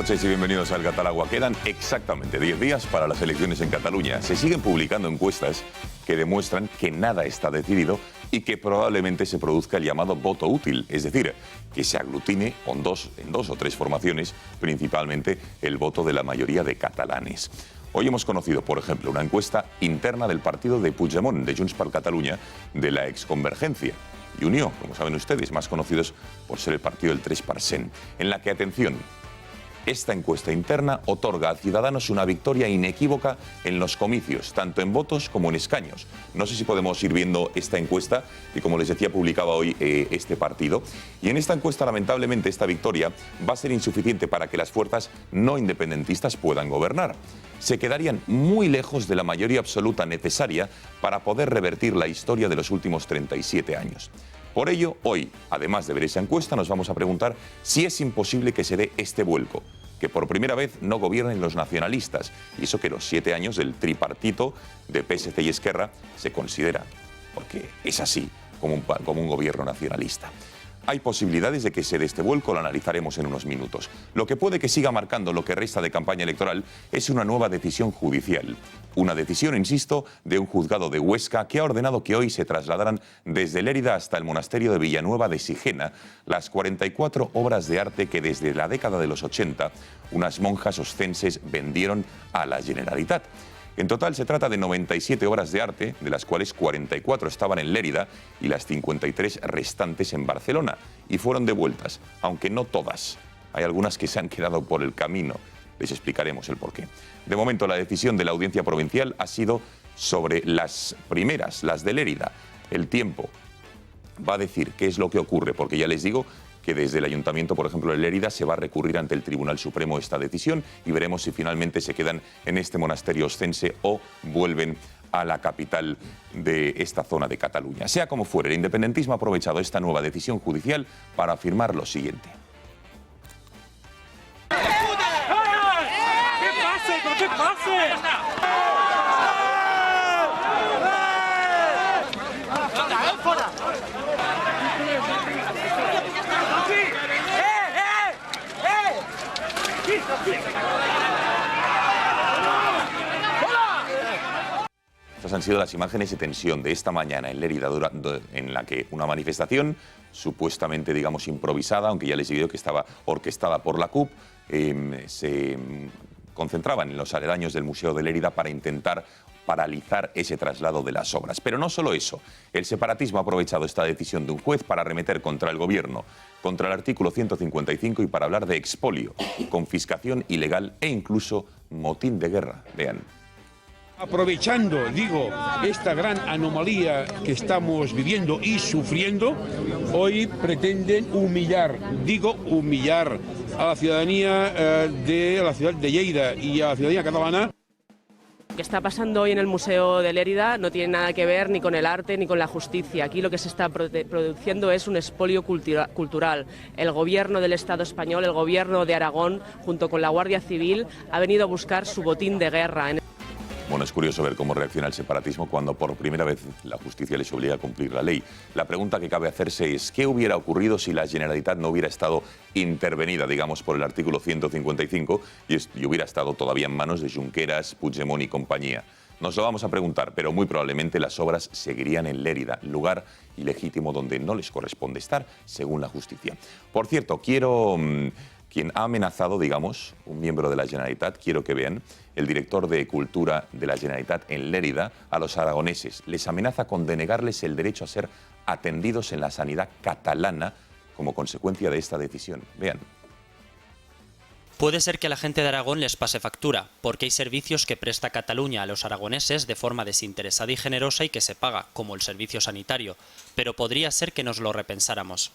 noches y bienvenidos al Catalagua. Quedan exactamente 10 días para las elecciones en Cataluña. Se siguen publicando encuestas que demuestran que nada está decidido y que probablemente se produzca el llamado voto útil, es decir, que se aglutine en dos o tres formaciones, principalmente el voto de la mayoría de catalanes. Hoy hemos conocido, por ejemplo, una encuesta interna del partido de Puigdemont, de Junts per Catalunya, de la exconvergencia y Unió, como saben ustedes, más conocidos por ser el partido del 3%, en la que, atención, esta encuesta interna otorga a Ciudadanos una victoria inequívoca en los comicios, tanto en votos como en escaños. No sé si podemos ir viendo esta encuesta, que como les decía publicaba hoy este partido. Y en esta encuesta, lamentablemente, esta victoria va a ser insuficiente para que las fuerzas no independentistas puedan gobernar. Se quedarían muy lejos de la mayoría absoluta necesaria para poder revertir la historia de los últimos 37 años. Por ello, hoy, además de ver esa encuesta, nos vamos a preguntar si es imposible que se dé este vuelco, que por primera vez no gobiernen los nacionalistas, y eso que los 7 años del tripartito de PSC y Esquerra se considera, porque es así, como un gobierno nacionalista. Hay posibilidades de que se dé este vuelco, lo analizaremos en unos minutos. Lo que puede que siga marcando lo que resta de campaña electoral es una nueva decisión judicial. Una decisión, insisto, de un juzgado de Huesca que ha ordenado que hoy se trasladaran desde Lérida hasta el monasterio de Villanueva de Sigena las 44 obras de arte que desde la década de los 80 unas monjas oscenses vendieron a la Generalitat. En total se trata de 97 obras de arte, de las cuales 44 estaban en Lérida y las 53 restantes en Barcelona, y fueron devueltas, aunque no todas. Hay algunas que se han quedado por el camino. Les explicaremos el porqué. De momento, la decisión de la Audiencia Provincial ha sido sobre las primeras, las de Lérida. El tiempo va a decir qué es lo que ocurre, porque ya les digo que desde el Ayuntamiento, por ejemplo, de Lérida, se va a recurrir ante el Tribunal Supremo esta decisión y veremos si finalmente se quedan en este monasterio oscense o vuelven a la capital de esta zona de Cataluña. Sea como fuere, el independentismo ha aprovechado esta nueva decisión judicial para afirmar lo siguiente. Estas han sido las imágenes de tensión de esta mañana en Lérida, en la que una manifestación supuestamente, digamos, improvisada, aunque ya les he dicho que estaba orquestada por la CUP, se concentraban en los aledaños del Museo de Lérida para intentar paralizar ese traslado de las obras. Pero no solo eso, el separatismo ha aprovechado esta decisión de un juez para arremeter contra el gobierno, contra el artículo 155 y para hablar de expolio, confiscación ilegal e incluso motín de guerra. Vean. Aprovechando, digo, esta gran anomalía que estamos viviendo y sufriendo, hoy pretenden humillar a la ciudadanía de la ciudad de Lleida y a la ciudadanía catalana. Lo que está pasando hoy en el Museo de Lérida no tiene nada que ver ni con el arte ni con la justicia. Aquí lo que se está produciendo es un expolio cultural. El gobierno del Estado español, el gobierno de Aragón, junto con la Guardia Civil, ha venido a buscar su botín de guerra. Bueno, es curioso ver cómo reacciona el separatismo cuando por primera vez la justicia les obliga a cumplir la ley. La pregunta que cabe hacerse es ¿qué hubiera ocurrido si la Generalitat no hubiera estado intervenida, digamos, por el artículo 155 y hubiera estado todavía en manos de Junqueras, Puigdemont y compañía? Nos lo vamos a preguntar, pero muy probablemente las obras seguirían en Lérida, lugar ilegítimo donde no les corresponde estar, según la justicia. Por cierto, quien ha amenazado, digamos, un miembro de la Generalitat, quiero que vean, el director de Cultura de la Generalitat en Lérida, a los aragoneses. Les amenaza con denegarles el derecho a ser atendidos en la sanidad catalana como consecuencia de esta decisión. Vean. Puede ser que a la gente de Aragón les pase factura, porque hay servicios que presta Cataluña a los aragoneses de forma desinteresada y generosa y que se paga, como el servicio sanitario, pero podría ser que nos lo repensáramos.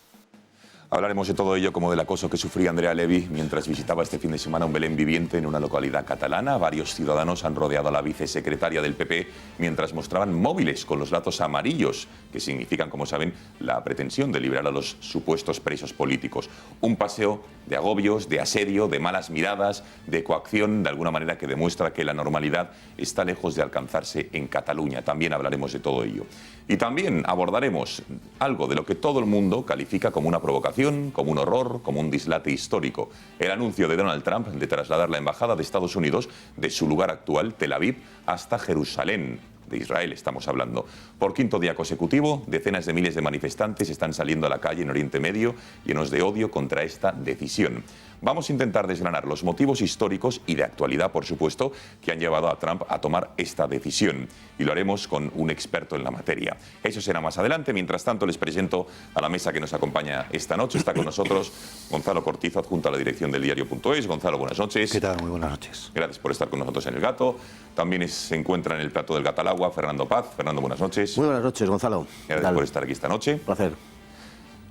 Hablaremos de todo ello, como del acoso que sufría Andrea Levy mientras visitaba este fin de semana un Belén viviente en una localidad catalana. Varios ciudadanos han rodeado a la vicesecretaria del PP mientras mostraban móviles con los lazos amarillos, que significan, como saben, la pretensión de liberar a los supuestos presos políticos. Un paseo de agobios, de asedio, de malas miradas, de coacción, de alguna manera que demuestra que la normalidad está lejos de alcanzarse en Cataluña. También hablaremos de todo ello. Y también abordaremos algo de lo que todo el mundo califica como una provocación sensación, como un horror, como un dislate histórico. El anuncio de Donald Trump de trasladar la embajada de Estados Unidos de su lugar actual, Tel Aviv, hasta Jerusalén. De Israel estamos hablando. Por quinto día consecutivo, decenas de miles de manifestantes están saliendo a la calle en Oriente Medio llenos de odio contra esta decisión. Vamos a intentar desgranar los motivos históricos y de actualidad, por supuesto, que han llevado a Trump a tomar esta decisión. Y lo haremos con un experto en la materia. Eso será más adelante. Mientras tanto, les presento a la mesa que nos acompaña esta noche. Está con nosotros Gonzalo Cortizo, adjunto a la dirección del diario.es. Gonzalo, buenas noches. ¿Qué tal? Muy buenas noches. Gracias por estar con nosotros en El Gato. También se encuentra en el plato del Gato al Agua Fernando Paz. Fernando, buenas noches. Muy buenas noches, Gonzalo. Gracias por estar aquí esta noche. Un placer.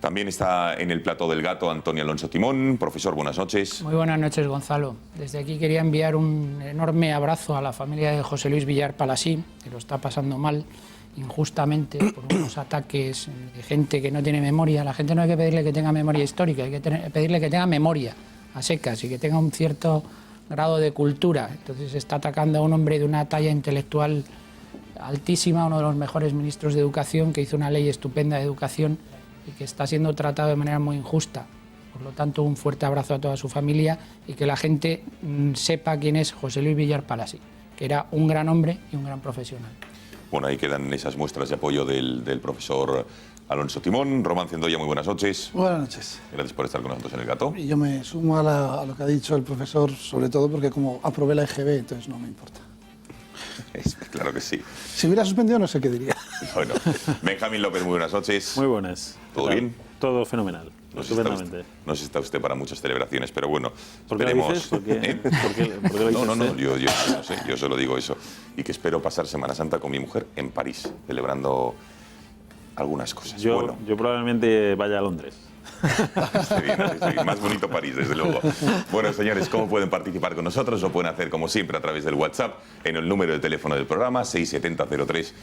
También está en el plato del Gato Antonio Alonso Timón. Profesor, buenas noches. Muy buenas noches, Gonzalo. Desde aquí quería enviar un enorme abrazo a la familia de José Luis Villar Palasí, que lo está pasando mal injustamente por unos ataques de gente que no tiene memoria. A la gente no hay que pedirle que tenga memoria histórica, hay que pedirle que tenga memoria a secas y que tenga un cierto grado de cultura. Entonces se está atacando a un hombre de una talla intelectual altísima, uno de los mejores ministros de Educación, que hizo una ley estupenda de educación y que está siendo tratado de manera muy injusta. Por lo tanto, un fuerte abrazo a toda su familia y que la gente sepa quién es José Luis Villar Palasí, que era un gran hombre y un gran profesional. Bueno, ahí quedan esas muestras de apoyo del profesor Alonso Timón. Román Cendoya, muy buenas noches. Buenas noches. Gracias por estar con nosotros en El Gato. Y yo me sumo a lo que ha dicho el profesor, sobre todo porque como aprobé la EGB, entonces no me importa. Claro que sí. Si hubiera suspendido no sé qué diría. Bueno, Benjamín López, muy buenas noches. Muy buenas. ¿Todo bien? Todo fenomenal. No está usted para muchas celebraciones, pero bueno, ¿Por qué lo dices? ¿Por qué lo dices? No, yo no sé, yo solo digo eso. Y que espero pasar Semana Santa con mi mujer en París, celebrando algunas cosas. Yo probablemente vaya a Londres. Está bien. Más bonito París, desde luego. Bueno, señores, ¿cómo pueden participar con nosotros? Lo pueden hacer, como siempre, a través del WhatsApp, en el número de teléfono del programa, 670-03-4543,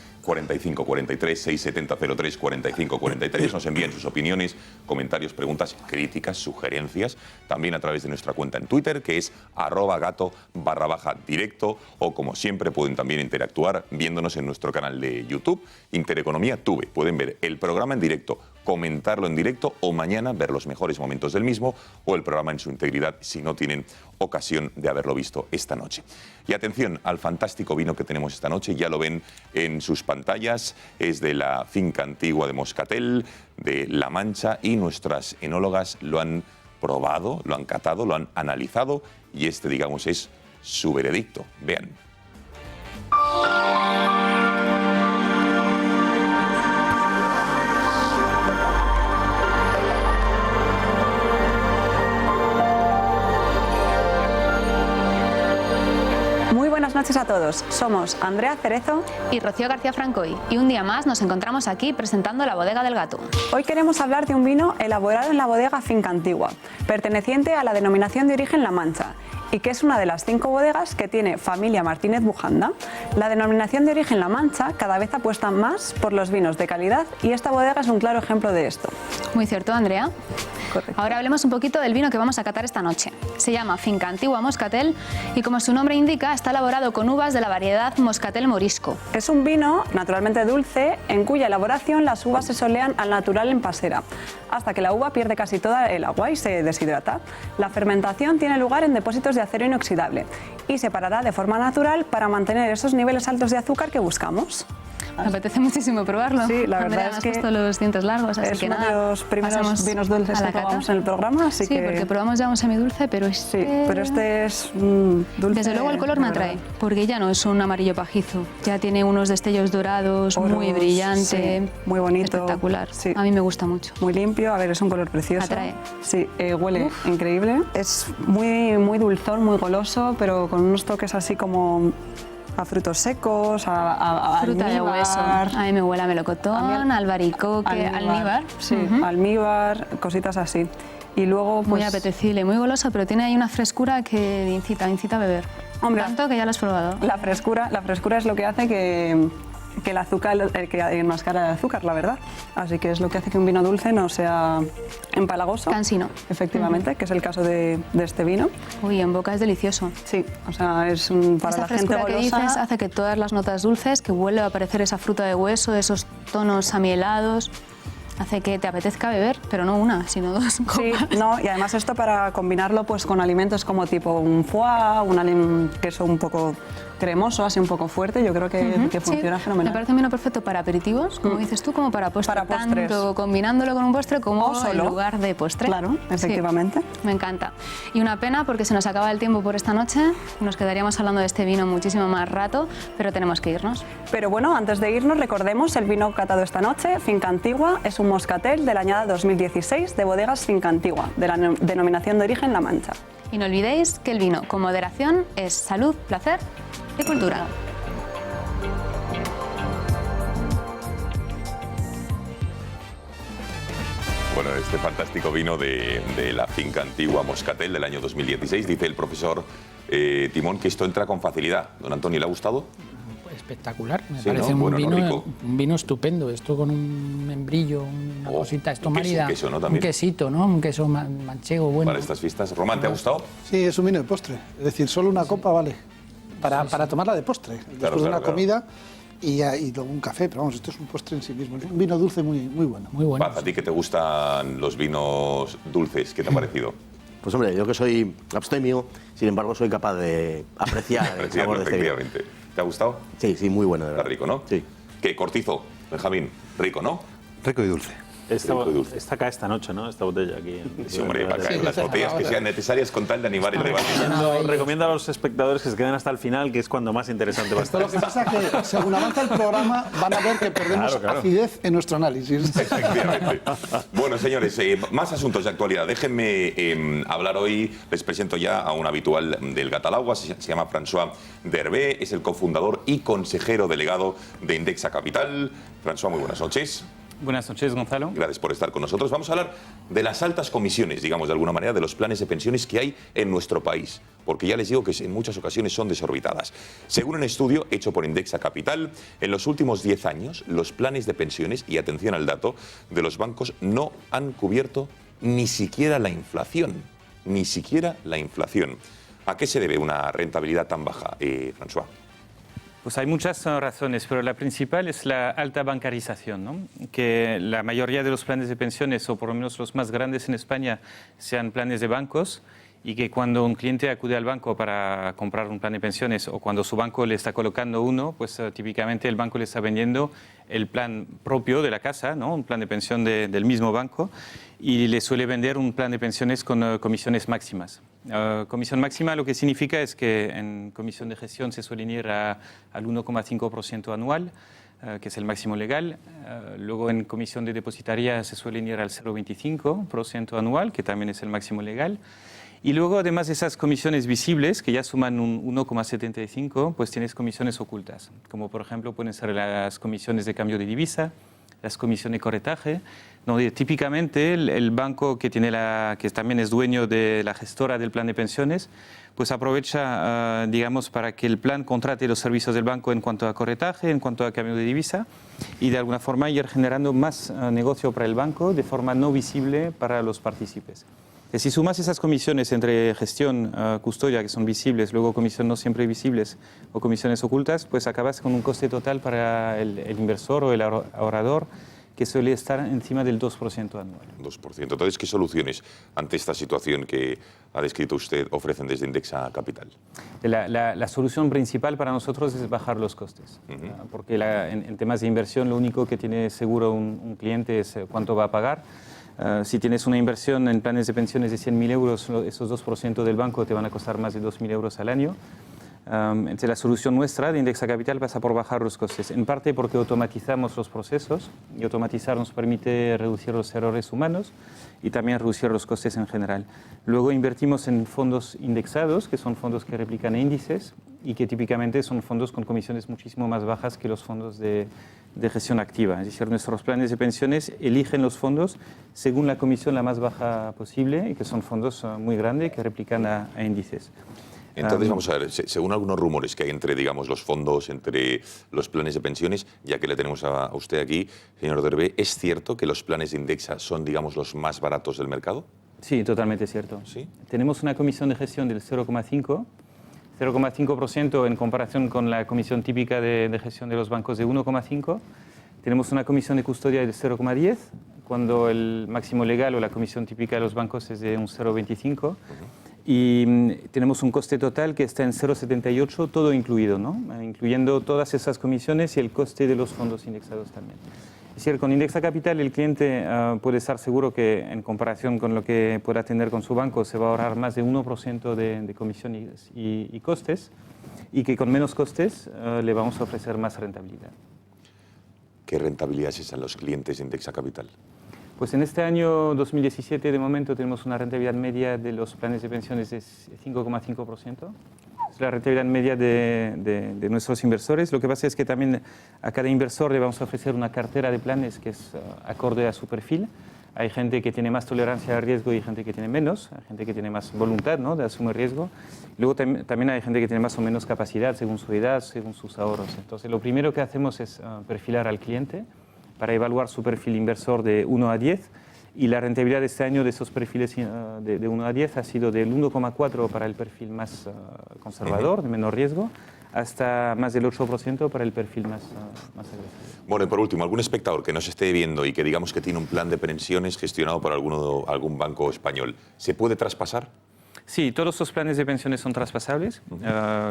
670-03-4543. Nos envían sus opiniones, comentarios, preguntas, críticas, sugerencias, también a través de nuestra cuenta en Twitter, que es @gato_directo, o como siempre pueden también interactuar viéndonos en nuestro canal de YouTube, Intereconomía Tuve. Pueden ver el programa en directo, comentarlo en directo o mañana ver los mejores momentos del mismo o el programa en su integridad si no tienen ocasión de haberlo visto esta noche. Y atención al fantástico vino que tenemos esta noche, ya lo ven en sus pantallas, es de la finca antigua de Moscatel, de La Mancha, y nuestras enólogas lo han probado, lo han catado, lo han analizado y este, digamos, es su veredicto. Vean. Buenas noches a todos, somos Andrea Cerezo y Rocío García Francoy, y un día más nos encontramos aquí presentando la Bodega del Gato. Hoy queremos hablar de un vino elaborado en la bodega Finca Antigua, perteneciente a la denominación de origen La Mancha, y que es una de las 5 bodegas que tiene Familia Martínez Bujanda. La denominación de origen La Mancha cada vez apuesta más por los vinos de calidad y esta bodega es un claro ejemplo de esto. Muy cierto, Andrea. Correcto. Ahora hablemos un poquito del vino que vamos a catar esta noche. Se llama Finca Antigua Moscatel y, como su nombre indica, está elaborado con uvas de la variedad Moscatel Morisco. Es un vino naturalmente dulce en cuya elaboración las uvas se solean al natural en pasera, hasta que la uva pierde casi toda el agua y se deshidrata. La fermentación tiene lugar en depósitos de acero inoxidable y se parará de forma natural para mantener esos niveles altos de azúcar que buscamos. Me apetece muchísimo probarlo. Sí, la Andrea, verdad es que has puesto los dientes largos, así es que uno nada, de los primeros pasemos vinos dulces a la que cata. probamos en el programa, así sí, que... porque probamos ya un semidulce, pero este... Sí, pero este es dulce. Desde luego el color me atrae, porque ya no es un amarillo pajizo, ya tiene unos destellos dorados, Oros, muy brillante, sí, muy bonito, espectacular. sí. A mí me gusta mucho. Muy limpio, a ver, es un color precioso. Atrae. Sí, huele increíble. Es muy dulzón, muy goloso, pero con unos toques así como a frutos secos, a fruta almíbar. de hueso. A mí me huele a melocotón, albaricoque, almíbar. Sí, almíbar, cositas así. Y luego, pues, muy apetecible, muy goloso, pero tiene ahí una frescura que incita a beber. Hombre, tanto que ya lo has probado. La frescura es lo que hace que el azúcar, que enmascara el azúcar, la verdad. Así que es lo que hace que un vino dulce no sea empalagoso. Cansino. Efectivamente, que es el caso de este vino. Uy, en boca es delicioso. Sí, o sea, es para esa la gente frescura que golosa. dices hace que todas las notas dulces, que vuelva a aparecer esa fruta de hueso, esos tonos amielados. hace que te apetezca beber, pero no una, sino dos copas. Sí, no, y además esto para combinarlo pues con alimentos como tipo un foie, un queso un poco cremoso, así un poco fuerte, yo creo que funciona fenomenal. Me parece un vino perfecto para aperitivos, como dices tú, como para postre. Para postres. Tanto combinándolo con un postre como O solo. en lugar de postre. Claro, efectivamente. Sí, me encanta. Y una pena porque se nos acaba el tiempo por esta noche. Nos quedaríamos hablando de este vino muchísimo más rato, pero tenemos que irnos. Pero bueno, antes de irnos, recordemos el vino catado esta noche, Finca Antigua, es un moscatel de la añada 2016 de bodegas Finca Antigua, de la denominación de origen La Mancha. Y no olvidéis que el vino, con moderación, es salud, placer y cultura. Bueno, este fantástico vino de la Finca Antigua Moscatel del año 2016, dice el profesor Timón que esto entra con facilidad. Don Antonio, ¿le ha gustado? Espectacular, me Sí, parece ¿no? Bueno, un, no, vino, rico. un vino estupendo. Esto con un membrillo, una cosita, esto un marida, queso, ¿no? un También. quesito, ¿no? Un queso manchego bueno. Para estas fiestas. Román, ¿te ha gustado? Sí, es un vino de postre. Es decir, solo una copa vale para tomarla de postre. Después de una comida y luego un café. Pero vamos, esto es un postre en sí mismo. Es un vino dulce muy bueno. Muy bueno. Paz, ¿a ti que te gustan los vinos dulces? ¿Qué te ha parecido? Pues hombre, yo que soy abstemio, sin embargo soy capaz de apreciar el sabor de este vino. Efectivamente. ¿Te ha gustado? Sí, sí, muy bueno, de verdad. Está rico, ¿no? Sí. ¿Qué cortizo, Benjamín? Rico, ¿no? Rico y dulce. Está acá esta noche, ¿no? Esta botella aquí. Sí, hombre, para caer las botellas que sean necesarias con tal de animar el debate. Recomiendo a los espectadores que se queden hasta el final, que es cuando más interesante va a estar. Lo que pasa es que según avanza el programa van a ver que perdemos acidez en nuestro análisis. Efectivamente. Bueno, señores, más asuntos de actualidad. Déjenme hablar hoy, les presento ya a un habitual del Gatalagua, se llama François Derbé, es el cofundador y consejero delegado de Indexa Capital. François, muy buenas noches. Buenas noches, Gonzalo. Gracias por estar con nosotros. Vamos a hablar de las altas comisiones, digamos de alguna manera, de los planes de pensiones que hay en nuestro país, porque ya les digo que en muchas ocasiones son desorbitadas. Según un estudio hecho por Indexa Capital, en los últimos 10 años, los planes de pensiones, y atención al dato, de los bancos no han cubierto ni siquiera la inflación. Ni siquiera la inflación. ¿A qué se debe una rentabilidad tan baja, François? Pues hay muchas razones, pero la principal es la alta bancarización, ¿no? Que la mayoría de los planes de pensiones, o por lo menos los más grandes en España, sean planes de bancos, y que cuando un cliente acude al banco para comprar un plan de pensiones o cuando su banco le está colocando uno, pues típicamente el banco le está vendiendo el plan propio de la casa, ¿no? Un plan de pensión del mismo banco, y le suele vender un plan de pensiones con comisiones máximas. Comisión máxima lo que significa es que en comisión de gestión se suelen ir al 1,5% anual, que es el máximo legal. Luego en comisión de depositaria se suelen ir al 0,25% anual, que también es el máximo legal. Y luego, además de esas comisiones visibles, que ya suman un 1,75, pues tienes comisiones ocultas, como por ejemplo pueden ser las comisiones de cambio de divisa, las comisiones de corretaje, donde típicamente el banco que también es dueño de la gestora del plan de pensiones, pues aprovecha, digamos, para que el plan contrate los servicios del banco en cuanto a corretaje, en cuanto a cambio de divisa, y de alguna forma ir generando más negocio para el banco de forma no visible para los partícipes. Si sumas esas comisiones entre gestión, custodia, que son visibles, luego comisiones no siempre visibles o comisiones ocultas, pues acabas con un coste total para el inversor o el ahorrador que suele estar encima del 2% anual. 2%. Entonces, ¿qué soluciones ante esta situación que ha descrito usted ofrecen desde Indexa Capital? La solución principal para nosotros es bajar los costes, porque en temas de inversión lo único que tiene seguro un cliente es cuánto va a pagar. Si tienes una inversión en planes de pensiones de 100.000 euros, esos 2% del banco te van a costar más de 2.000 euros al año. Entonces la solución nuestra de Indexa Capital pasa por bajar los costes, en parte porque automatizamos los procesos, y automatizar nos permite reducir los errores humanos y también reducir los costes en general. Luego invertimos en fondos indexados, que son fondos que replican índices y que típicamente son fondos con comisiones muchísimo más bajas que los fondos de gestión activa. Es decir, nuestros planes de pensiones eligen los fondos según la comisión la más baja posible, y que son fondos muy grandes que replican a índices. Entonces, vamos a ver, según algunos rumores que hay entre, digamos, los fondos, entre los planes de pensiones, ya que le tenemos a usted aquí, señor Derbé, ¿es cierto que los planes de Indexa son, digamos, los más baratos del mercado? Sí, totalmente cierto. ¿Sí? Tenemos una comisión de gestión del 0,5% en comparación con la comisión típica de gestión de los bancos de 1,5%. Tenemos una comisión de custodia del 0,10%, cuando el máximo legal o la comisión típica de los bancos es de un 0,25. Y tenemos un coste total que está en 0,78, todo incluido, ¿no? Incluyendo todas esas comisiones y el coste de los fondos indexados también. Es decir, con Indexa Capital el cliente puede estar seguro que en comparación con lo que pueda tener con su banco se va a ahorrar más de 1% de comisiones y costes, y que con menos costes le vamos a ofrecer más rentabilidad. ¿Qué rentabilidad es esa en los clientes de Indexa Capital? Pues en este año 2017, de momento, tenemos una rentabilidad media de los planes de pensiones de 5,5%. Es la rentabilidad media de nuestros inversores. Lo que pasa es que también a cada inversor le vamos a ofrecer una cartera de planes que es acorde a su perfil. Hay gente que tiene más tolerancia al riesgo y gente que tiene menos. Hay gente que tiene más voluntad, ¿no?, de asumir riesgo. Luego también hay gente que tiene más o menos capacidad según su edad, según sus ahorros. Entonces, lo primero que hacemos es perfilar al cliente para evaluar su perfil inversor de 1 a 10, y la rentabilidad de este año de esos perfiles de 1 a 10 ha sido del 1,4 para el perfil más conservador, de menor riesgo, hasta más del 8% para el perfil más agresivo. Bueno, y por último, algún espectador que nos esté viendo y que digamos que tiene un plan de pensiones gestionado por algún banco español, ¿se puede traspasar? Sí, todos los planes de pensiones son traspasables.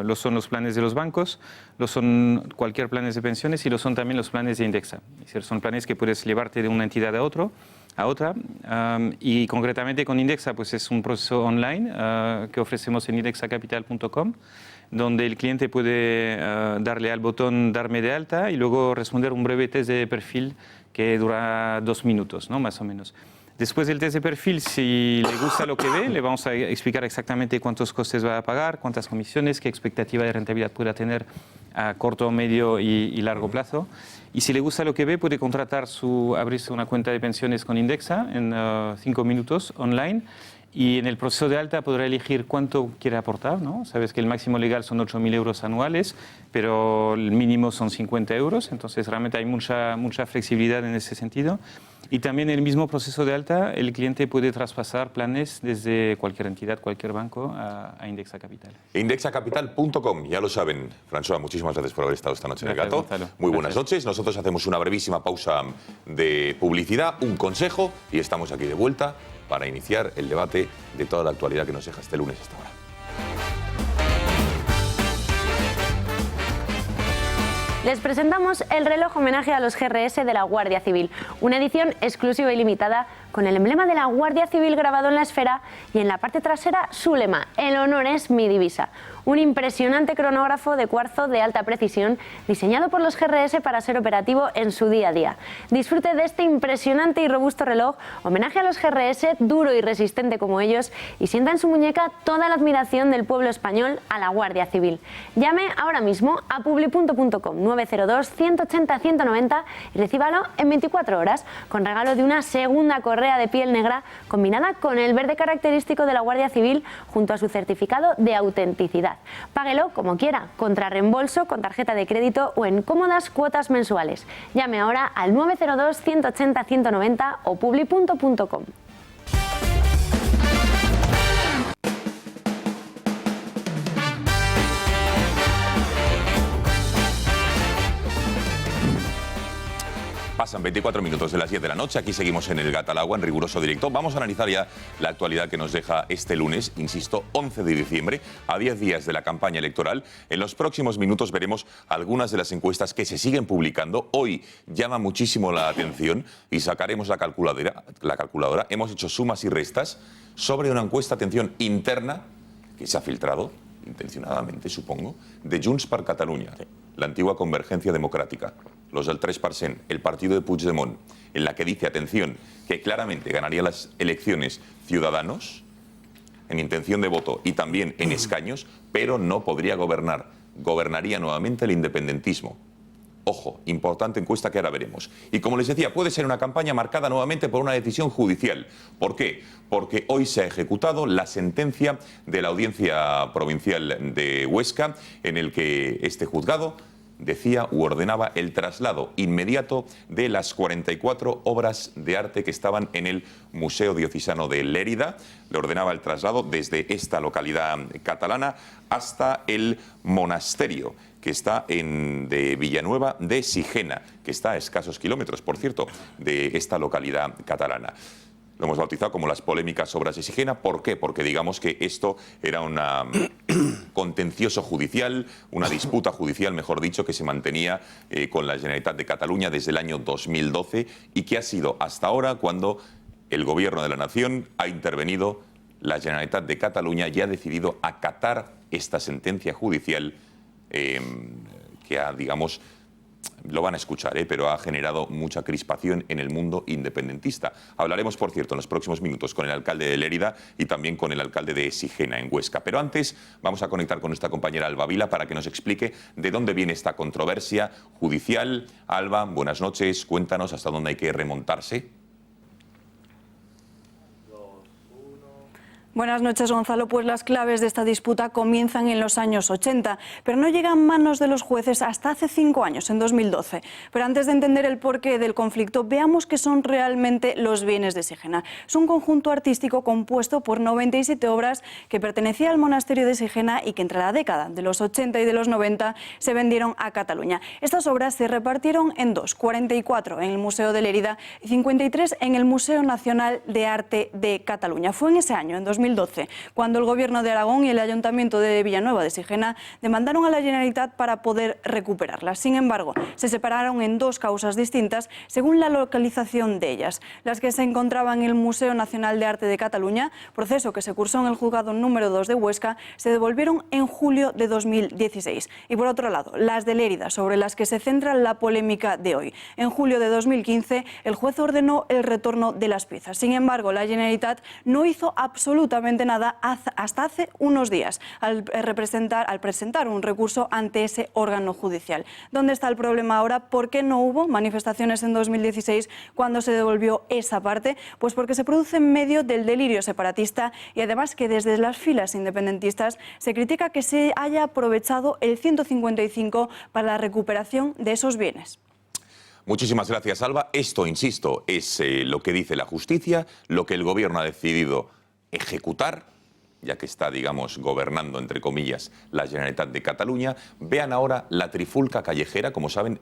Lo son los planes de los bancos, lo son cualquier planes de pensiones y lo son también los planes de Indexa. Es decir, son planes que puedes llevarte de una entidad a otra. Y concretamente con Indexa, pues es un proceso online que ofrecemos en indexacapital.com, donde el cliente puede darle al botón darme de alta y luego responder un breve test de perfil que dura 2 minutos, ¿no?, más o menos. Después del test de perfil, si le gusta lo que ve, le vamos a explicar exactamente cuántos costes va a pagar, cuántas comisiones, qué expectativa de rentabilidad pueda tener a corto, medio y largo plazo. Y si le gusta lo que ve, puede abrirse una cuenta de pensiones con Indexa en 5 minutos online. Y en el proceso de alta podrá elegir cuánto quiere aportar, ¿no? Sabes que el máximo legal son 8.000 euros anuales, pero el mínimo son 50 euros, entonces realmente hay mucha flexibilidad en ese sentido. Y también en el mismo proceso de alta, el cliente puede traspasar planes desde cualquier entidad, cualquier banco, a Indexa Capital. Indexacapital.com, ya lo saben. François, muchísimas gracias por haber estado esta noche en El Gato. Gonzalo. Muy buenas noches. Nosotros hacemos una brevísima pausa de publicidad, un consejo, y estamos aquí de vuelta para iniciar el debate de toda la actualidad que nos deja este lunes hasta ahora. Les presentamos el reloj homenaje a los GRS de la Guardia Civil, una edición exclusiva y limitada con el emblema de la Guardia Civil grabado en la esfera y en la parte trasera su lema, el honor es mi divisa. Un impresionante cronógrafo de cuarzo de alta precisión diseñado por los GRS para ser operativo en su día a día. Disfrute de este impresionante y robusto reloj, homenaje a los GRS, duro y resistente como ellos, y sienta en su muñeca toda la admiración del pueblo español a la Guardia Civil. Llame ahora mismo a publi.com 902-180-190 y recíbalo en 24 horas con regalo de una segunda correa de piel negra combinada con el verde característico de la Guardia Civil junto a su certificado de autenticidad. Páguelo como quiera, contra reembolso, con tarjeta de crédito o en cómodas cuotas mensuales. Llame ahora al 902-180-190 o publi.com. Pasan 24 minutos de las 10 de la noche, aquí seguimos en el Gat al Agua, en riguroso directo. Vamos a analizar ya la actualidad que nos deja este lunes, insisto, 11 de diciembre, a 10 días de la campaña electoral. En los próximos minutos veremos algunas de las encuestas que se siguen publicando. Hoy llama muchísimo la atención y sacaremos la calculadora. Hemos hecho sumas y restas sobre una encuesta, atención, interna, que se ha filtrado, intencionadamente supongo, de Junts per Catalunya, la antigua Convergencia Democrática, los del 3%, el partido de Puigdemont, en la que dice, atención, que claramente ganaría las elecciones Ciudadanos en intención de voto y también en escaños, pero no podría gobernar. Gobernaría nuevamente el independentismo. Ojo, importante encuesta que ahora veremos. Y como les decía, puede ser una campaña marcada nuevamente por una decisión judicial. ¿Por qué? Porque hoy se ha ejecutado la sentencia de la Audiencia Provincial de Huesca, en el que este juzgado decía u ordenaba el traslado inmediato de las 44 obras de arte que estaban en el Museo Diocesano de Lérida. Le ordenaba el traslado desde esta localidad catalana hasta el monasterio que está de Villanueva de Sigena, que está a escasos kilómetros, por cierto, de esta localidad catalana. Lo hemos bautizado como las polémicas obras de Sigena. ¿Por qué? Porque digamos que esto era un contencioso judicial, una disputa judicial, mejor dicho, que se mantenía con la Generalitat de Cataluña desde el año 2012 y que ha sido hasta ahora cuando el Gobierno de la Nación ha intervenido, la Generalitat de Cataluña ya ha decidido acatar esta sentencia judicial que ha, digamos, lo van a escuchar, pero ha generado mucha crispación en el mundo independentista. Hablaremos, por cierto, en los próximos minutos con el alcalde de Lérida y también con el alcalde de Sigena, en Huesca. Pero antes vamos a conectar con nuestra compañera Alba Vila para que nos explique de dónde viene esta controversia judicial. Alba, buenas noches. Cuéntanos hasta dónde hay que remontarse. Buenas noches, Gonzalo. Pues las claves de esta disputa comienzan en los años 80, pero no llegan a manos de los jueces hasta hace 5 años, en 2012. Pero antes de entender el porqué del conflicto, veamos qué son realmente los bienes de Sigena. Es un conjunto artístico compuesto por 97 obras que pertenecía al monasterio de Sigena y que entre la década de los 80 y de los 90 se vendieron a Cataluña. Estas obras se repartieron en dos, 44 en el Museo de Lérida y 53 en el Museo Nacional de Arte de Cataluña. Fue en ese año, en 2012, cuando el Gobierno de Aragón y el Ayuntamiento de Villanueva de Sigena demandaron a la Generalitat para poder recuperarlas. Sin embargo, se separaron en dos causas distintas según la localización de ellas. Las que se encontraban en el Museo Nacional de Arte de Cataluña, proceso que se cursó en el juzgado número 2 de Huesca, se devolvieron en julio de 2016. Y por otro lado, las de Lérida, sobre las que se centra la polémica de hoy. En julio de 2015, el juez ordenó el retorno de las piezas. Sin embargo, la Generalitat no hizo absolutamente nada hasta hace unos días al presentar un recurso ante ese órgano judicial. ¿Dónde está el problema ahora? ¿Por qué no hubo manifestaciones en 2016 cuando se devolvió esa parte? Pues porque se produce en medio del delirio separatista y además que desde las filas independentistas se critica que se haya aprovechado el 155 para la recuperación de esos bienes. Muchísimas gracias, Alba. Esto, insisto, es lo que dice la justicia, lo que el Gobierno ha decidido ejecutar, ya que está, digamos, gobernando, entre comillas, la Generalitat de Cataluña. Vean ahora la trifulca callejera. Como saben,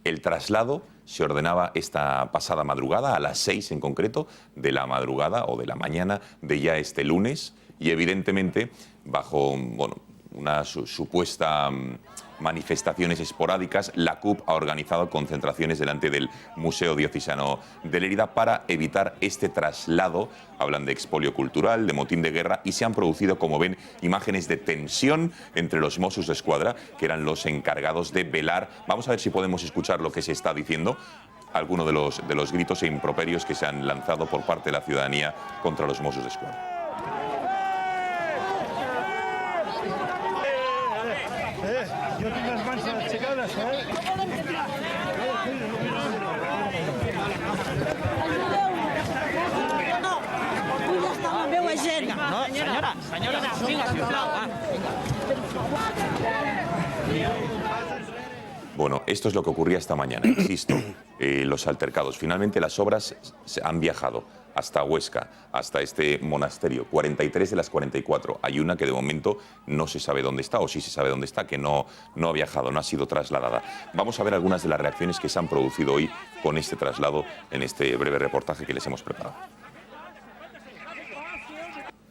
el traslado se ordenaba esta pasada madrugada, a las 6 en concreto, de la madrugada o de la mañana de ya este lunes, y evidentemente, bajo una supuesta manifestaciones esporádicas, la CUP ha organizado concentraciones delante del Museo Diocesano de Lérida para evitar este traslado. Hablan de expolio cultural, de motín de guerra, y se han producido, como ven, imágenes de tensión entre los Mossos d'Esquadra, que eran los encargados de velar. Vamos a ver si podemos escuchar lo que se está diciendo, algunos de los gritos e improperios que se han lanzado por parte de la ciudadanía contra los Mossos d'Esquadra. Jo tinc les mans aixecades, No, tu ja està la meva gent. No, senyora, vinga, sisplau, Bueno, esto es lo que ocurría esta mañana, insisto, los altercados. Finalmente las obras han viajado hasta Huesca, hasta este monasterio. 43 de las 44. Hay una que de momento no se sabe dónde está, o sí se sabe dónde está, que no ha viajado, no ha sido trasladada. Vamos a ver algunas de las reacciones que se han producido hoy con este traslado en este breve reportaje que les hemos preparado.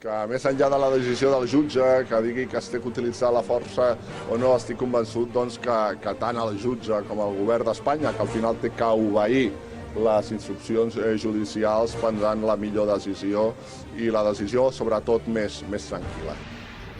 Que més enllà de la decisió del jutge, que digui que es té que utilitzar la força o no, estic convençut doncs, que tant el jutge com el govern d'Espanya, que al final té que obeir les instruccions judicials, prendran la millor decisió i la decisió, sobretot, més tranquil·la.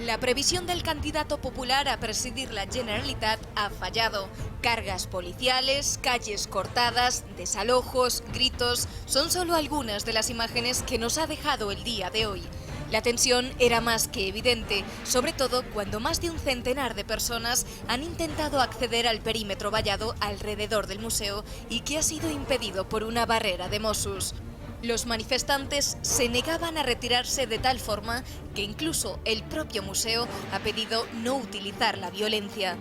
La previsión del candidato popular a presidir la Generalitat ha fallado. Cargas policiales, calles cortadas, desalojos, gritos, son solo algunas de las imágenes que nos ha dejado el día de hoy. La tensión era más que evidente, sobre todo cuando más de un centenar de personas han intentado acceder al perímetro vallado alrededor del museo y que ha sido impedido por una barrera de Mossos. Los manifestantes se negaban a retirarse de tal forma que incluso el propio museo ha pedido no utilizar la violencia.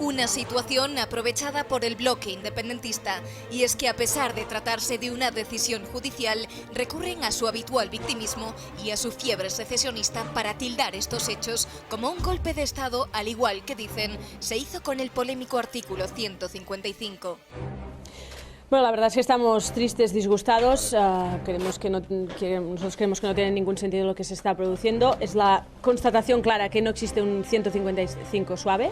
Una situación aprovechada por el bloque independentista, y es que a pesar de tratarse de una decisión judicial, recurren a su habitual victimismo y a su fiebre secesionista para tildar estos hechos como un golpe de Estado, al igual que dicen, se hizo con el polémico artículo 155. Bueno, la verdad es que estamos tristes, disgustados. Nosotros creemos que no tiene ningún sentido lo que se está produciendo. Es la constatación clara que no existe un 155 suave,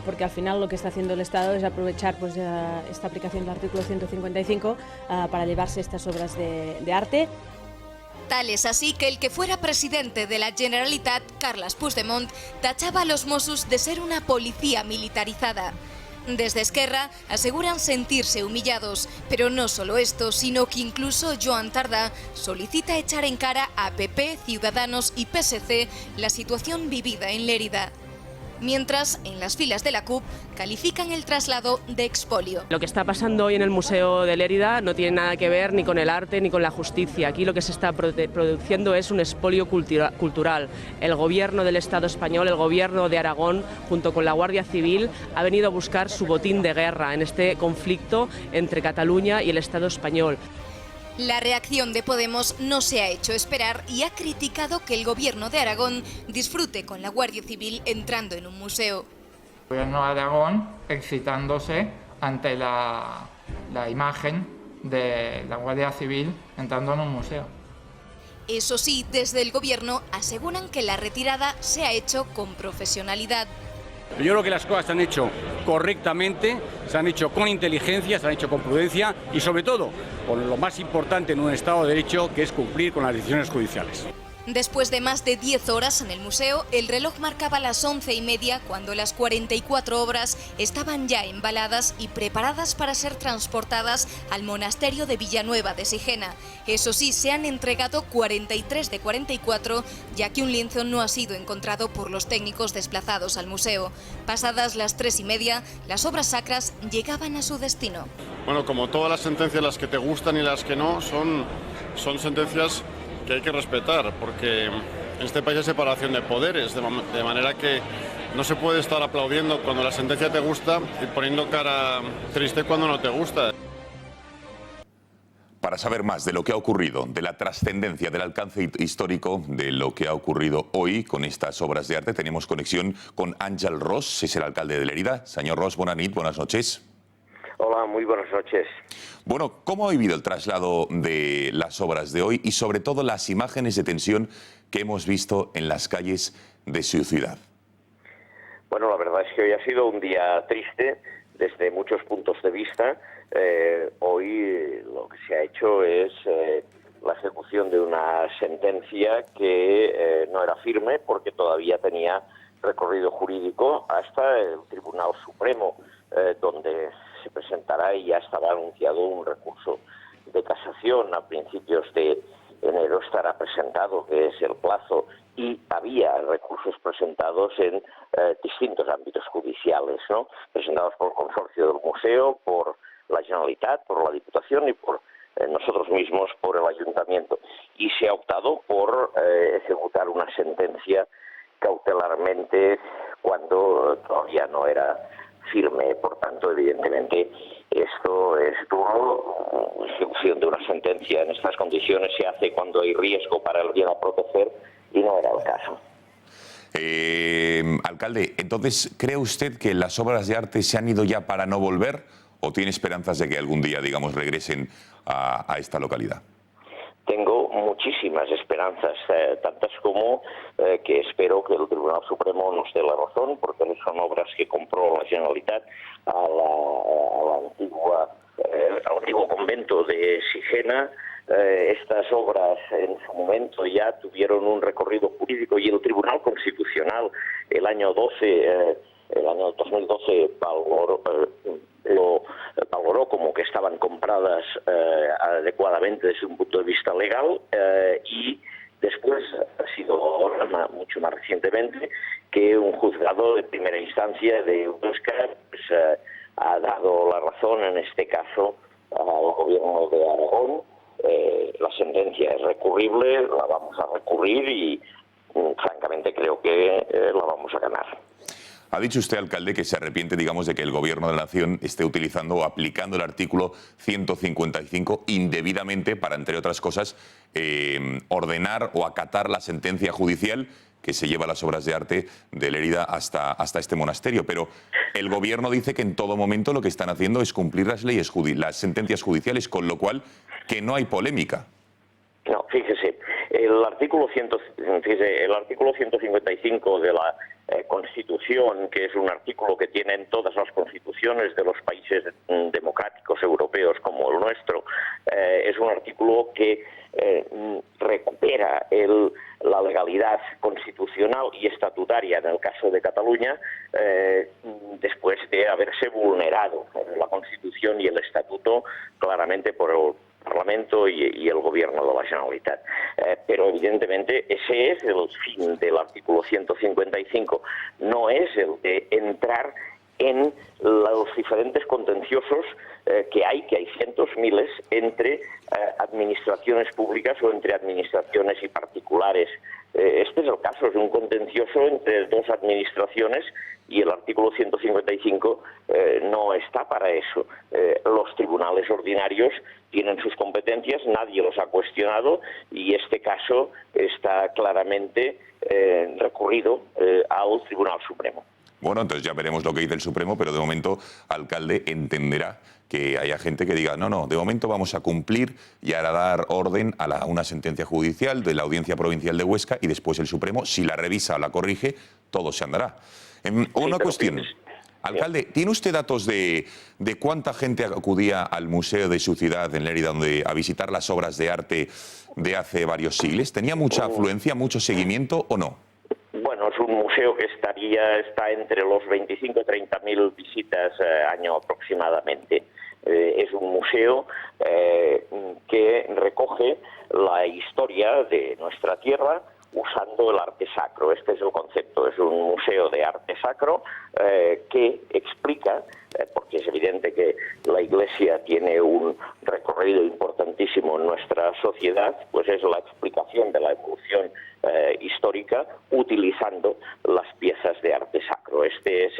porque al final lo que está haciendo el Estado es aprovechar esta aplicación del artículo 155 para llevarse estas obras de arte. Tal es así que el que fuera presidente de la Generalitat, Carles Puigdemont, tachaba a los Mossos de ser una policía militarizada. Desde Esquerra aseguran sentirse humillados, pero no solo esto, sino que incluso Joan Tardá solicita echar en cara a PP, Ciudadanos y PSC la situación vivida en Lérida. Mientras, en las filas de la CUP, califican el traslado de expolio. Lo que está pasando hoy en el Museo de Lérida no tiene nada que ver ni con el arte ni con la justicia. Aquí lo que se está produciendo es un expolio cultural. El gobierno del Estado español, el gobierno de Aragón, junto con la Guardia Civil, ha venido a buscar su botín de guerra en este conflicto entre Cataluña y el Estado español. La reacción de Podemos no se ha hecho esperar y ha criticado que el gobierno de Aragón disfrute con la Guardia Civil entrando en un museo. El gobierno de Aragón excitándose ante la imagen de la Guardia Civil entrando en un museo. Eso sí, desde el gobierno aseguran que la retirada se ha hecho con profesionalidad. Yo creo que las cosas se han hecho correctamente, se han hecho con inteligencia, se han hecho con prudencia y sobre todo con lo más importante en un Estado de Derecho, que es cumplir con las decisiones judiciales. Después de más de 10 horas en el museo, el reloj marcaba las 11:30 cuando las 44 obras estaban ya embaladas y preparadas para ser transportadas al monasterio de Villanueva de Sigena. Eso sí, se han entregado 43 de 44, ya que un lienzo no ha sido encontrado por los técnicos desplazados al museo. Pasadas las 3:30, las obras sacras llegaban a su destino. Bueno, como todas las sentencias, las que te gustan y las que no, son sentencias que hay que respetar, porque en este país hay separación de poderes, de manera que no se puede estar aplaudiendo cuando la sentencia te gusta y poniendo cara triste cuando no te gusta. Para saber más de lo que ha ocurrido, de la trascendencia, del alcance histórico de lo que ha ocurrido hoy con estas obras de arte, tenemos conexión con Ángel Ros, es el alcalde de Lérida. Señor Ros, buenas noches. Hola, muy buenas noches. Bueno, ¿cómo ha vivido el traslado de las obras de hoy y sobre todo las imágenes de tensión que hemos visto en las calles de su ciudad? Bueno, la verdad es que hoy ha sido un día triste desde muchos puntos de vista. Hoy lo que se ha hecho es la ejecución de una sentencia que no era firme porque todavía tenía recorrido jurídico hasta el Tribunal Supremo, donde se presentará y ya estaba anunciado un recurso de casación. A principios de enero estará presentado, que es el plazo, y había recursos presentados en distintos ámbitos judiciales, ¿no? Presentados por el consorcio del museo, por la Generalitat, por la Diputación y por nosotros mismos, por el Ayuntamiento. Y se ha optado por ejecutar una sentencia cautelarmente cuando todavía no era firme. Por tanto, evidentemente, esto es duro. La ejecución de una sentencia en estas condiciones se hace cuando hay riesgo para el bien a proteger y no era el caso. Alcalde, entonces, ¿cree usted que las obras de arte se han ido ya para no volver o tiene esperanzas de que algún día, digamos, regresen a esta localidad? Tengo muchísimas esperanzas, tantas como que espero que el Tribunal Supremo nos dé la razón, porque son obras que compró la Generalitat al antiguo convento de Sigena. Estas obras en su momento ya tuvieron un recorrido jurídico y el Tribunal Constitucional el año 2012 lo valoró como que estaban compradas adecuadamente desde un punto de vista legal, y después ha sido mucho más recientemente que un juzgado de primera instancia de Euskadi ha dado la razón en este caso al gobierno de Aragón. La sentencia es recurrible, la vamos a recurrir y francamente creo que la vamos a ganar. Ha dicho usted, alcalde, que se arrepiente, digamos, de que el Gobierno de la Nación esté utilizando o aplicando el artículo 155 indebidamente para, entre otras cosas, ordenar o acatar la sentencia judicial que se lleva las obras de arte de Lérida hasta este monasterio. Pero el Gobierno dice que en todo momento lo que están haciendo es cumplir las leyes, las sentencias judiciales, con lo cual que no hay polémica. No, fíjese, el artículo 155 de la Constitución, que es un artículo que tienen todas las constituciones de los países democráticos europeos como el nuestro, es un artículo que recupera la legalidad constitucional y estatutaria en el caso de Cataluña después de haberse vulnerado la Constitución y el Estatuto claramente por el Parlamento y el Gobierno de la Generalitat. Pero evidentemente ese es el fin del artículo 155, no es el de entrar en los diferentes contenciosos que hay cientos, miles, entre administraciones públicas o entre administraciones y particulares. Este es el caso, es un contencioso entre dos administraciones y el artículo 155 no está para eso. Los tribunales ordinarios tienen sus competencias, nadie los ha cuestionado y este caso está claramente recurrido al Tribunal Supremo. Bueno, entonces ya veremos lo que dice el Supremo, pero de momento, alcalde, entenderá que haya gente que diga, no, de momento vamos a cumplir y a dar orden a una sentencia judicial de la Audiencia Provincial de Huesca y después el Supremo, si la revisa o la corrige, todo se andará. Una cuestión. Alcalde, ¿tiene usted datos de cuánta gente acudía al museo de su ciudad, en Lérida, a visitar las obras de arte de hace varios siglos? ¿Tenía mucha afluencia, mucho seguimiento o no? Bueno, es un museo que está entre los 25 y 30.000 visitas año aproximadamente. Es un museo que recoge la historia de nuestra tierra usando el arte sacro. Este es el concepto, es un museo de arte sacro que explica, porque es evidente que la Iglesia tiene un recorrido importantísimo en nuestra sociedad, pues es la explicación de la evolución histórica utilizando las piezas de arte sacro. Este es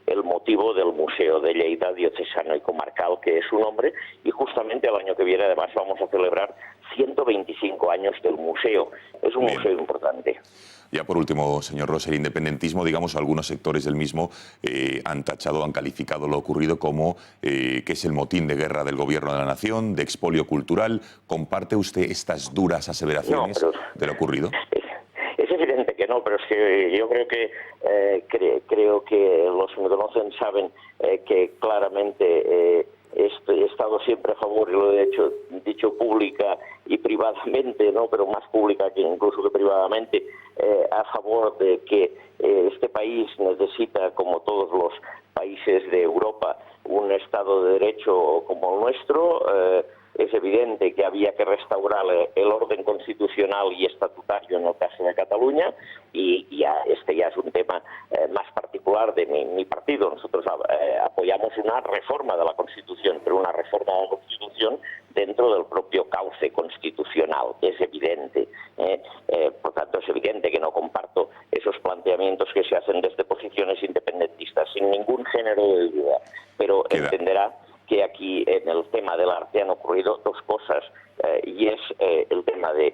el motivo del Museo de Lleida Diocesano y Comarcal, que es su nombre, y justamente el año que viene además vamos a celebrar 125 años del museo. Es un museo importante. Ya por último, señor Ros, el independentismo, digamos, algunos sectores del mismo han calificado lo ocurrido como que es el motín de guerra del Gobierno de la Nación, de expolio cultural. ¿Comparte usted estas duras aseveraciones de lo ocurrido? Es evidente que no, pero es que yo creo que los que me conocen saben que claramente he estado siempre a favor, y lo he dicho pública y privadamente, ¿no? Pero más pública que incluso que privadamente, a favor de que este país necesita, como todos los países de Europa, un Estado de Derecho como el nuestro. Es evidente que había que restaurar el orden constitucional y estatutario en el caso de Cataluña y este ya es un tema más particular de mi partido. Nosotros apoyamos una reforma de la Constitución, pero una reforma de la Constitución dentro del propio cauce constitucional, es evidente. Por tanto, es evidente que no comparto esos planteamientos que se hacen desde posiciones independentistas, sin ningún género de duda, pero entenderá que aquí en el tema del arte han ocurrido dos cosas, y es el tema de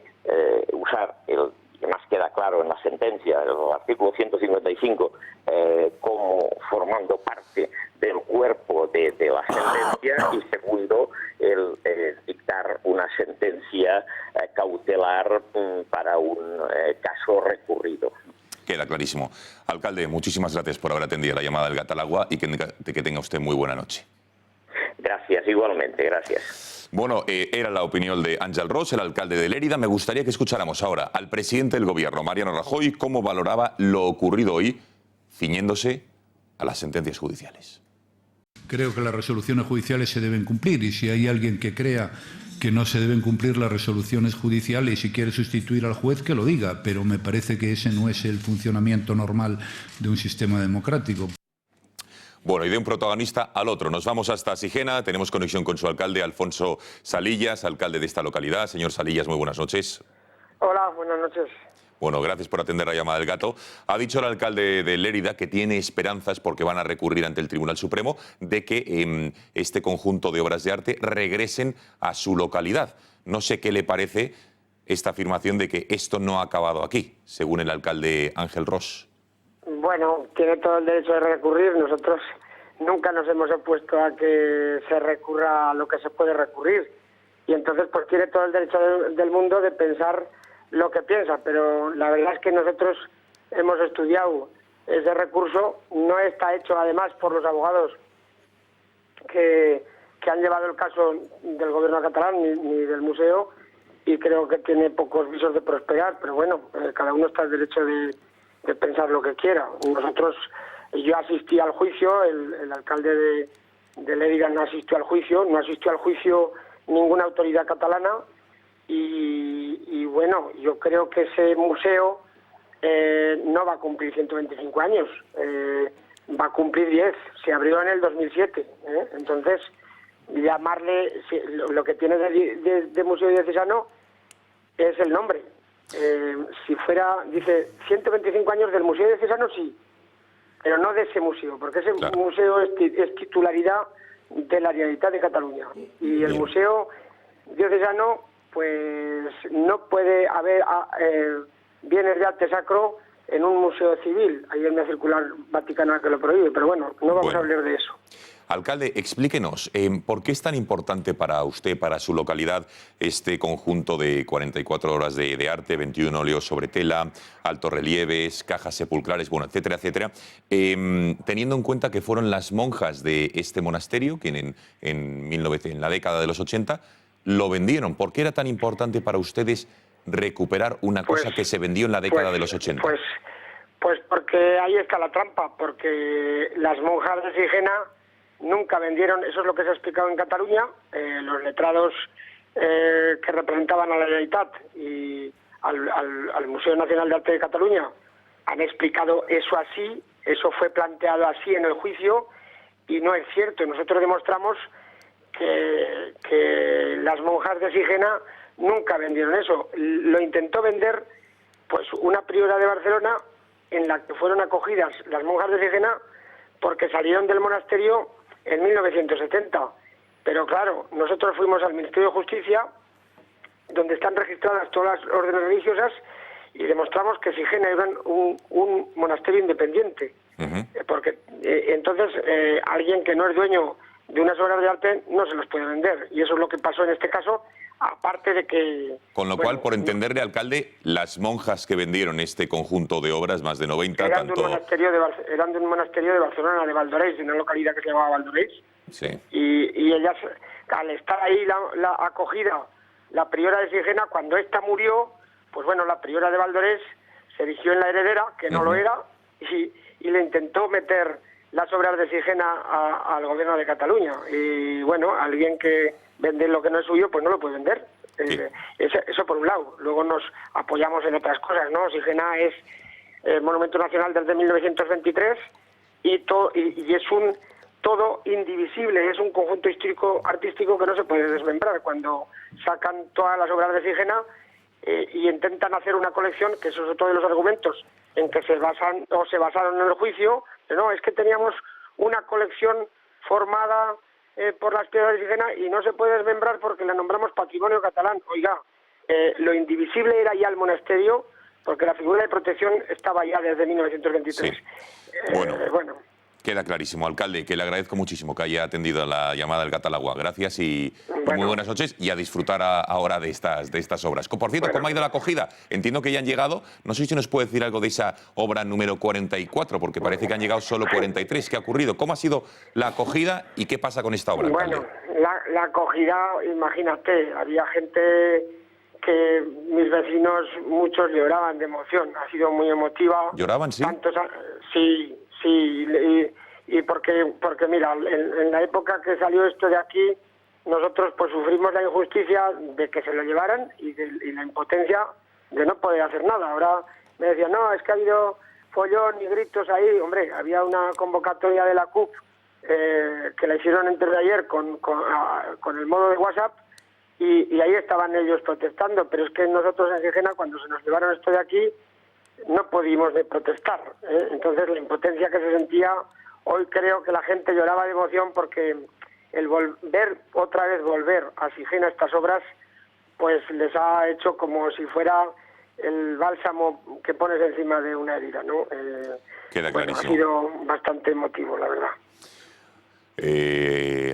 usar, que más queda claro en la sentencia, el artículo 155, como formando parte del cuerpo de la sentencia, y segundo, el dictar una sentencia cautelar para un caso recurrido. Queda clarísimo. Alcalde, muchísimas gracias por haber atendido la llamada del Gatalagua y que tenga usted muy buena noche. Gracias, igualmente, gracias. Bueno, era la opinión de Ángel Ros, el alcalde de Lérida. Me gustaría que escucháramos ahora al presidente del Gobierno, Mariano Rajoy, cómo valoraba lo ocurrido hoy, ciñéndose a las sentencias judiciales. Creo que las resoluciones judiciales se deben cumplir, y si hay alguien que crea que no se deben cumplir las resoluciones judiciales y si quiere sustituir al juez, que lo diga, pero me parece que ese no es el funcionamiento normal de un sistema democrático. Bueno, y de un protagonista al otro. Nos vamos hasta Sigena, tenemos conexión con su alcalde, Alfonso Salillas, alcalde de esta localidad. Señor Salillas, muy buenas noches. Hola, buenas noches. Bueno, gracias por atender la llamada del gato. Ha dicho el alcalde de Lérida que tiene esperanzas, porque van a recurrir ante el Tribunal Supremo, de que este conjunto de obras de arte regresen a su localidad. No sé qué le parece esta afirmación de que esto no ha acabado aquí, según el alcalde Ángel Ros. Bueno, tiene todo el derecho de recurrir. Nosotros nunca nos hemos opuesto a que se recurra a lo que se puede recurrir. Y entonces pues tiene todo el derecho del mundo de pensar lo que piensa. Pero la verdad es que nosotros hemos estudiado ese recurso. No está hecho además por los abogados que han llevado el caso del gobierno catalán ni del museo, y creo que tiene pocos visos de prosperar. Pero bueno, cada uno está en derecho de pensar lo que quiera. Yo asistí al juicio, el alcalde de Lérida no asistió al juicio, ninguna autoridad catalana, y bueno, yo creo que ese museo no va a cumplir 125 años, va a cumplir 10, se abrió en el 2007, entonces llamarle, lo que tiene de Museo Diocesano es el nombre. Si fuera, dice, 125 años del Museo Diocesano, sí, pero no de ese museo, porque ese museo es titularidad de la Generalitat de Cataluña. Y el Museo Diocesano, pues no puede haber bienes de arte sacro en un museo civil. Hay una circular vaticana que lo prohíbe, pero bueno, no vamos a hablar de eso. Alcalde, explíquenos, ¿por qué es tan importante para usted, para su localidad, este conjunto de 44 obras de arte, 21 óleos sobre tela, altorrelieves, cajas sepulcrales, bueno, etcétera, etcétera, teniendo en cuenta que fueron las monjas de este monasterio quienes en la década de los 80 lo vendieron? ¿Por qué era tan importante para ustedes recuperar una cosa que se vendió en la década de los 80? Pues porque ahí está la trampa, porque las monjas de Sigena nunca vendieron, eso es lo que se ha explicado en Cataluña, los letrados que representaban a la Generalitat y al Museo Nacional de Arte de Cataluña han explicado eso así, eso fue planteado así en el juicio, y no es cierto. Nosotros demostramos que las monjas de Sigena nunca vendieron eso. Lo intentó vender pues una priora de Barcelona, en la que fueron acogidas las monjas de Sigena porque salieron del monasterio en 1970. Pero claro, nosotros fuimos al Ministerio de Justicia, donde están registradas todas las órdenes religiosas, y demostramos que Sigena era un monasterio independiente. Porque entonces alguien que no es dueño de unas obras de arte no se las puede vender. Y eso es lo que pasó en este caso, aparte de que... Con lo cual, por entenderle, alcalde, las monjas que vendieron este conjunto de obras, más de 90, eran de un monasterio de Barcelona, de Valdoreix, de una localidad que se llamaba Valdoreix. Sí. Y ellas, al estar ahí la acogida, la priora de Sigena, cuando ésta murió, pues bueno, la priora de Valdoreix se erigió en la heredera, que no lo era, y le intentó meter las obras de Sigena al gobierno de Cataluña. Y bueno, alguien que vende lo que no es suyo, pues no lo puede vender. Eso por un lado. Luego nos apoyamos en otras cosas, ¿no? Sigena es Monumento Nacional desde 1923 y es un todo indivisible, es un conjunto histórico artístico que no se puede desmembrar. Cuando sacan todas las obras de Sigena y intentan hacer una colección, que esos son todos los argumentos en que se basaron en el juicio, no, es que teníamos una colección formada por las piedras de Sigena y no se puede desmembrar porque la nombramos patrimonio catalán. Oiga, lo indivisible era ya el monasterio, porque la figura de protección estaba ya desde 1923. Sí. Bueno, queda clarísimo, alcalde, que le agradezco muchísimo que haya atendido la llamada del Gatalagua. Gracias y muy buenas noches, y a disfrutar ahora de estas obras. Por cierto, ¿cómo ha ido la acogida? Entiendo que ya han llegado, no sé si nos puede decir algo de esa obra número 44, porque parece que han llegado solo 43. ¿Qué ha ocurrido? ¿Cómo ha sido la acogida y qué pasa con esta obra, alcalde? Bueno, la acogida, imagínate, había gente que mis vecinos, muchos lloraban de emoción, ha sido muy emotiva. ¿Lloraban, sí? Sí, y porque mira, en la época que salió esto de aquí, nosotros pues sufrimos la injusticia de que se lo llevaran y la impotencia de no poder hacer nada. Ahora me decían, no, es que ha habido follón y gritos ahí. Hombre, había una convocatoria de la CUP que la hicieron antes de ayer con el modo de WhatsApp, y ahí estaban ellos protestando. Pero es que nosotros en Sigena, cuando se nos llevaron esto de aquí, no pudimos de protestar. Entonces la impotencia que se sentía, hoy creo que la gente lloraba de emoción porque el volver a Sigena estas obras, pues les ha hecho como si fuera el bálsamo que pones encima de una herida, ¿no? Queda clarísimo. Ha sido bastante emotivo, la verdad.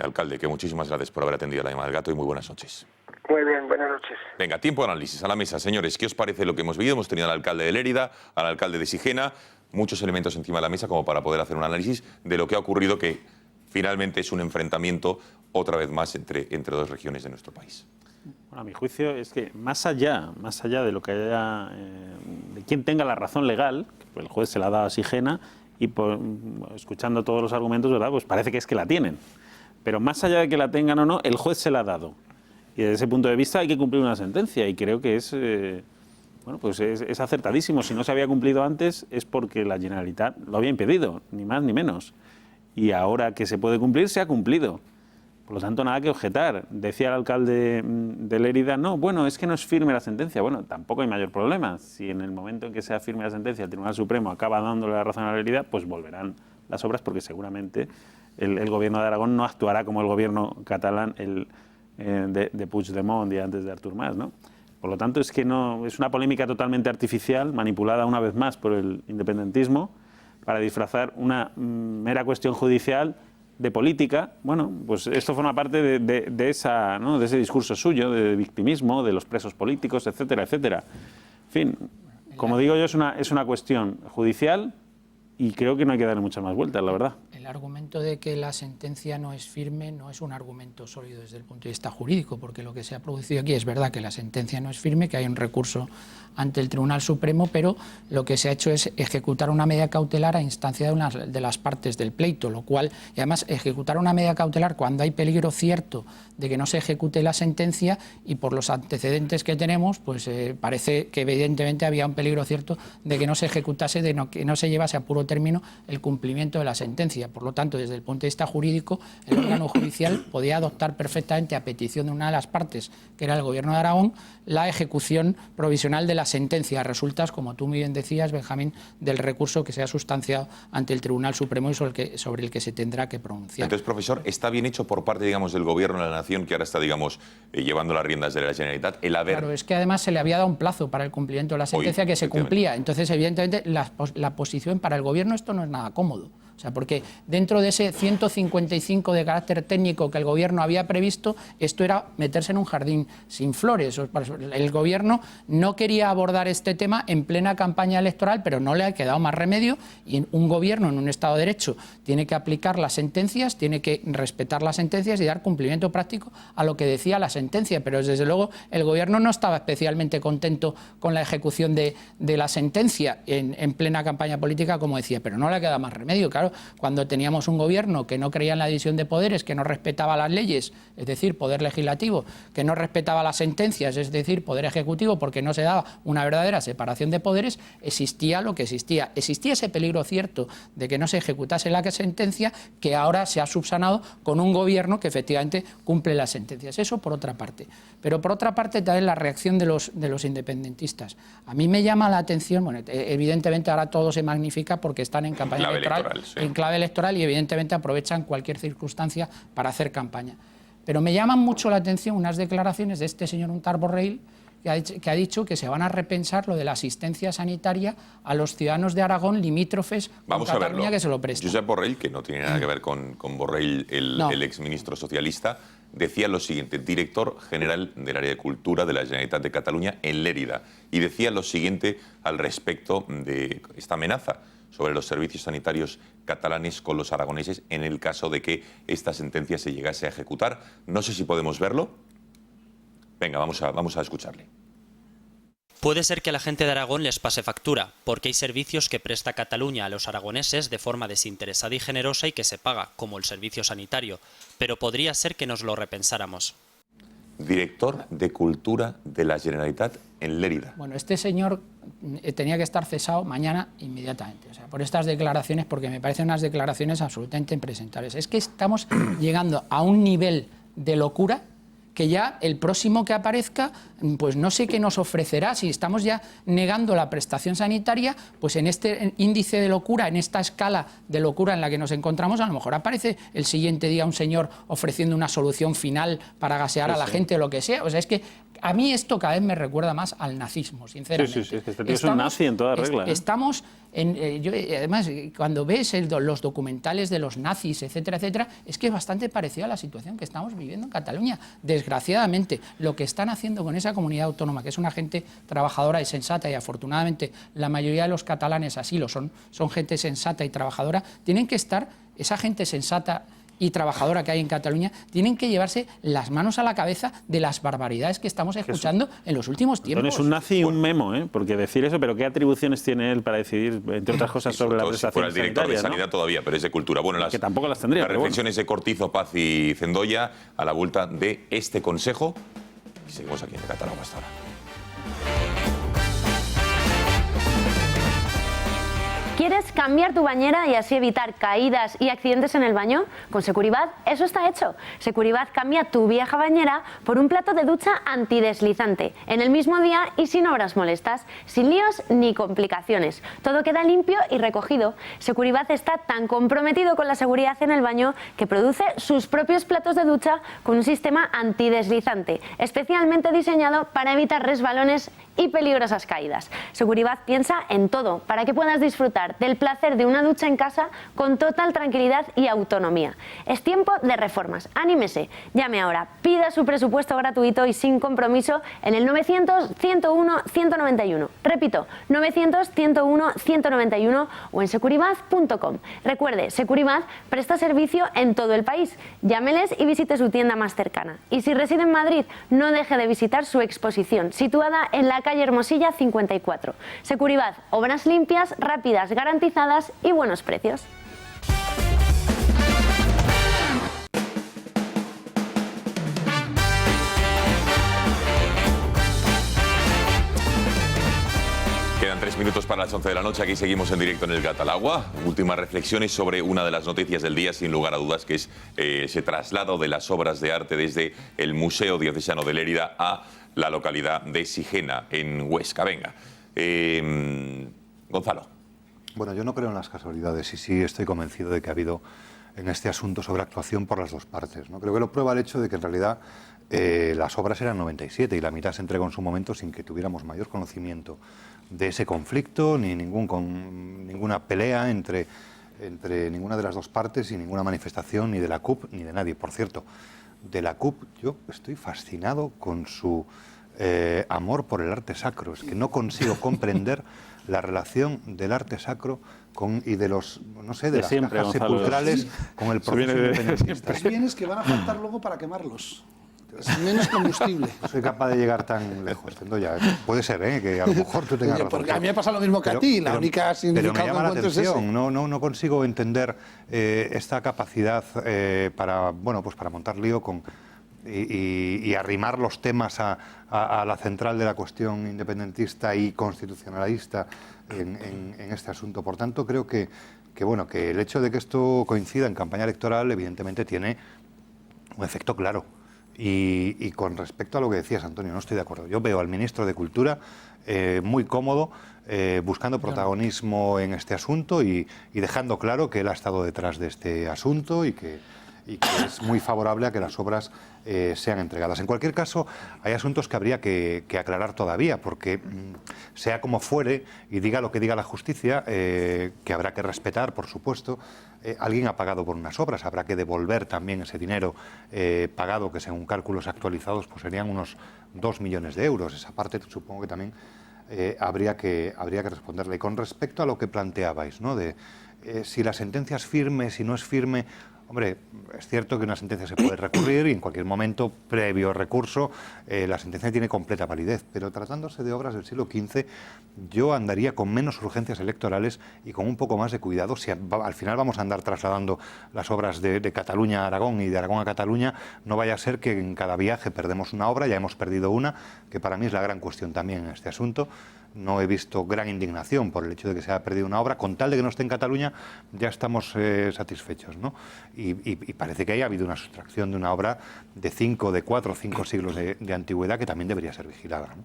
Alcalde, que muchísimas gracias por haber atendido la llamada del gato y muy buenas noches. Muy bien, buenas noches. Venga, tiempo de análisis a la mesa, señores. ¿Qué os parece lo que hemos vivido? Hemos tenido al alcalde de Lérida, al alcalde de Sigena, muchos elementos encima de la mesa como para poder hacer un análisis de lo que ha ocurrido, que finalmente es un enfrentamiento otra vez más entre dos regiones de nuestro país. Bueno, a mi juicio es que más allá de lo que haya, de quien tenga la razón legal, que el juez se la ha dado a Sigena, y escuchando todos los argumentos, ¿verdad?, pues parece que es que la tienen. Pero más allá de que la tengan o no, el juez se la ha dado. Y desde ese punto de vista hay que cumplir una sentencia, y creo que es acertadísimo. Si no se había cumplido antes es porque la Generalitat lo había impedido, ni más ni menos. Y ahora que se puede cumplir, se ha cumplido. Por lo tanto, nada que objetar. Decía el alcalde de Lérida, no, bueno, es que no es firme la sentencia. Bueno, tampoco hay mayor problema. Si en el momento en que sea firme la sentencia el Tribunal Supremo acaba dándole la razón a Lérida, pues volverán las obras, porque seguramente el gobierno de Aragón no actuará como el gobierno catalán de Puigdemont y antes de Artur Mas, ¿no? Por lo tanto, es que no, es una polémica totalmente artificial, manipulada una vez más por el independentismo para disfrazar una mera cuestión judicial de política. Bueno, pues esto forma parte de ese discurso suyo de victimismo, de los presos políticos, etcétera, etcétera. En fin, como digo yo, es una cuestión judicial y creo que no hay que darle muchas más vueltas, la verdad. El argumento de que la sentencia no es firme no es un argumento sólido desde el punto de vista jurídico, porque lo que se ha producido aquí es verdad que la sentencia no es firme, que hay un recurso ante el Tribunal Supremo, pero lo que se ha hecho es ejecutar una medida cautelar a instancia de una de las partes del pleito, lo cual, y además ejecutar una medida cautelar cuando hay peligro cierto de que no se ejecute la sentencia, y por los antecedentes que tenemos, pues parece que evidentemente había un peligro cierto de que no se ejecutase, que no se llevase a puro término el cumplimiento de la sentencia. Por lo tanto, desde el punto de vista jurídico, el órgano judicial podía adoptar perfectamente, a petición de una de las partes, que era el Gobierno de Aragón, la ejecución provisional de la sentencia. Resultas, como tú muy bien decías, Benjamín, del recurso que se ha sustanciado ante el Tribunal Supremo y sobre el que se tendrá que pronunciar. Entonces, profesor, ¿está bien hecho por parte, digamos, del Gobierno de la Nación, que ahora está, digamos, llevando las riendas de la Generalitat, el haber... Claro, es que además se le había dado un plazo para el cumplimiento de la sentencia que se cumplía. Entonces, evidentemente, la posición para el Gobierno, esto no es nada cómodo. O sea, porque dentro de ese 155 de carácter técnico que el Gobierno había previsto, esto era meterse en un jardín sin flores. El Gobierno no quería abordar este tema en plena campaña electoral, pero no le ha quedado más remedio, y un Gobierno en un Estado de Derecho tiene que aplicar las sentencias, tiene que respetar las sentencias y dar cumplimiento práctico a lo que decía la sentencia. Pero desde luego el Gobierno no estaba especialmente contento con la ejecución de la sentencia en plena campaña política, como decía, pero no le ha quedado más remedio. Claro, cuando teníamos un Gobierno que no creía en la división de poderes, que no respetaba las leyes, es decir, poder legislativo, que no respetaba las sentencias, es decir, poder ejecutivo, porque no se daba una verdadera separación de poderes, existía lo que existía. Existía ese peligro cierto de que no se ejecutase la sentencia, que ahora se ha subsanado con un Gobierno que efectivamente cumple las sentencias. Eso por otra parte. Pero por otra parte también la reacción de los independentistas. A mí me llama la atención, bueno, evidentemente ahora todo se magnifica porque están en campaña electoral, en clave electoral, y evidentemente aprovechan cualquier circunstancia para hacer campaña. Pero me llaman mucho la atención unas declaraciones de este señor Untar Borrell, que ha dicho que se van a repensar lo de la asistencia sanitaria a los ciudadanos de Aragón limítrofes con Cataluña, que se lo prestan. Josep Borrell, que no tiene nada que ver con Borrell, el exministro socialista, decía lo siguiente, director general del área de cultura de la Generalitat de Cataluña en Lérida, y decía lo siguiente al respecto de esta amenaza sobre los servicios sanitarios catalanes con los aragoneses en el caso de que esta sentencia se llegase a ejecutar. No sé si podemos verlo. Venga, vamos a escucharle. Puede ser que a la gente de Aragón les pase factura, porque hay servicios que presta Cataluña a los aragoneses de forma desinteresada y generosa y que se paga, como el servicio sanitario, pero podría ser que nos lo repensáramos. Director de Cultura de la Generalitat en Lérida. Bueno, este señor tenía que estar cesado mañana inmediatamente, o sea, por estas declaraciones, porque me parecen unas declaraciones absolutamente impresentables. Es que estamos llegando a un nivel de locura que ya el próximo que aparezca, pues no sé qué nos ofrecerá. Si estamos ya negando la prestación sanitaria, pues en este índice de locura, en esta escala de locura en la que nos encontramos, a lo mejor aparece el siguiente día un señor ofreciendo una solución final para gasear a la gente o lo que sea. O sea, es que a mí esto cada vez me recuerda más al nazismo, sinceramente. Sí, es que este tío es un nazi en toda regla. Estamos además, cuando ves los documentales de los nazis, etcétera, etcétera, es que es bastante parecido a la situación que estamos viviendo en Cataluña. Desgraciadamente, lo que están haciendo con esa comunidad autónoma, que es una gente trabajadora y sensata, y afortunadamente la mayoría de los catalanes así lo son gente sensata y trabajadora, tienen que estar, esa gente sensata y trabajadora que hay en Cataluña, tienen que llevarse las manos a la cabeza de las barbaridades que estamos escuchando en los últimos tiempos. Es un nazi y un memo, porque decir eso, pero ¿qué atribuciones tiene él para decidir, entre otras cosas, sobre la prestación sanitaria? Si fuera el director de Sanidad, ¿no? Todavía, pero es de cultura. Bueno, que tampoco las tendría. Las reflexiones de Cortizo, Paz y Zendoya a la vuelta de este consejo. Y seguimos aquí en Cataluña hasta ahora. ¿Quieres cambiar tu bañera y así evitar caídas y accidentes en el baño? Con Securibat eso está hecho. Securibat cambia tu vieja bañera por un plato de ducha antideslizante, en el mismo día y sin obras molestas, sin líos ni complicaciones. Todo queda limpio y recogido. Securibat está tan comprometido con la seguridad en el baño que produce sus propios platos de ducha con un sistema antideslizante, especialmente diseñado para evitar resbalones y peligrosas caídas. Securibat piensa en todo para que puedas disfrutar del placer de una ducha en casa con total tranquilidad y autonomía. Es tiempo de reformas. Anímese. Llame ahora. Pida su presupuesto gratuito y sin compromiso en el 900-101-191. Repito, 900-101-191 o en securibat.com. Recuerde, Securibat presta servicio en todo el país. Llámeles y visite su tienda más cercana. Y si reside en Madrid, no deje de visitar su exposición, situada en la calle Hermosilla 54. Securibat, obras limpias, rápidas, garantizadas y buenos precios. Quedan 3 minutos para las 11 de la noche. Aquí seguimos en directo en el Catalagua. Últimas reflexiones sobre una de las noticias del día, sin lugar a dudas, que es ese traslado de las obras de arte desde el Museo Diocesano de Lérida a la localidad de Sigena, en Huesca. Venga, Gonzalo. Bueno, yo no creo en las casualidades y sí estoy convencido de que ha habido en este asunto sobreactuación por las dos partes, ¿no? Creo que lo prueba el hecho de que en realidad las obras eran 97 y la mitad se entregó en su momento sin que tuviéramos mayor conocimiento de ese conflicto ni ninguna pelea entre ninguna de las dos partes y ninguna manifestación ni de la CUP ni de nadie. Por cierto, de la CUP yo estoy fascinado con su amor por el arte sacro. Es que no consigo comprender la relación del arte sacro y de los, no sé, de las siempre, cajas Gonzalo, sepulcrales con el proceso independentista. Los bienes que van a faltar luego para quemarlos. Menos combustible. No soy capaz de llegar tan lejos. Ya. Puede ser, que a lo mejor tú tengas razón. Porque a mí me pasa lo mismo que a ti. La única significado pero me llama la atención. Es ese. No consigo entender esta capacidad para montar lío y arrimar los temas a la central de la cuestión independentista y constitucionalista en este asunto. Por tanto, creo que el hecho de que esto coincida en campaña electoral evidentemente tiene un efecto claro. Y con respecto a lo que decías, Antonio, no estoy de acuerdo. Yo veo al ministro de Cultura muy cómodo, buscando protagonismo en este asunto y dejando claro que él ha estado detrás de este asunto y que es muy favorable a que las obras sean entregadas. En cualquier caso, hay asuntos que habría que aclarar todavía, porque sea como fuere y diga lo que diga la justicia, que habrá que respetar, por supuesto, alguien ha pagado por unas obras, habrá que devolver también ese dinero pagado, que según cálculos actualizados pues serían unos 2 millones de euros. Esa parte supongo que también habría que responderle. Y con respecto a lo que planteabais, ¿no? De si la sentencia es firme, si no es firme. Hombre, es cierto que una sentencia se puede recurrir y en cualquier momento, previo recurso, la sentencia tiene completa validez. Pero tratándose de obras del siglo XV, yo andaría con menos urgencias electorales y con un poco más de cuidado. Si al final vamos a andar trasladando las obras de Cataluña a Aragón y de Aragón a Cataluña, no vaya a ser que en cada viaje perdemos una obra, ya hemos perdido una, que para mí es la gran cuestión también en este asunto. no he visto gran indignación por el hecho de que se haya perdido una obra. Con tal de que no esté en Cataluña, ya estamos satisfechos, ¿no? Y parece que haya habido una sustracción de una obra de 4 o 5 siglos de antigüedad que también debería ser vigilada, ¿no?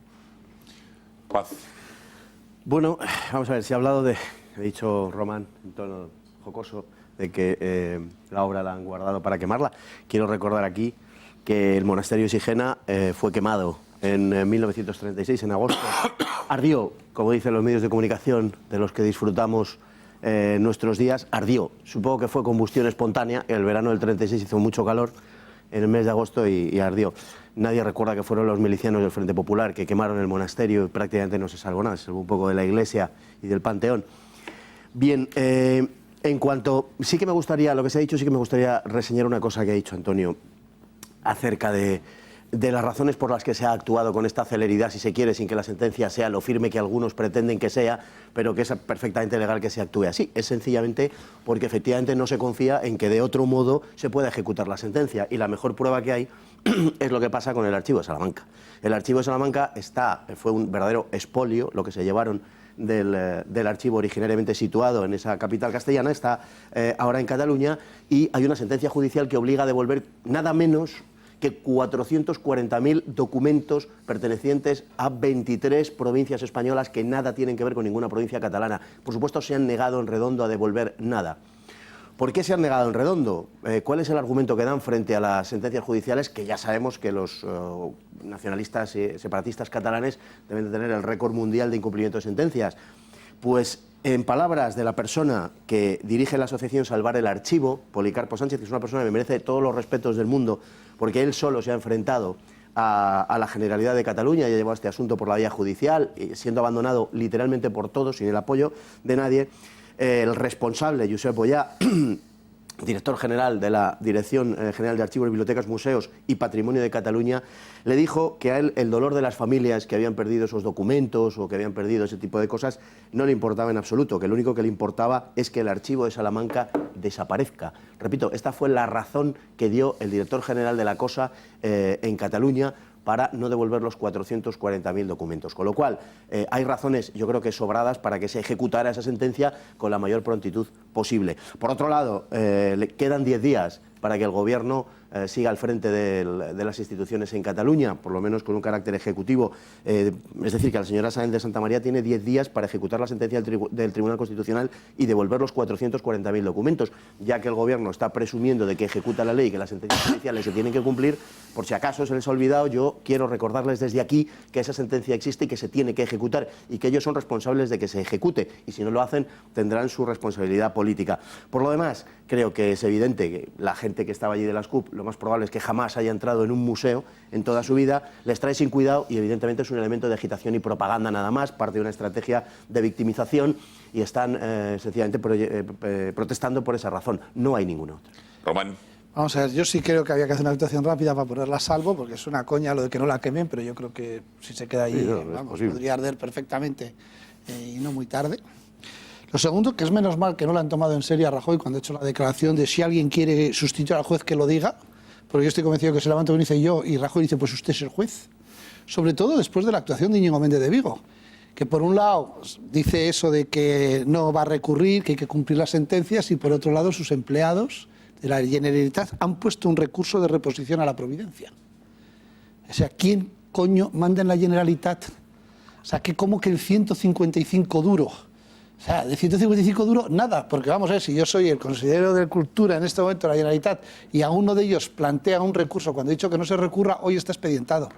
Paz. Bueno, vamos a ver, se ha hablado de, ha dicho Román en tono jocoso, de que la obra la han guardado para quemarla. Quiero recordar aquí que el monasterio de Sigena fue quemado en 1936, en agosto. Ardió, como dicen los medios de comunicación de los que disfrutamos nuestros días, ardió. Supongo que fue combustión espontánea. El verano del 36 hizo mucho calor en el mes de agosto y ardió. Nadie recuerda que fueron los milicianos del Frente Popular que quemaron el monasterio y prácticamente no se salvó nada, se salvó un poco de la iglesia y del Panteón. Bien, en cuanto, sí que me gustaría, lo que se ha dicho, sí que me gustaría reseñar una cosa que ha dicho Antonio acerca de las razones por las que se ha actuado con esta celeridad, si se quiere, sin que la sentencia sea lo firme que algunos pretenden que sea, pero que es perfectamente legal que se actúe así. Es sencillamente porque efectivamente no se confía en que de otro modo se pueda ejecutar la sentencia. Y la mejor prueba que hay es lo que pasa con el archivo de Salamanca. El archivo de Salamanca fue un verdadero expolio, lo que se llevaron del archivo originariamente situado en esa capital castellana, está ahora en Cataluña, y hay una sentencia judicial que obliga a devolver nada menos que 440.000 documentos pertenecientes a 23 provincias españolas que nada tienen que ver con ninguna provincia catalana. Por supuesto, se han negado en redondo a devolver nada. ¿Por qué se han negado en redondo? ¿Cuál es el argumento que dan frente a las sentencias judiciales? Que ya sabemos que los nacionalistas y separatistas catalanes deben de tener el récord mundial de incumplimiento de sentencias. Pues, en palabras de la persona que dirige la asociación Salvar el Archivo, Policarpo Sánchez, que es una persona que me merece todos los respetos del mundo, porque él solo se ha enfrentado a la Generalidad de Cataluña y ha llevado este asunto por la vía judicial, siendo abandonado literalmente por todos, sin el apoyo de nadie. El responsable, Josep Boyá, director general de la Dirección General de Archivos, Bibliotecas, Museos y Patrimonio de Cataluña, le dijo que a él el dolor de las familias que habían perdido esos documentos o que habían perdido ese tipo de cosas no le importaba en absoluto, que lo único que le importaba es que el archivo de Salamanca desaparezca. Repito, esta fue la razón que dio el director general de la cosa en Cataluña para no devolver los 440.000 documentos. Con lo cual, hay razones, yo creo que sobradas, para que se ejecutara esa sentencia con la mayor prontitud posible. Por otro lado, le quedan 10 días para que el Gobierno siga al frente de las instituciones en Cataluña, por lo menos con un carácter ejecutivo. Es decir, que la señora Sáenz de Santa María tiene 10 días para ejecutar la sentencia del Tribunal Constitucional y devolver los 440.000 documentos, ya que el Gobierno está presumiendo de que ejecuta la ley y que las sentencias judiciales se tienen que cumplir. Por si acaso se les ha olvidado, yo quiero recordarles desde aquí que esa sentencia existe y que se tiene que ejecutar y que ellos son responsables de que se ejecute, y si no lo hacen tendrán su responsabilidad política. Por lo demás, creo que es evidente que la gente que estaba allí de las CUP, lo más probable es que jamás haya entrado en un museo en toda su vida, les trae sin cuidado y evidentemente es un elemento de agitación y propaganda nada más, parte de una estrategia de victimización, y están sencillamente protestando por esa razón. No hay ninguna otra. Román. Vamos a ver, yo sí creo que había que hacer una actuación rápida para ponerla a salvo, porque es una coña lo de que no la quemen, pero yo creo que si se queda ahí, sí, vamos, podría arder perfectamente y no muy tarde. Lo segundo, que es menos mal que no la han tomado en serio a Rajoy cuando ha hecho la declaración de si alguien quiere sustituir al juez que lo diga, porque yo estoy convencido que se levanta uno y dice yo, y Rajoy dice pues usted es el juez. Sobre todo después de la actuación de Íñigo Méndez de Vigo, que por un lado dice eso de que no va a recurrir, que hay que cumplir las sentencias, y por otro lado sus empleados de la Generalitat han puesto un recurso de reposición a la Providencia. O sea, ¿quién coño manda en la Generalitat? O sea, ¿cómo que el 155 duro? O sea, de 155 duro, nada, porque vamos a ver, si yo soy el consejero de Cultura en este momento de la Generalitat y a uno de ellos plantea un recurso cuando he dicho que no se recurra, hoy está expedientado.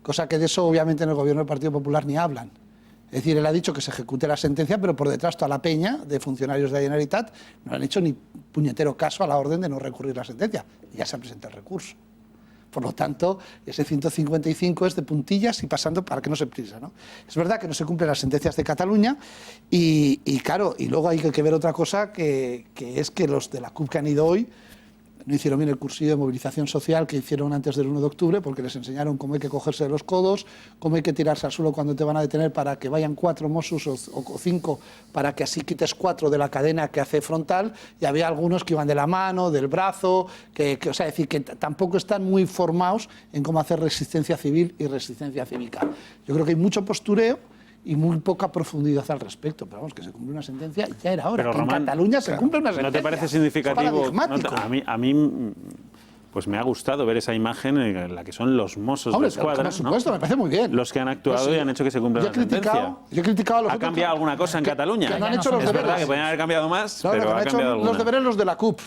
Cosa que de eso obviamente en el gobierno del Partido Popular ni hablan. Es decir, él ha dicho que se ejecute la sentencia, pero por detrás toda la peña de funcionarios de la Generalitat no han hecho ni puñetero caso a la orden de no recurrir la sentencia. Y ya se ha presentado el recurso. Por lo tanto, ese 155 es de puntillas y pasando para que no se prisa, ¿no? Es verdad que no se cumplen las sentencias de Cataluña y claro, y luego hay que ver otra cosa, que es que los de la CUP que han ido hoy no hicieron bien el cursillo de movilización social que hicieron antes del 1 de octubre, porque les enseñaron cómo hay que cogerse de los codos, cómo hay que tirarse al suelo cuando te van a detener para que vayan 4 Mossos o 5, para que así quites 4 de la cadena que hace frontal, y había algunos que iban de la mano, del brazo, o sea, decir, que tampoco están muy formados en cómo hacer resistencia civil y resistencia cívica. Yo creo que hay mucho postureo y muy poca profundidad al respecto. Pero vamos, que se cumple una sentencia, ya era hora. Pero, que Román, en Cataluña se cumple una sentencia. ¿No te parece significativo? A mí pues me ha gustado ver esa imagen en la que son los Mossos de Escuadra. Por supuesto, me parece muy bien. Los que han actuado y han hecho que se cumpla la sentencia. Yo he criticado a los ¿Ha cambiado alguna cosa en Cataluña? Que no han hecho los deberes. Es verdad que podrían haber cambiado más, No, pero han ha hecho cambiado alguna. los deberes los de la CUP.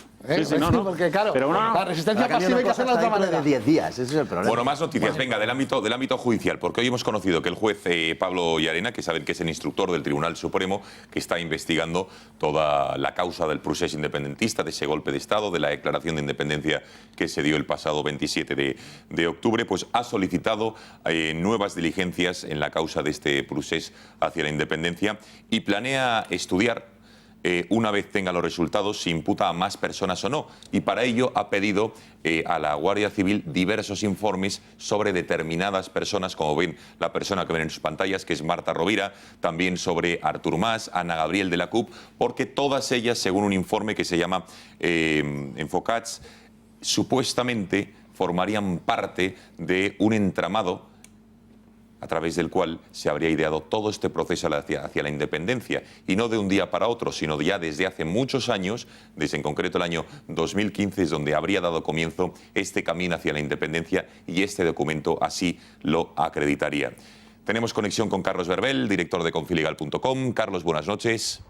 Porque claro, pero la resistencia pasiva hay que hacerla de otra manera. De 10 días, ese es el problema. Bueno, más noticias, venga, del ámbito judicial, porque hoy hemos conocido que el juez Pablo Llarena, que saben que es el instructor del Tribunal Supremo, que está investigando toda la causa del procés independentista, de ese golpe de Estado, de la declaración de independencia que se dio el pasado 27 de octubre, pues ha solicitado nuevas diligencias en la causa de este procés hacia la independencia y planea estudiar una vez tenga los resultados, si imputa a más personas o no. Y para ello ha pedido a la Guardia Civil diversos informes sobre determinadas personas, como ven la persona que ven en sus pantallas, que es Marta Rovira, también sobre Artur Mas, Ana Gabriel de la CUP, porque todas ellas, según un informe que se llama Enfocats, supuestamente formarían parte de un entramado a través del cual se habría ideado todo este proceso hacia la independencia, y no de un día para otro, sino ya desde hace muchos años, desde en concreto el año 2015, es donde habría dado comienzo este camino hacia la independencia, y este documento así lo acreditaría. Tenemos conexión con Carlos Verbel, director de Confilegal.com. Carlos, buenas noches.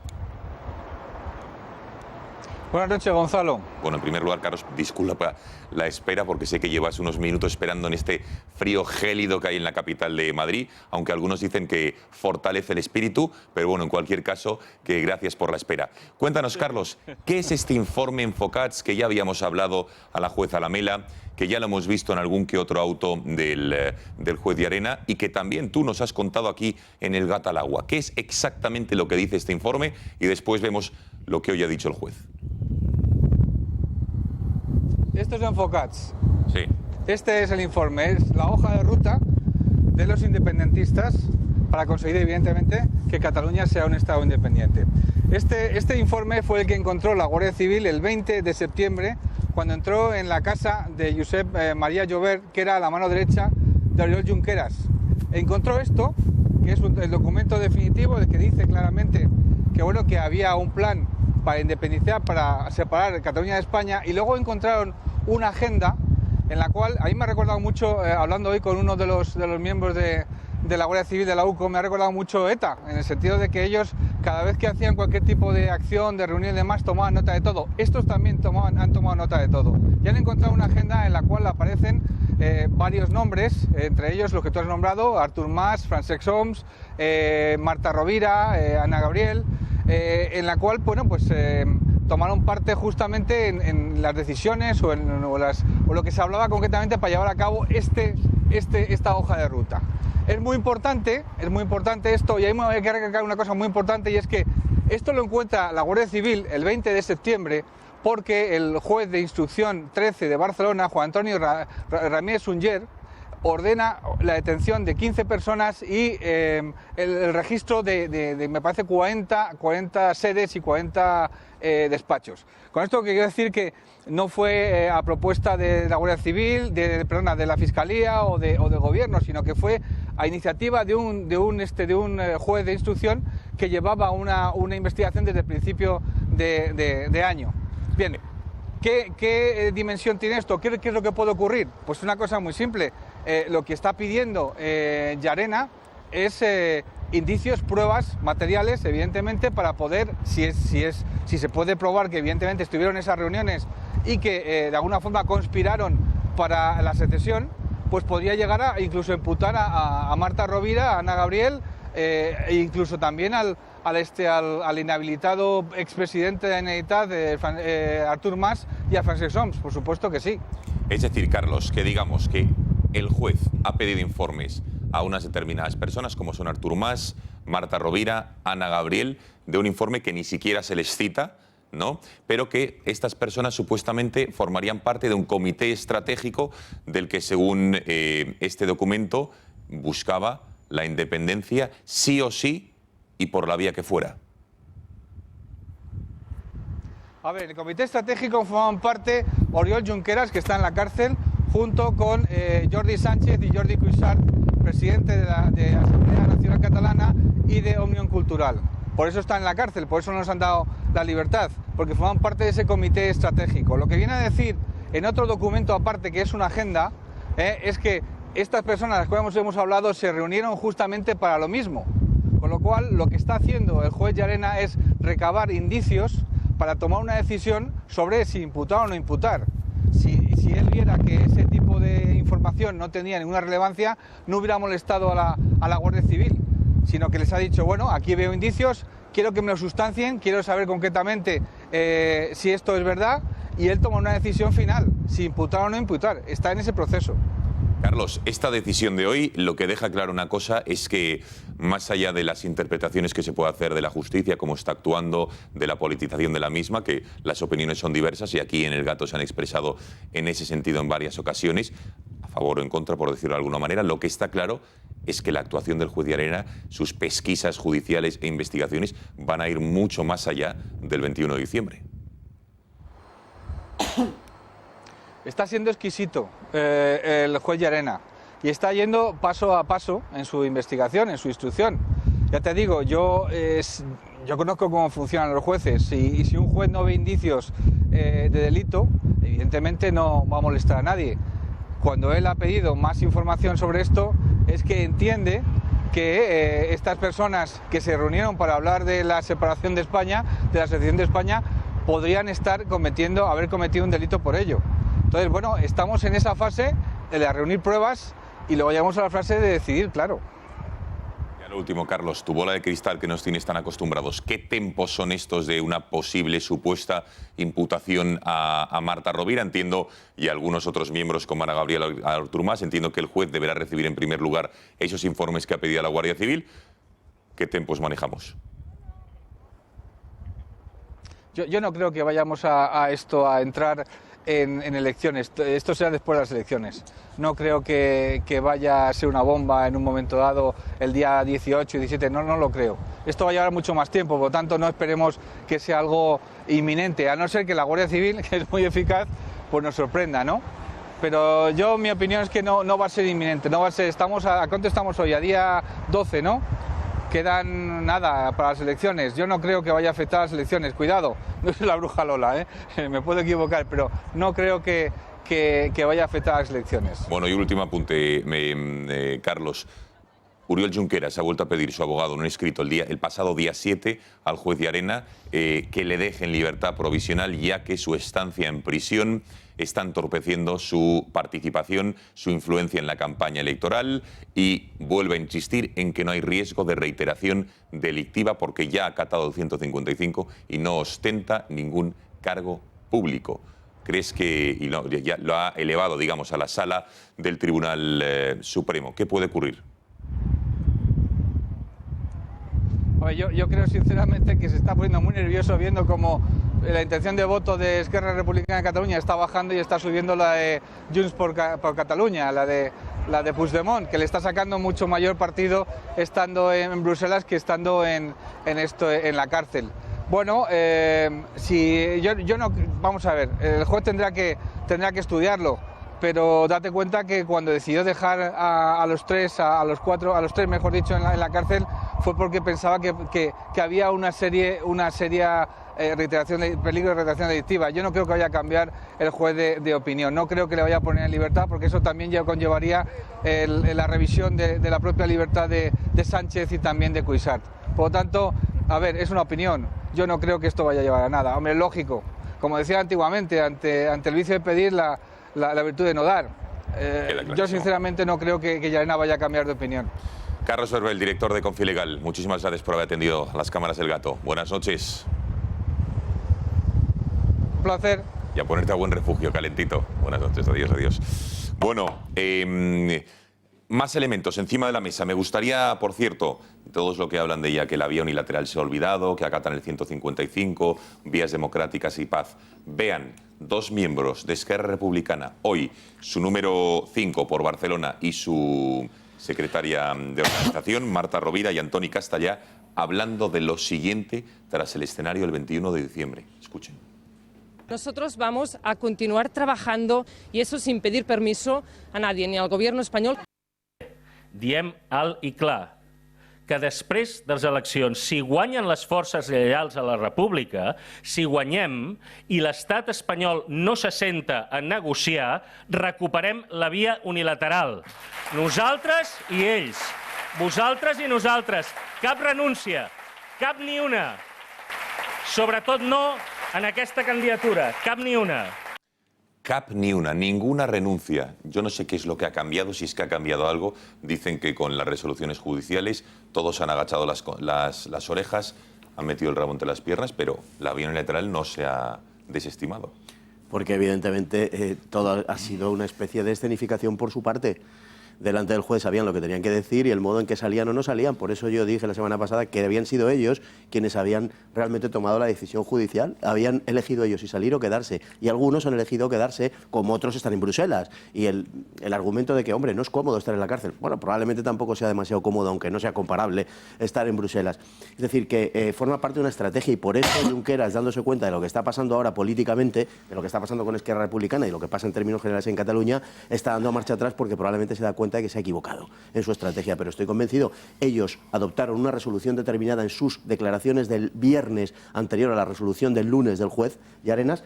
Buenas noches, Gonzalo. Bueno, en primer lugar, Carlos, disculpa la espera, porque sé que llevas unos minutos esperando en este frío gélido que hay en la capital de Madrid, aunque algunos dicen que fortalece el espíritu, pero bueno, en cualquier caso, que gracias por la espera. Cuéntanos, Carlos, ¿qué es este informe Enfocats que ya habíamos hablado a la jueza Lamela, que ya lo hemos visto en algún que otro auto del juez Llarena y que también tú nos has contado aquí en El Gat al Agua? ¿Qué es exactamente lo que dice este informe? Y después vemos lo que hoy ha dicho el juez. Esto es Enfocats. Sí. Este es el informe, es la hoja de ruta de los independentistas para conseguir, evidentemente, que Cataluña sea un Estado independiente. Este informe fue el que encontró la Guardia Civil el 20 de septiembre, cuando entró en la casa de Josep María Llobet, que era la mano derecha de Oriol Junqueras. Encontró esto, que es el documento definitivo, el que dice claramente que, bueno, que había un plan para independizar, para separar Cataluña de España, y luego encontraron una agenda en la cual, a mí me ha recordado mucho, hablando hoy con uno de los miembros de la Guardia Civil de la UCO, me ha recordado mucho ETA, en el sentido de que ellos, cada vez que hacían cualquier tipo de acción, de reunión y demás, tomaban nota de todo. Estos también han tomado nota de todo. Y han encontrado una agenda en la cual aparecen varios nombres, entre ellos los que tú has nombrado, Artur Mas, Francesc Homs, Marta Rovira, Ana Gabriel, en la cual, bueno, pues tomaron parte justamente en las decisiones o lo que se hablaba concretamente para llevar a cabo esta hoja de ruta. Es muy importante esto, y ahí me voy a recalcar una cosa muy importante, y es que esto lo encuentra la Guardia Civil el 20 de septiembre porque el juez de instrucción 13 de Barcelona, Juan Antonio Ramírez Sunyer, ordena la detención de 15 personas y el registro de me parece 40 sedes y 40 despachos. Con esto quiero decir que no fue a propuesta de la Guardia Civil, de la Fiscalía o del Gobierno, sino que fue a iniciativa de un juez de instrucción que llevaba una investigación desde el principio de año. Bien, ¿qué dimensión tiene esto? ¿Qué es lo que puede ocurrir? Pues una cosa muy simple. Lo que está pidiendo Llarena es indicios, pruebas materiales, evidentemente, para poder, si se puede probar que evidentemente estuvieron en esas reuniones y que de alguna forma conspiraron para la secesión, pues podría llegar a incluso imputar a Marta Rovira, a Ana Gabriel, e incluso también al inhabilitado expresidente de la Generalitat, Artur Mas, y a Francesc Homs, por supuesto que sí. Es decir, Carlos, que digamos que el juez ha pedido informes a unas determinadas personas, como son Artur Mas, Marta Rovira, Ana Gabriel, de un informe que ni siquiera se les cita, ¿no? Pero que estas personas supuestamente formarían parte de un comité estratégico del que, según este documento, buscaba la independencia sí o sí y por la vía que fuera. A ver, el comité estratégico forman parte Oriol Junqueras, que está en la cárcel, junto con Jordi Sánchez y Jordi Cuixart, presidente de la Asamblea Nacional Catalana y de Òmnium Cultural. Por eso están en la cárcel, por eso no nos han dado la libertad, porque forman parte de ese comité estratégico. Lo que viene a decir en otro documento aparte, que es una agenda, es que estas personas de las cuales hemos hablado se reunieron justamente para lo mismo. Con lo cual, lo que está haciendo el juez Llarena es recabar indicios para tomar una decisión sobre si imputar o no imputar. Si él viera que ese tipo de información no tenía ninguna relevancia, no hubiera molestado a la Guardia Civil, sino que les ha dicho, bueno, aquí veo indicios, quiero que me lo sustancien, quiero saber concretamente si esto es verdad, y él toma una decisión final, si imputar o no imputar. Está en ese proceso. Carlos, esta decisión de hoy lo que deja claro una cosa es que, más allá de las interpretaciones que se puede hacer de la justicia, cómo está actuando, de la politización de la misma, que las opiniones son diversas y aquí en El Gato se han expresado en ese sentido en varias ocasiones, a favor o en contra, por decirlo de alguna manera, lo que está claro es que la actuación del juez Llarena, sus pesquisas judiciales e investigaciones van a ir mucho más allá del 21 de diciembre. Está siendo exquisito el juez Llarena y está yendo paso a paso en su investigación, en su instrucción. Ya te digo, yo conozco cómo funcionan los jueces y si un juez no ve indicios de delito, evidentemente no va a molestar a nadie. Cuando él ha pedido más información sobre esto es que entiende que estas personas que se reunieron para hablar de la separación de España, de la secesión de España, podrían haber cometido un delito por ello. Entonces, bueno, estamos en esa fase de reunir pruebas y luego llegamos a la fase de decidir, claro. Ya lo último, Carlos, tu bola de cristal que nos tienes tan acostumbrados. ¿Qué tempos son estos de una posible supuesta imputación a Marta Rovira? Entiendo, y algunos otros miembros como Ana Gabriela Artur-Mas, entiendo que el juez deberá recibir en primer lugar esos informes que ha pedido la Guardia Civil. ¿Qué tempos manejamos? Yo no creo que vayamos a entrar en elecciones. Esto será después de las elecciones. No creo que vaya a ser una bomba en un momento dado el día 18 y 17, no lo creo. Esto va a llevar mucho más tiempo, por lo tanto no esperemos que sea algo inminente, a no ser que la Guardia Civil, que es muy eficaz, pues nos sorprenda, ¿no? Pero mi opinión es que no va a ser inminente, no va a ser, ¿a cuánto estamos hoy? A día 12, ¿no? Quedan nada para las elecciones. Yo no creo que vaya a afectar a las elecciones. Cuidado, no soy la bruja Lola, me puedo equivocar, pero no creo que vaya a afectar a las elecciones. Bueno, y último apunte, Carlos. Oriol Junqueras ha vuelto a pedir su abogado en un escrito el pasado día 7 al juez Llarena que le deje en libertad provisional, ya que su estancia en prisión está entorpeciendo su participación, su influencia en la campaña electoral, y vuelve a insistir en que no hay riesgo de reiteración delictiva porque ya ha acatado el 155 y no ostenta ningún cargo público. ¿Crees que ya lo ha elevado, digamos, a la sala del Tribunal Supremo? ¿Qué puede ocurrir? Yo creo sinceramente que se está poniendo muy nervioso viendo cómo la intención de voto de Esquerra Republicana de Cataluña está bajando y está subiendo la de Junts por Cataluña, la de Puigdemont, que le está sacando mucho mayor partido estando en Bruselas que estando en la cárcel. Bueno, vamos a ver, el juez tendrá que estudiarlo, pero date cuenta que cuando decidió dejar a los tres, mejor dicho, en la cárcel, fue porque pensaba que había una seria peligro de reiteración delictiva. Yo no creo que vaya a cambiar el juez de opinión, no creo que le vaya a poner en libertad, porque eso también ya conllevaría la revisión de la propia libertad de Sánchez y también de Cuixart. Por lo tanto, a ver, es una opinión, yo no creo que esto vaya a llevar a nada. Hombre, lógico, como decía antiguamente, ante el vicio de pedir la virtud de no dar. Yo sinceramente no creo que Llarena vaya a cambiar de opinión. Carlos Verbel, director de Confilegal, muchísimas gracias por haber atendido a las cámaras del Gato. Buenas noches. Un placer. Y a ponerte a buen refugio, calentito. Buenas noches, adiós, adiós. Bueno, más elementos encima de la mesa. Me gustaría, por cierto, todos lo que hablan de ella, que la vía unilateral se ha olvidado, que acatan el 155, vías democráticas y paz. Vean, 2 miembros de Esquerra Republicana, hoy su número 5 por Barcelona y su secretaria de organización, Marta Rovira y Antoni Castellà, hablando de lo siguiente tras el escenario del 21 de diciembre. Escuchen. Nosotros vamos a continuar trabajando y eso sin pedir permiso a nadie, ni al gobierno español. Diem alt i clar que després de les eleccions, si guanyen les forces lleials a la República, si guanyem i l'estat espanyol no se senta a negociar, recuperem la via unilateral. Nosaltres i ells, vosaltres i nosaltres, cap renúncia, cap ni una. Sobretot no en aquesta candidatura, cap ni una. Cap ni una, ninguna renuncia. Yo no sé qué es lo que ha cambiado, si es que ha cambiado algo. Dicen que con las resoluciones judiciales todos han agachado las orejas, han metido el rabo entre las piernas, pero la vía unilateral no se ha desestimado. Porque evidentemente todo ha sido una especie de escenificación por su parte. Delante del juez sabían lo que tenían que decir y el modo en que salían o no salían. Por eso yo dije la semana pasada que habían sido ellos quienes habían realmente tomado la decisión judicial. Habían elegido ellos si salir o quedarse. Y algunos han elegido quedarse, como otros están en Bruselas. Y el argumento de que, hombre, no es cómodo estar en la cárcel. Bueno, probablemente tampoco sea demasiado cómodo, aunque no sea comparable estar en Bruselas. Es decir, que forma parte de una estrategia y por eso Junqueras, dándose cuenta de lo que está pasando ahora políticamente, de lo que está pasando con Esquerra Republicana y lo que pasa en términos generales en Cataluña, está dando marcha atrás porque probablemente se da cuenta de que se ha equivocado en su estrategia, pero estoy convencido, ellos adoptaron una resolución determinada en sus declaraciones del viernes anterior a la resolución del lunes del juez Llarenas,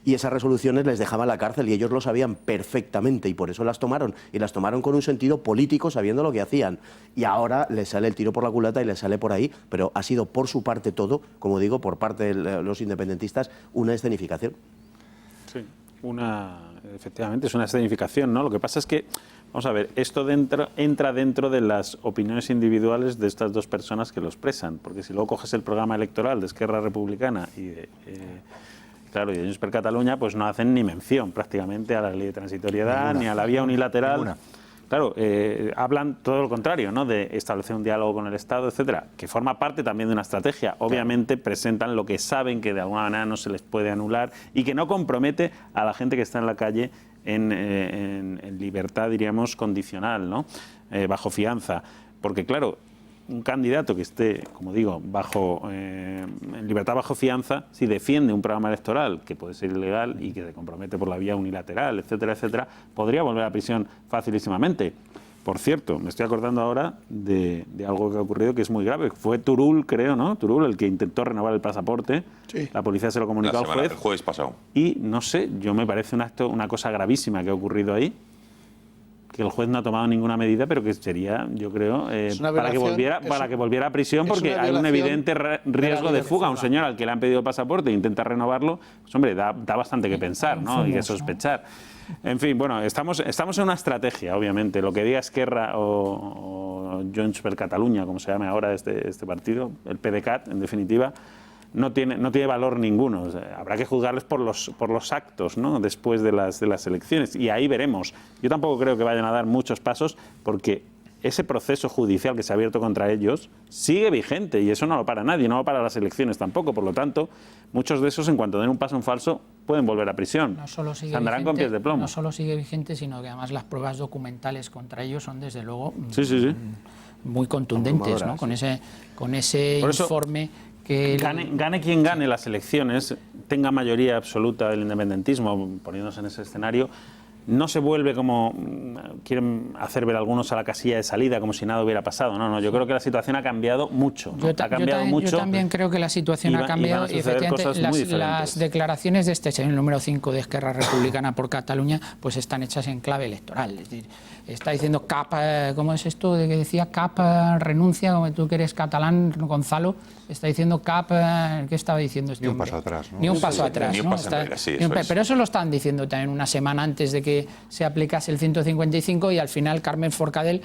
y esas resoluciones les dejaban la cárcel y ellos lo sabían perfectamente y por eso las tomaron, y las tomaron con un sentido político sabiendo lo que hacían, y ahora les sale el tiro por la culata y les sale por ahí, pero ha sido por su parte todo, como digo, por parte de los independentistas, una escenificación. Sí, efectivamente es una escenificación, ¿no? Lo que pasa es que, vamos a ver, esto entra dentro de las opiniones individuales de estas dos personas que lo expresan, porque si luego coges el programa electoral de Esquerra Republicana y de Junts per Catalunya, pues no hacen ni mención prácticamente a la ley de transitoriedad, ni a la vía unilateral. Claro, hablan todo lo contrario, ¿no? De establecer un diálogo con el Estado, etcétera, que forma parte también de una estrategia. Obviamente presentan lo que saben que de alguna manera no se les puede anular y que no compromete a la gente que está en la calle en libertad, diríamos, condicional, ¿no? Bajo fianza. Porque, claro, un candidato que esté, como digo, en libertad bajo fianza, si defiende un programa electoral que puede ser ilegal y que se compromete por la vía unilateral, etcétera, etcétera, podría volver a prisión facilísimamente. Por cierto, me estoy acordando ahora de algo que ha ocurrido que es muy grave. Fue Turull, creo, ¿no? Turull, el que intentó renovar el pasaporte. Sí. La policía se lo comunicó al juez. El jueves pasado. Y, no sé, me parece una cosa gravísima que ha ocurrido ahí, que el juez no ha tomado ninguna medida, pero que sería, yo creo, para que volviera a prisión, porque hay un evidente riesgo de fuga. Un señor al que le han pedido el pasaporte e intenta renovarlo, pues, hombre, da bastante que pensar, ¿no? Y que sospechar. En fin, bueno, estamos en una estrategia, obviamente. Lo que diga Esquerra o Junts per Catalunya, como se llame ahora este partido, el PDeCAT, en definitiva, no tiene valor ninguno. O sea, habrá que juzgarles por los actos, ¿no? Después de las elecciones, y ahí veremos. Yo tampoco creo que vayan a dar muchos pasos, porque ese proceso judicial que se ha abierto contra ellos sigue vigente, y eso no lo para nadie, no lo para las elecciones tampoco. Por lo tanto, muchos de esos, en cuanto den un paso en falso, pueden volver a prisión. No solo sigue andarán vigente, con pies de plomo. No solo sigue vigente, sino que además las pruebas documentales contra ellos son, desde luego, muy contundentes, ¿no? Con ese informe que gane quien gane las elecciones, tenga mayoría absoluta del independentismo, poniéndose en ese escenario, no se vuelve, como quieren hacer ver algunos, a la casilla de salida, como si nada hubiera pasado. No, yo creo que la situación ha cambiado mucho. Yo también creo que la situación ha cambiado, y efectivamente las declaraciones de este señor, el número 5 de Esquerra Republicana por Cataluña, pues están hechas en clave electoral. Es decir, está diciendo ¿cómo es esto de que decía renuncia, como tú que eres catalán, Gonzalo? Está diciendo ¿qué estaba diciendo este hombre? Ni un paso atrás, ¿no? Ni un paso atrás, ni un paso enrere, sí, eso es. Pero eso lo están diciendo también una semana antes de que se aplicase el 155, y al final Carmen Forcadell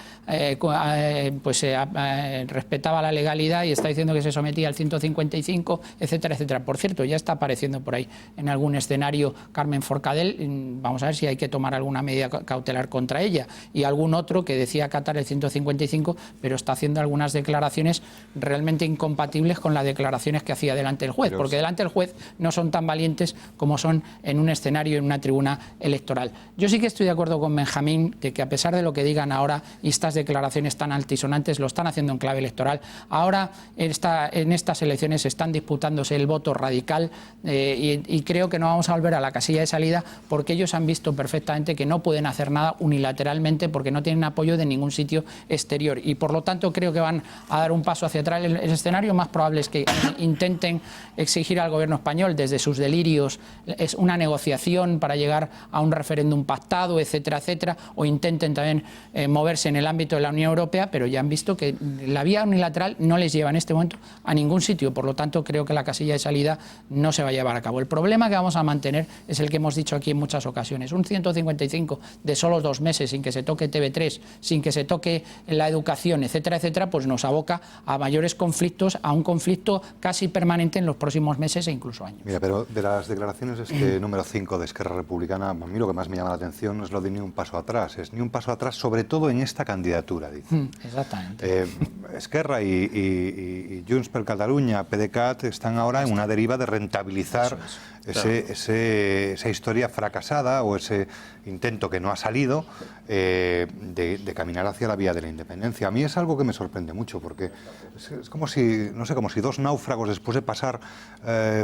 respetaba la legalidad y está diciendo que se sometía al 155, etcétera, etcétera. Por cierto, ya está apareciendo por ahí en algún escenario Carmen Forcadell. Vamos a ver si hay que tomar alguna medida cautelar contra ella. Y algún otro que decía acatar el 155, pero está haciendo algunas declaraciones realmente incompatibles con las declaraciones que hacía delante del juez, porque delante del juez no son tan valientes como son en un escenario, en una tribuna electoral. Yo sí que estoy de acuerdo con Benjamín de que a pesar de lo que digan ahora y estas declaraciones tan altisonantes, lo están haciendo en clave electoral. Ahora en estas elecciones están disputándose el voto radical y creo que no vamos a volver a la casilla de salida porque ellos han visto perfectamente que no pueden hacer nada unilateralmente porque no tienen apoyo de ningún sitio exterior y por lo tanto creo que van a dar un paso hacia atrás. El escenario más probable es que intenten exigir al gobierno español desde sus delirios es una negociación para llegar a un referéndum pactado, etcétera, etcétera, o intenten también moverse en el ámbito de la Unión Europea, pero ya han visto que la vía unilateral no les lleva en este momento a ningún sitio, por lo tanto creo que la casilla de salida no se va a llevar a cabo. El problema que vamos a mantener es el que hemos dicho aquí en muchas ocasiones, un 155 de solo 2 meses sin que se toque TV3, sin que se toque la educación, etcétera, etcétera, pues nos aboca a mayores conflictos, a un conflicto casi permanente en los próximos meses e incluso años. Mira, pero de las declaraciones número 5 de Esquerra Republicana, a mí lo que más me llama la atención es lo de ni un paso atrás, es ni un paso atrás, sobre todo en esta candidatura, dice. Exactamente. Esquerra y Junts per Catalunya, PDeCAT, están ahora en una deriva de rentabilizar esa historia fracasada o ese intento que no ha salido de caminar hacia la vía de la independencia. A mí es algo que me sorprende mucho porque es como si, no sé, como si dos náufragos después de pasar,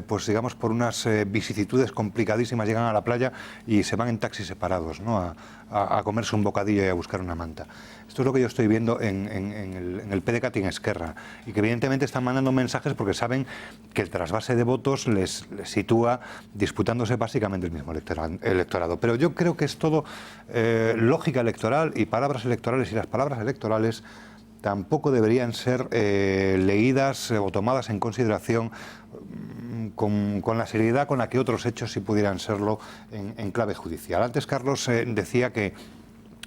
pues digamos, por unas vicisitudes complicadísimas llegan a la playa y se van en taxis separados, ¿no? A comerse un bocadillo y a buscar una manta. Esto es lo que yo estoy viendo en el PDeCAT y en Esquerra, y que evidentemente están mandando mensajes porque saben que el trasvase de votos les sitúa disputándose básicamente el mismo electorado. Pero yo creo que es todo lógica electoral y palabras electorales, y las palabras electorales tampoco deberían ser leídas o tomadas en consideración con la seriedad con la que otros hechos sí pudieran serlo en clave judicial. Antes Carlos decía que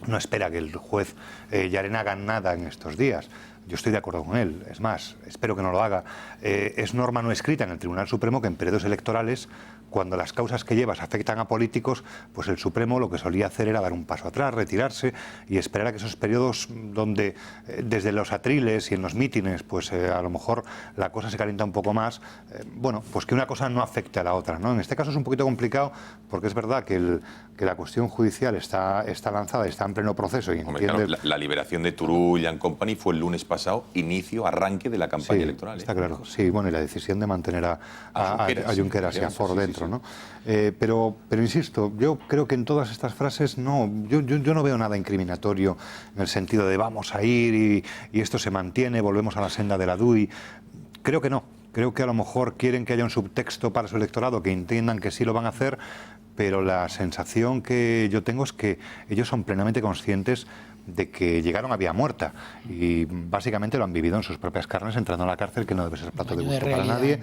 no espera que el juez Llarena haga nada en estos días. Yo estoy de acuerdo con él, es más, espero que no lo haga. Es norma no escrita en el Tribunal Supremo que en periodos electorales, cuando las causas que llevas afectan a políticos, pues el Supremo lo que solía hacer era dar un paso atrás, retirarse y esperar a que esos periodos donde desde los atriles y en los mítines pues a lo mejor la cosa se calienta un poco más, bueno, pues que una cosa no afecte a la otra, ¿no? En este caso es un poquito complicado porque es verdad que la cuestión judicial está lanzada, está en pleno proceso y claro, la liberación de Turull and Company fue el lunes pasado, arranque de la campaña electoral. Está claro, sí, bueno, y la decisión de mantener a Junqueras y a Ford dentro, ¿no? Pero insisto, yo creo que en todas estas frases yo no veo nada incriminatorio en el sentido de vamos a ir y esto se mantiene, volvemos a la senda de la DUI. Creo que no. Creo que a lo mejor quieren que haya un subtexto para su electorado, que entiendan que sí lo van a hacer, pero la sensación que yo tengo es que ellos son plenamente conscientes de que llegaron a vía muerta y básicamente lo han vivido en sus propias carnes entrando a la cárcel, que no debe ser plato de gusto para nadie,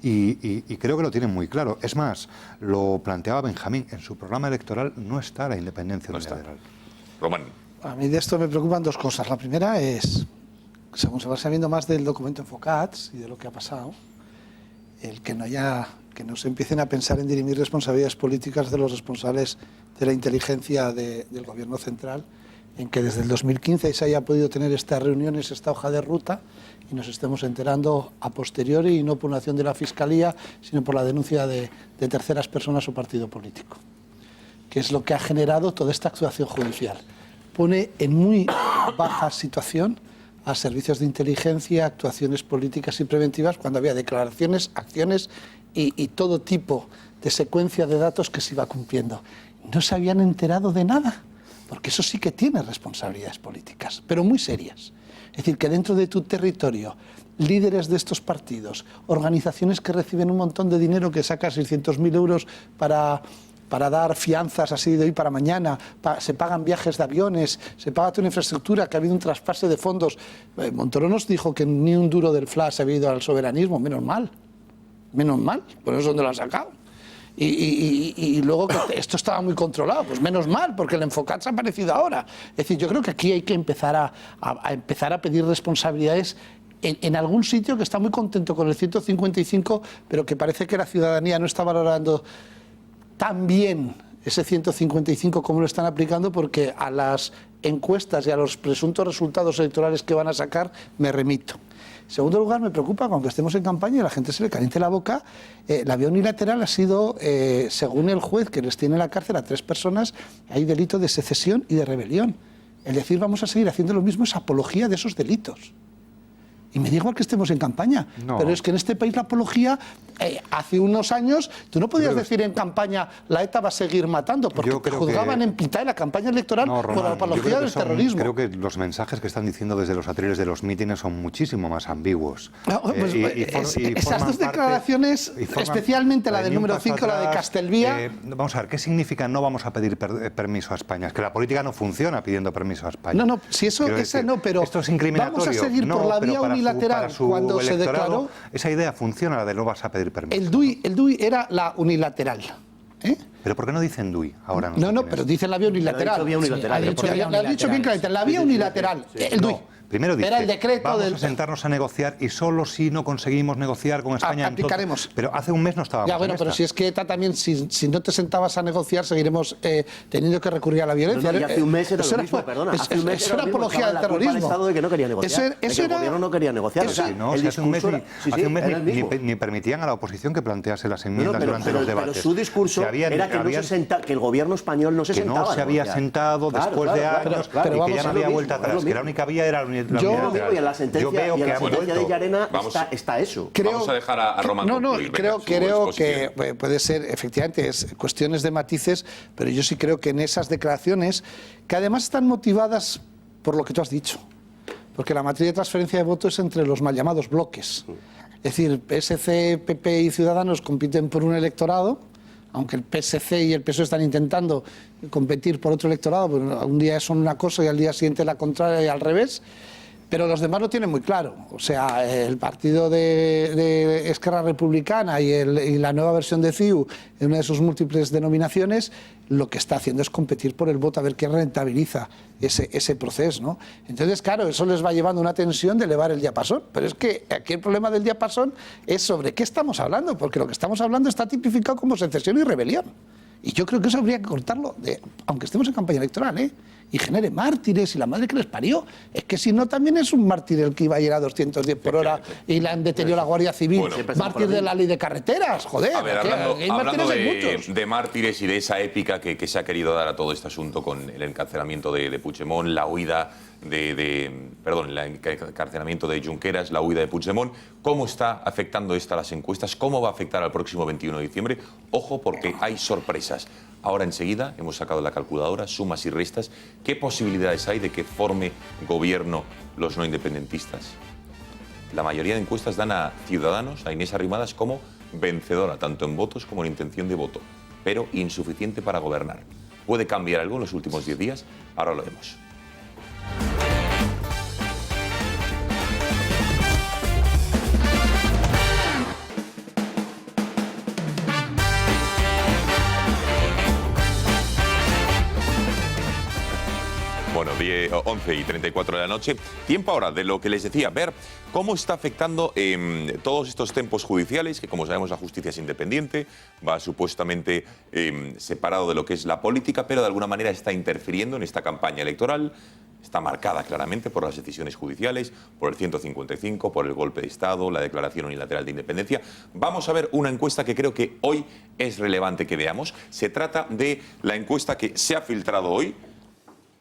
y creo que lo tienen muy claro. Es más, lo planteaba Benjamín, en su programa electoral no está la independencia unilateral. Román. A mí de esto me preocupan 2 cosas. La primera es, según se va sabiendo más del documento Enfocats y de lo que ha pasado, el que no se empiecen a pensar en dirimir responsabilidades políticas de los responsables de la inteligencia del gobierno central, en que desde el 2015 se haya podido tener estas reuniones, esta hoja de ruta, y nos estemos enterando a posteriori, y no por una acción de la Fiscalía, sino por la denuncia de terceras personas o partido político, que es lo que ha generado toda esta actuación judicial. Pone en muy baja situación a servicios de inteligencia, actuaciones políticas y preventivas, cuando había declaraciones, acciones y todo tipo de secuencia de datos que se iba cumpliendo. No se habían enterado de nada, porque eso sí que tiene responsabilidades políticas, pero muy serias. Es decir, que dentro de tu territorio, líderes de estos partidos, organizaciones que reciben un montón de dinero, que sacan 600.000 euros para dar fianzas así de hoy para mañana, se pagan viajes de aviones, se paga toda una infraestructura, que ha habido un traspase de fondos. Montoro nos dijo que ni un duro del FLA se ha ido al soberanismo, menos mal, por eso es donde lo han sacado. Y luego que esto estaba muy controlado, pues menos mal, porque el Enfocats ha aparecido ahora. Es decir, yo creo que aquí hay que empezar a pedir responsabilidades en algún sitio que está muy contento con el 155, pero que parece que la ciudadanía no está valorando tan bien ese 155 cómo lo están aplicando, porque a las encuestas y a los presuntos resultados electorales que van a sacar me remito. En segundo lugar, me preocupa, aunque estemos en campaña y la gente se le caliente la boca, la vía unilateral ha sido, según el juez que les tiene en la cárcel a 3 personas, hay delito de secesión y de rebelión. El decir vamos a seguir haciendo lo mismo es apología de esos delitos. Y me da igual que estemos en campaña, pero es que en este país la apología, hace unos años, tú no podías decir en campaña la ETA va a seguir matando, porque te juzgaban en mitad de la campaña electoral por la apología del terrorismo. Creo que los mensajes que están diciendo desde los atriles de los mítines son muchísimo más ambiguos. Esas dos declaraciones, especialmente la del número 5, la de Castelvía... vamos a ver, ¿qué significa no vamos a pedir permiso a España? Es que la política no funciona pidiendo permiso a España. No, si eso no, pero esto es incriminatorio. Vamos a seguir por la vía unilateral cuando se declaró. Esa idea funciona, la de no vas a pedir permiso. El DUI era la unilateral. ¿Pero por qué no dicen DUI ahora? No, pero dicen la vía unilateral. Vía unilateral. Lo ha dicho bien claramente, la vía unilateral. El DUI. Primero dice, era el decreto vamos a sentarnos a negociar y solo si no conseguimos negociar con España... aplicaremos. Pero hace un mes no estábamos Ya, bueno, pero si es que ETA también, si no te sentabas a negociar, seguiremos teniendo que recurrir a la violencia. No, y hace un mes era lo mismo, perdona. Hace un mes era apología del terrorismo. El Estado de que no quería negociar. Eso el gobierno no quería negociar. Hace un mes ni permitían a la oposición que plantease las enmiendas durante los debates. Pero su discurso era que el gobierno español no se sentaba. Que no se había sentado después de años y que ya no había vuelta atrás, que la única vía era la unilateral. Y en la sentencia, de Llarena está eso. Vamos a dejar a Román concluir. Creo que puede ser, efectivamente, es cuestiones de matices, pero yo sí creo que en esas declaraciones, que además están motivadas por lo que tú has dicho, porque la materia de transferencia de votos es entre los mal llamados bloques. Es decir, PSC, PP y Ciudadanos compiten por un electorado, aunque el PSC y el PSOE están intentando competir por otro electorado, pues un día son una cosa y al día siguiente la contraria y al revés. Pero los demás lo tienen muy claro. O sea, el partido de Esquerra Republicana y la nueva versión de CiU, en una de sus múltiples denominaciones, lo que está haciendo es competir por el voto, a ver quién rentabiliza ese proceso, ¿no? Entonces, claro, eso les va llevando una tensión de elevar el diapasón. Pero es que aquí el problema del diapasón es sobre qué estamos hablando, porque lo que estamos hablando está tipificado como secesión y rebelión. Y yo creo que eso habría que cortarlo, aunque estemos en campaña electoral, y genere mártires y la madre que les parió. Es que si no, también es un mártir el que iba a ir a 210 por hora y le han detenido la Guardia Civil. Bueno, mártir de la ley de carreteras, joder. A ver, hablando de mártires y de esa épica que se ha querido dar a todo este asunto con el encarcelamiento de Puigdemont, la huida el encarcelamiento de Junqueras, la huida de Puigdemont, ¿cómo está afectando esto a las encuestas? ¿Cómo va a afectar al próximo 21 de diciembre? Ojo, porque hay sorpresas. Ahora enseguida hemos sacado la calculadora, sumas y restas. ¿Qué posibilidades hay de que forme gobierno los no independentistas? La mayoría de encuestas dan a Ciudadanos, a Inés Arrimadas, como vencedora, tanto en votos como en intención de voto, pero insuficiente para gobernar. ¿Puede cambiar algo en los últimos 10 días? Ahora lo vemos. Bueno, 11:34 de la noche. Tiempo ahora de lo que les decía, ver cómo está afectando todos estos tempos judiciales, que como sabemos la justicia es independiente, va supuestamente separado de lo que es la política, pero de alguna manera está interfiriendo en esta campaña electoral. Está marcada claramente por las decisiones judiciales, por el 155, por el golpe de Estado, la declaración unilateral de independencia. Vamos a ver una encuesta que creo que hoy es relevante que veamos. Se trata de la encuesta que se ha filtrado hoy,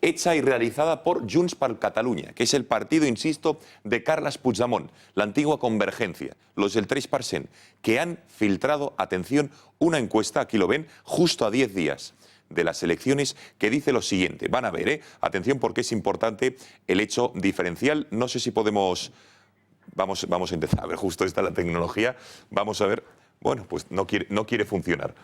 hecha y realizada por Junts per Catalunya, que es el partido, insisto, de Carles Puigdemont, la antigua Convergencia, los del 3%, que han filtrado, atención, una encuesta, aquí lo ven, justo a 10 días de las elecciones, que dice lo siguiente. Van a ver, atención, porque es importante el hecho diferencial. No sé si podemos... Vamos a intentar, a ver, justo está la tecnología. Vamos a ver... Bueno, pues no quiere funcionar.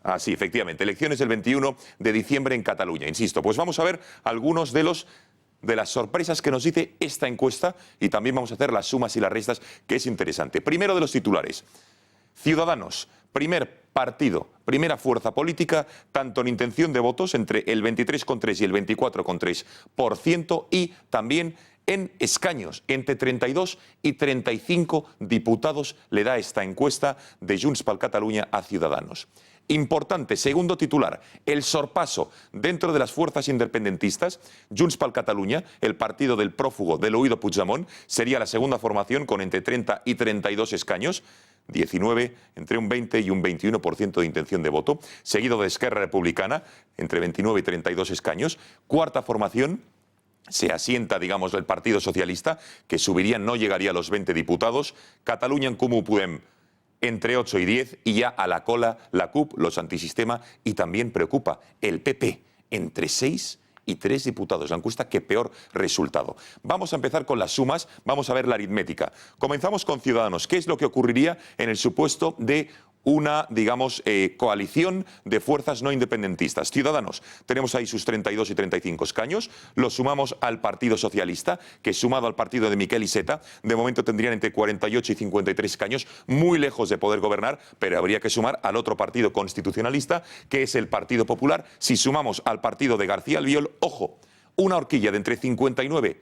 Ah, sí, efectivamente, elecciones del 21 de diciembre en Cataluña, insisto. Pues vamos a ver algunos de las sorpresas que nos dice esta encuesta y también vamos a hacer las sumas y las restas, que es interesante. Primero de los titulares. Ciudadanos, primer partido, primera fuerza política, tanto en intención de votos, entre el 23,3 y el 24,3%, y también en escaños, entre 32 y 35 diputados le da esta encuesta de Junts per Catalunya a Ciudadanos. Importante, segundo titular, el sorpaso dentro de las fuerzas independentistas. Junts per Catalunya, el partido del prófugo del huido Puigdemont, sería la segunda formación con entre 30 y 32 escaños. 19, entre un 20 y un 21% de intención de voto, seguido de Esquerra Republicana, entre 29 y 32 escaños. Cuarta formación, se asienta, digamos, el Partido Socialista, que subiría, no llegaría a los 20 diputados. Catalunya en Comú Podem, entre 8 y 10, y ya a la cola la CUP, los antisistema, y también preocupa el PP, entre 6 y 3 diputados. La encuesta que peor resultado. Vamos a empezar con las sumas, vamos a ver la aritmética. Comenzamos con Ciudadanos. ¿Qué es lo que ocurriría en el supuesto de una, digamos, coalición de fuerzas no independentistas? Ciudadanos, tenemos ahí sus 32 y 35 escaños, los sumamos al Partido Socialista, que sumado al partido de Miquel Iceta, de momento tendrían entre 48 y 53 escaños, muy lejos de poder gobernar, pero habría que sumar al otro partido constitucionalista, que es el Partido Popular. Si sumamos al partido de García Albiol, ojo, una horquilla de entre 59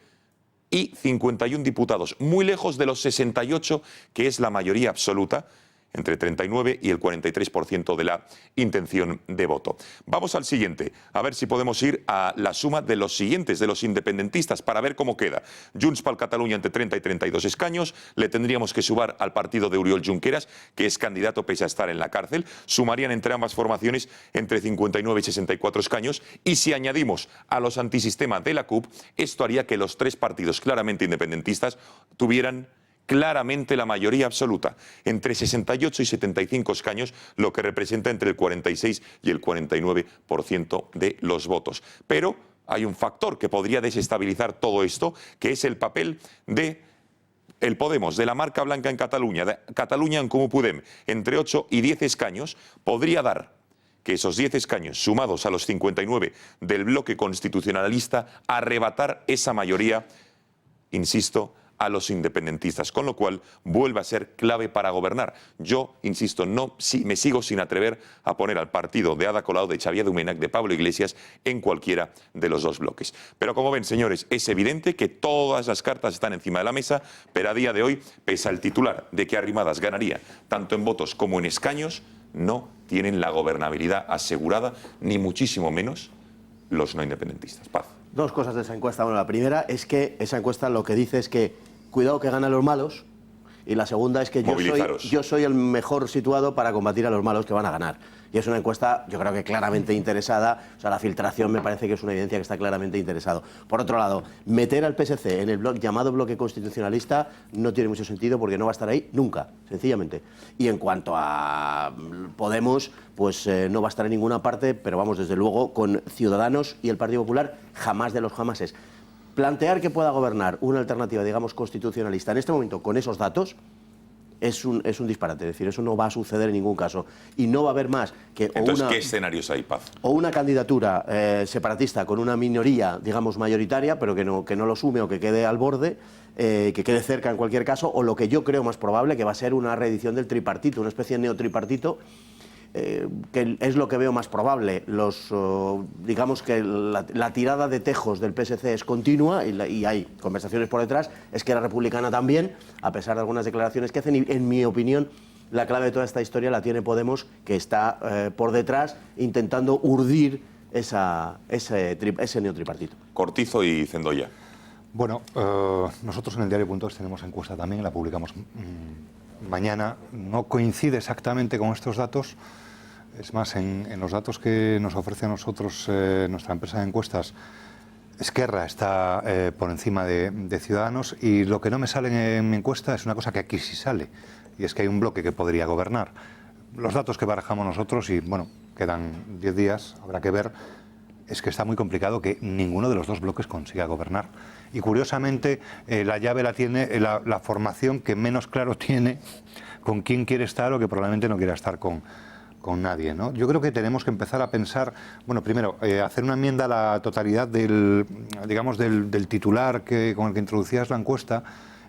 y 51 diputados, muy lejos de los 68, que es la mayoría absoluta, entre 39 y el 43% de la intención de voto. Vamos al siguiente, a ver si podemos ir a la suma de los siguientes, de los independentistas, para ver cómo queda. Junts per Catalunya entre 30 y 32 escaños, le tendríamos que sumar al partido de Oriol Junqueras, que es candidato pese a estar en la cárcel, sumarían entre ambas formaciones entre 59 y 64 escaños, y si añadimos a los antisistema de la CUP, esto haría que los tres partidos claramente independentistas tuvieran claramente la mayoría absoluta, entre 68 y 75 escaños, lo que representa entre el 46 y el 49% de los votos. Pero hay un factor que podría desestabilizar todo esto, que es el papel de el Podemos, de la marca blanca en Cataluña, de Catalunya en Comú Podem, entre 8 y 10 escaños, podría dar que esos 10 escaños, sumados a los 59 del bloque constitucionalista, arrebatar esa mayoría, insisto, a los independentistas, con lo cual vuelve a ser clave para gobernar. Yo, insisto, me sigo sin atrever a poner al partido de Ada Colau, de Xavier Domènech, de Pablo Iglesias en cualquiera de los dos bloques. Pero como ven, señores, es evidente que todas las cartas están encima de la mesa, pero a día de hoy, pese al titular de que Arrimadas ganaría tanto en votos como en escaños, no tienen la gobernabilidad asegurada, ni muchísimo menos los no independentistas. Paz. Dos cosas de esa encuesta. Bueno, la primera es que esa encuesta lo que dice es que cuidado que ganan los malos, y la segunda es que yo soy el mejor situado para combatir a los malos que van a ganar. Y es una encuesta, yo creo que claramente interesada, o sea, la filtración me parece que es una evidencia que está claramente interesado. Por otro lado, meter al PSC en el llamado bloque constitucionalista no tiene mucho sentido porque no va a estar ahí nunca, sencillamente. Y en cuanto a Podemos, pues no va a estar en ninguna parte, pero vamos, desde luego, con Ciudadanos y el Partido Popular, jamás de los jamases. Plantear que pueda gobernar una alternativa, digamos, constitucionalista en este momento con esos datos es un disparate. Es decir, eso no va a suceder en ningún caso. Y no va a haber más que... Entonces, ¿qué escenarios hay, Paz? O una candidatura separatista con una minoría, digamos, mayoritaria, pero que no lo sume o que quede al borde, que quede cerca en cualquier caso, o lo que yo creo más probable, que va a ser una reedición del tripartito, una especie de neotripartito, que es lo que veo más probable. Digamos que la tirada de tejos del PSC es continua y hay conversaciones por detrás. Es que la republicana también, a pesar de algunas declaraciones que hacen, y en mi opinión la clave de toda esta historia la tiene Podemos, que está por detrás intentando urdir ese neotripartito. Cortizo y Cendolla. Bueno, nosotros en el diario.es tenemos encuesta también, la publicamos mañana. No coincide exactamente con estos datos. Es más, en los datos que nos ofrece a nosotros nuestra empresa de encuestas, Esquerra está por encima de Ciudadanos, y lo que no me sale en mi encuesta es una cosa que aquí sí sale, y es que hay un bloque que podría gobernar. Los datos que barajamos nosotros, y bueno, quedan 10 días, habrá que ver, es que está muy complicado que ninguno de los dos bloques consiga gobernar. Y curiosamente la llave la tiene la formación que menos claro tiene con quién quiere estar o que probablemente no quiera estar con nadie, ¿no? Yo creo que tenemos que empezar a pensar, bueno, primero, hacer una enmienda a la totalidad del titular con el que introducías la encuesta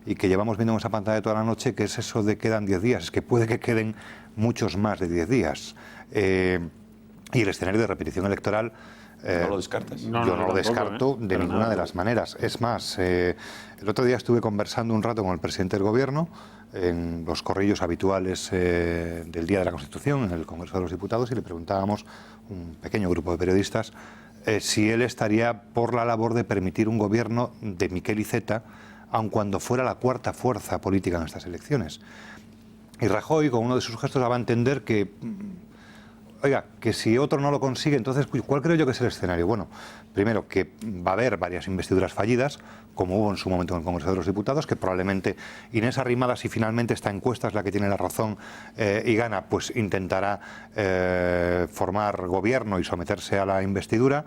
y que llevamos viendo en esa pantalla toda la noche, que es eso de quedan 10 días. Es que puede que queden muchos más de 10 días. Y el escenario de repetición electoral ¿No lo descartas? Yo no lo descarto de ninguna de las maneras. Es más, el otro día estuve conversando un rato con el presidente del Gobierno en los corrillos habituales del Día de la Constitución, en el Congreso de los Diputados, y le preguntábamos, un pequeño grupo de periodistas, si él estaría por la labor de permitir un gobierno de Miquel Iceta, aun cuando fuera la cuarta fuerza política en estas elecciones. Y Rajoy, con uno de sus gestos, daba a entender que, oiga, que si otro no lo consigue, entonces, ¿cuál creo yo que es el escenario? Bueno, primero, que va a haber varias investiduras fallidas, como hubo en su momento en el Congreso de los Diputados, que probablemente Inés Arrimadas, si finalmente esta encuesta es la que tiene la razón y gana, pues intentará formar gobierno y someterse a la investidura.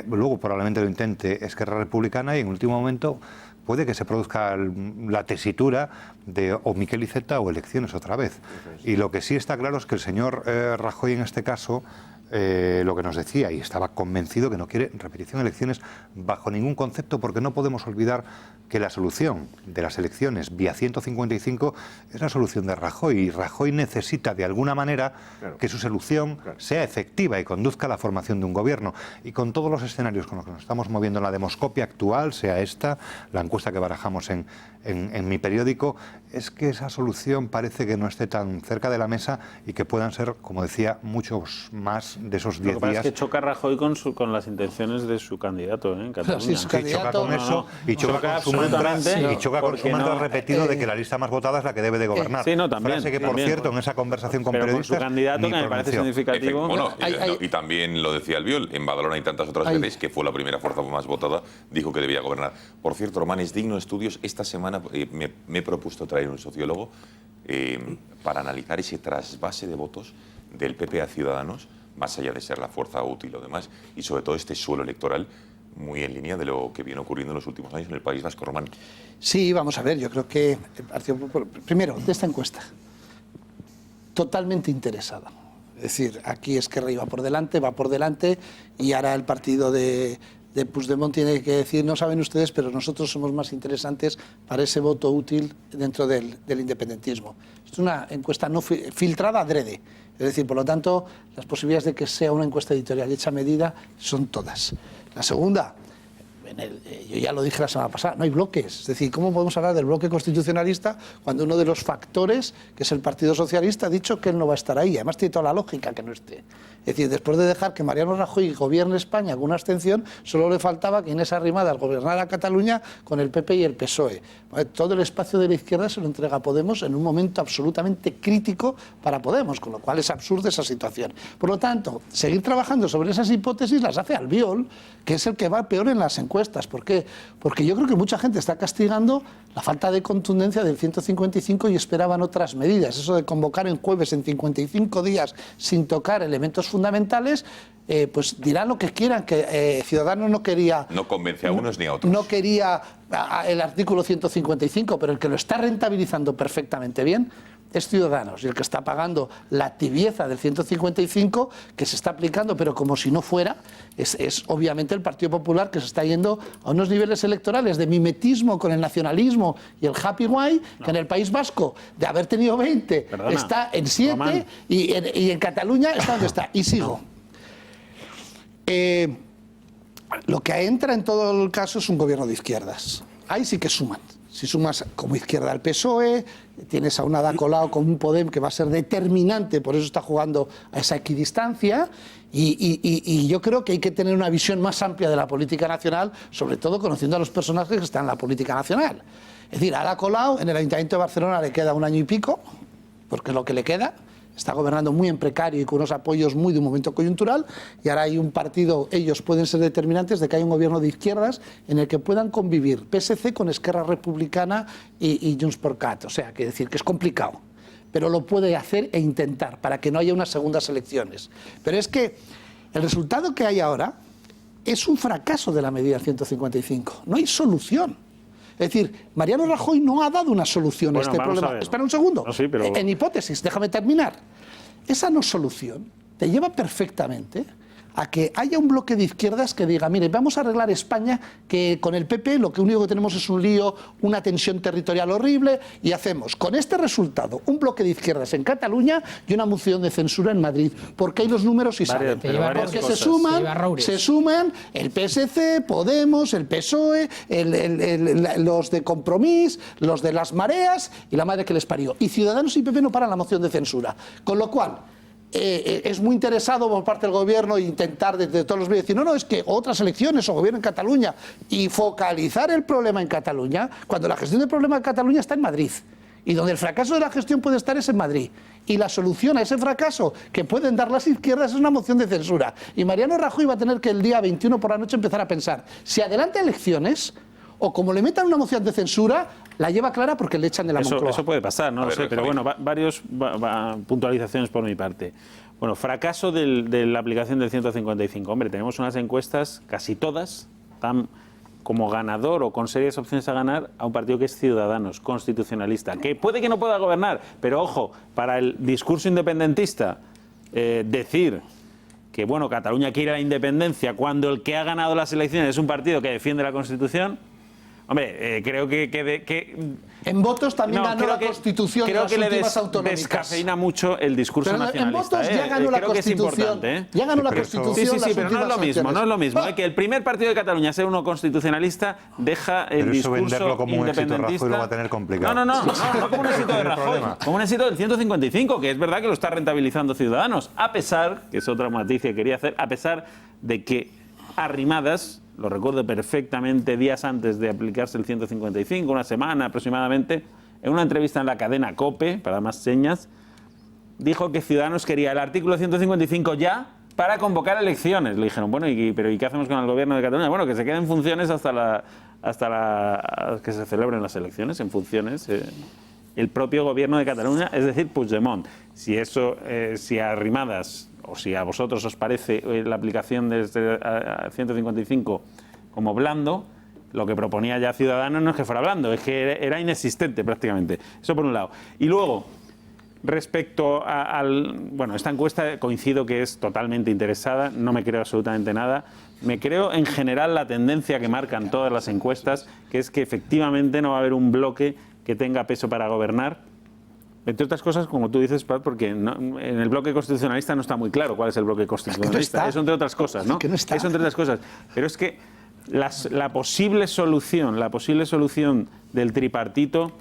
Luego probablemente lo intente Esquerra Republicana y en último momento puede que se produzca la tesitura de o Miquel Iceta o elecciones otra vez. Y lo que sí está claro es que el señor Rajoy en este caso lo que nos decía, y estaba convencido que no quiere repetición de elecciones bajo ningún concepto, porque no podemos olvidar que la solución de las elecciones vía 155 es la solución de Rajoy, y Rajoy necesita de alguna manera que su solución sea efectiva y conduzca a la formación de un gobierno. Y con todos los escenarios con los que nos estamos moviendo en la demoscopia actual, sea esta, la encuesta que barajamos en mi periódico, es que esa solución parece que no esté tan cerca de la mesa y que puedan ser, como decía, muchos más de esos 10 días. Lo que pasa es que choca Rajoy con las intenciones de su candidato en Cataluña. Sí, choca con eso y choca con su mantra repetido de que la lista más votada es la que debe de gobernar. Sí, no, también. Frase que, por cierto, en esa conversación con pero periodistas, con su candidato, que me parece significativo. Bueno, y también lo decía Albiol, en Badalona y tantas otras veces, que fue la primera fuerza más votada, dijo que debía gobernar. Por cierto, Román, es digno de estudios. Esta semana me he propuesto traer un sociólogo para analizar ese trasvase de votos del PP a Ciudadanos, más allá de ser la fuerza útil o demás, y sobre todo este suelo electoral muy en línea de lo que viene ocurriendo en los últimos años en el País Vasco. Román. Sí, vamos a ver, yo creo que el Partido Popular, primero, de esta encuesta, totalmente interesada. Es decir, aquí Esquerra va por delante, y ahora el partido de Puigdemont tiene que decir, no saben ustedes, pero nosotros somos más interesantes para ese voto útil dentro del independentismo. Es una encuesta no filtrada adrede. Es decir, por lo tanto, las posibilidades de que sea una encuesta editorial hecha a medida son todas. La segunda, yo ya lo dije la semana pasada, no hay bloques. Es decir, ¿cómo podemos hablar del bloque constitucionalista cuando uno de los factores, que es el Partido Socialista, ha dicho que él no va a estar ahí? Además tiene toda la lógica que no esté. Es decir, después de dejar que Mariano Rajoy gobierne España con una abstención, solo le faltaba que Inés Arrimadas gobernara Cataluña con el PP y el PSOE. Todo el espacio de la izquierda se lo entrega a Podemos en un momento absolutamente crítico para Podemos, con lo cual es absurda esa situación. Por lo tanto, seguir trabajando sobre esas hipótesis las hace Albiol, que es el que va peor en las encuestas. ¿Por qué? Porque yo creo que mucha gente está castigando la falta de contundencia del 155 y esperaban otras medidas. Eso de convocar en jueves en 55 días sin tocar elementos fundamentales, pues dirán lo que quieran, que Ciudadanos no quería... No convence a unos ni a otros. No quería el artículo 155, pero el que lo está rentabilizando perfectamente bien es Ciudadanos, y el que está pagando la tibieza del 155, que se está aplicando, pero como si no fuera, es obviamente el Partido Popular, que se está yendo a unos niveles electorales de mimetismo con el nacionalismo y el happy guay, que en el País Vasco, de haber tenido 20, está en 7, y en Cataluña está donde está. Y sigo. Lo que entra en todo el caso es un gobierno de izquierdas. Ahí sí que suman. Si sumas como izquierda al PSOE, tienes a un Ada Colau con un Podem que va a ser determinante, por eso está jugando a esa equidistancia, y yo creo que hay que tener una visión más amplia de la política nacional, sobre todo conociendo a los personajes que están en la política nacional. Es decir, a Ada Colau en el Ayuntamiento de Barcelona le queda 1 año y pico, porque es lo que le queda. Está gobernando muy en precario y con unos apoyos muy de un momento coyuntural, y ahora hay un partido, ellos pueden ser determinantes de que haya un gobierno de izquierdas en el que puedan convivir PSC con Esquerra Republicana y Junts per Cat. O sea, que decir que es complicado, pero lo puede hacer e intentar para que no haya unas segundas elecciones. Pero es que el resultado que hay ahora es un fracaso de la medida 155. No hay solución. Es decir, Mariano Rajoy no ha dado una solución a este problema. Espera un segundo. No, sí, pero... En hipótesis, déjame terminar. Esa no solución te lleva perfectamente a que haya un bloque de izquierdas que diga, mire, vamos a arreglar España, que con el PP lo único que tenemos es un lío, una tensión territorial horrible, y hacemos con este resultado un bloque de izquierdas en Cataluña y una moción de censura en Madrid, porque hay los números y saben, porque se suman el PSC, Podemos, el PSOE, los de Compromís, los de las mareas y la madre que les parió. Y Ciudadanos y PP no paran la moción de censura, con lo cual es muy interesado por parte del gobierno intentar desde todos los medios decir, no, es que otras elecciones o gobierno en Cataluña, y focalizar el problema en Cataluña, cuando la gestión del problema en Cataluña está en Madrid. Y donde el fracaso de la gestión puede estar es en Madrid. Y la solución a ese fracaso que pueden dar las izquierdas es una moción de censura. Y Mariano Rajoy va a tener que el día 21 por la noche empezar a pensar, si adelanta elecciones, o como le metan una moción de censura, la lleva clara porque le echan de la Moncloa. Eso puede pasar, no lo sé, pero bueno, varias puntualizaciones por mi parte. Bueno, fracaso de la aplicación del 155. Hombre, tenemos unas encuestas, casi todas, tan como ganador o con serias opciones a ganar a un partido que es Ciudadanos, constitucionalista, que puede que no pueda gobernar, pero ojo, para el discurso independentista, decir que bueno, Cataluña quiere la independencia cuando el que ha ganado las elecciones es un partido que defiende la Constitución. Hombre, creo que en votos también ganó la Constitución en las últimas autonómicas. Descafeína mucho el discurso nacionalista. En votos ya ganó la Constitución. Ya ganó la Constitución. Sí, pero no es lo mismo, no es lo mismo. Que el primer partido de Cataluña sea uno constitucionalista deja el discurso venderlo como un éxito de Rajoy lo va a tener complicado. No como un éxito de Rajoy, como un éxito del 155, que es verdad que lo está rentabilizando Ciudadanos, a pesar, que es otra matiz que quería hacer, a pesar de que Arrimadas, lo recuerdo perfectamente, días antes de aplicarse el 155, una semana aproximadamente, en una entrevista en la cadena COPE, para más señas, dijo que Ciudadanos quería el artículo 155 ya para convocar elecciones. Le dijeron, bueno, ¿pero qué hacemos con el gobierno de Cataluña? Bueno, que se quede en funciones hasta que se celebren las elecciones, en funciones el propio gobierno de Cataluña, es decir, Puigdemont. Si a Arrimadas o si a vosotros os parece la aplicación de este 155 como blando, lo que proponía ya Ciudadanos no es que fuera blando, es que era inexistente prácticamente. Eso por un lado. Y luego, respecto bueno, esta encuesta coincido que es totalmente interesada, no me creo absolutamente nada. Me creo en general la tendencia que marcan todas las encuestas, que es que efectivamente no va a haber un bloque que tenga peso para gobernar. Entre otras cosas, como tú dices, Pat, porque en el bloque constitucionalista no está muy claro cuál es el bloque constitucionalista. Eso entre otras cosas, ¿no? Eso entre otras cosas. Pero es que la posible solución del tripartito,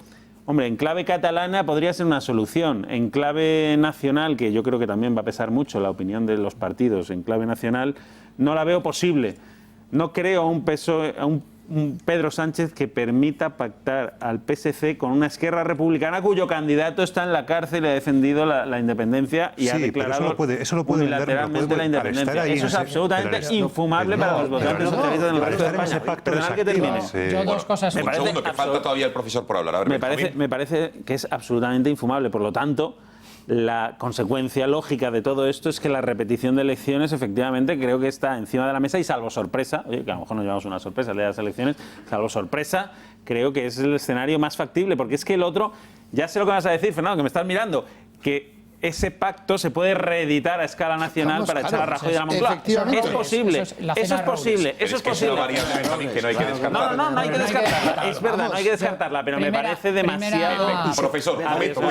hombre, en clave catalana podría ser una solución. En clave nacional, que yo creo que también va a pesar mucho la opinión de los partidos, en clave nacional, no la veo posible. No creo un Pedro Sánchez que permita pactar al PSC con una Esquerra Republicana cuyo candidato está en la cárcel y ha defendido la independencia y ha declarado unilateralmente la independencia. Eso es absolutamente infumable para los votantes socialistas en el resto de España. Perdonad que termine. Yo dos cosas. Un segundo, que falta todavía el profesor por hablar. A ver, me parece que es absolutamente infumable. Por lo tanto, la consecuencia lógica de todo esto es que la repetición de elecciones efectivamente creo que está encima de la mesa y salvo sorpresa, oye, que a lo mejor nos llevamos una sorpresa el día de las elecciones, salvo sorpresa, creo que es el escenario más factible, porque es que el otro, ya sé lo que vas a decir, Fernando, que me estás mirando, que ese pacto se puede reeditar a escala nacional para echar a Rajoy de la Moncloa. Es posible, eso es posible. Que no hay que descartarla. No hay que descartarla. Es verdad, no hay que descartarla, pero me parece demasiado. Profesor,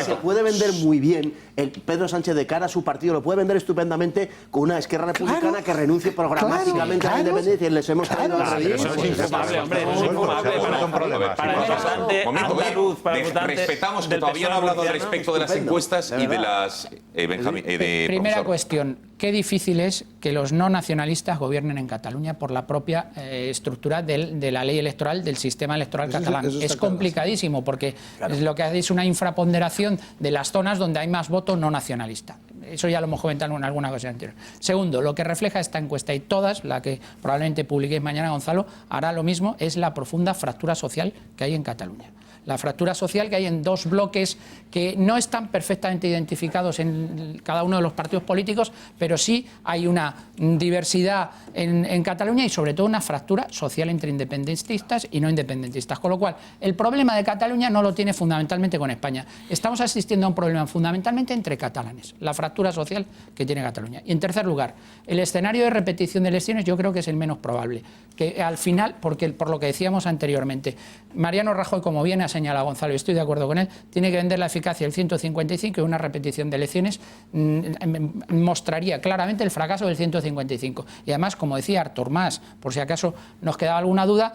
se puede vender muy bien el Pedro Sánchez de cara a su partido, lo puede vender estupendamente con una Esquerra Republicana que renuncie programáticamente a la independencia y les hemos traído a la Eso es infumable, hombre. Es infumable para el votante andaluz, para el votante. Respetamos que todavía no ha hablado al respecto de las encuestas y de las. Primera cuestión, qué difícil es que los no nacionalistas gobiernen en Cataluña por la propia estructura de la ley electoral, del sistema electoral catalán. Es complicadísimo porque es lo que hace es una infraponderación de las zonas donde hay más voto no nacionalista. Eso ya lo hemos comentado en alguna ocasión anterior. Segundo, lo que refleja esta encuesta y todas, la que probablemente publiquéis mañana, Gonzalo, hará lo mismo, es la profunda fractura social que hay en Cataluña. la fractura social que hay en dos bloques que no están perfectamente identificados en cada uno de los partidos políticos, pero sí hay una diversidad en Cataluña y sobre todo una fractura social entre independentistas y no independentistas. Con lo cual, el problema de Cataluña no lo tiene fundamentalmente con España. Estamos asistiendo a un problema fundamentalmente entre catalanes, la fractura social que tiene Cataluña. Y en tercer lugar, el escenario de repetición de elecciones yo creo que es el menos probable, que al final, porque por lo que decíamos anteriormente, Mariano Rajoy, como bien ha señalado Gonzalo, y estoy de acuerdo con él, tiene que vender la eficacia del 155 y una repetición de elecciones mostraría claramente el fracaso del 155. Y además, como decía Artur Mas, por si acaso nos quedaba alguna duda,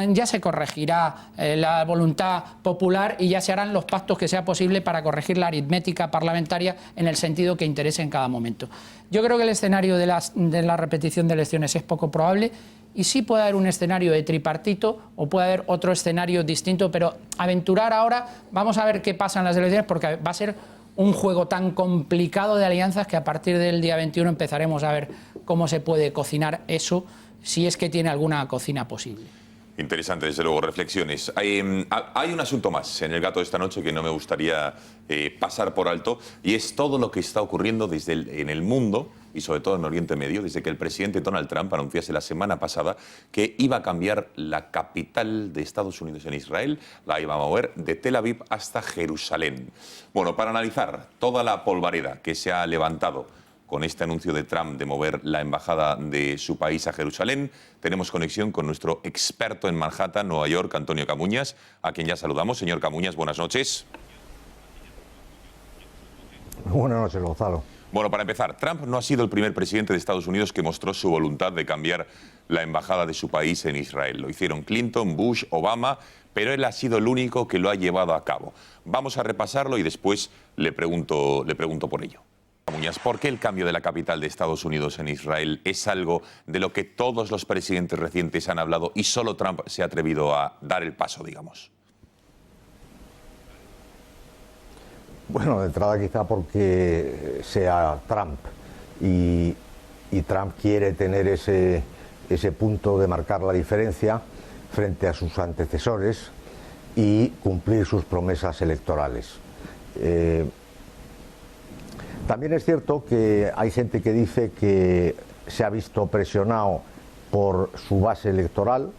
ya se corregirá la voluntad popular y ya se harán los pactos que sea posible para corregir la aritmética parlamentaria en el sentido que interese en cada momento. Yo creo que el escenario de la repetición de elecciones es poco probable y sí puede haber un escenario de tripartito o puede haber otro escenario distinto, pero aventurar ahora, vamos a ver qué pasa en las elecciones porque va a ser un juego tan complicado de alianzas que a partir del día 21 empezaremos a ver cómo se puede cocinar eso, si es que tiene alguna cocina posible. Interesante, desde luego, reflexiones. Hay un asunto más en el Gato de esta noche que no me gustaría pasar por alto y es todo lo que está ocurriendo en el mundo y sobre todo en Oriente Medio, desde que el presidente Donald Trump anunciase la semana pasada que iba a cambiar la capital de Estados Unidos en Israel, la iba a mover de Tel Aviv hasta Jerusalén. Bueno, para analizar toda la polvareda que se ha levantado con este anuncio de Trump de mover la embajada de su país a Jerusalén, tenemos conexión con nuestro experto en Manhattan, Nueva York, Antonio Camuñas, a quien ya saludamos. Señor Camuñas, buenas noches. Buenas noches, Gonzalo. Bueno, para empezar, Trump no ha sido el primer presidente de Estados Unidos que mostró su voluntad de cambiar la embajada de su país en Israel. Lo hicieron Clinton, Bush, Obama, pero él ha sido el único que lo ha llevado a cabo. Vamos a repasarlo y después le pregunto por ello. Muñoz, ¿por qué el cambio de la capital de Estados Unidos en Israel es algo de lo que todos los presidentes recientes han hablado y solo Trump se ha atrevido a dar el paso, digamos? Bueno, de entrada quizá porque sea Trump y Trump quiere tener ese punto de marcar la diferencia frente a sus antecesores y cumplir sus promesas electorales. También es cierto que hay gente que dice que se ha visto presionado por su base electoral,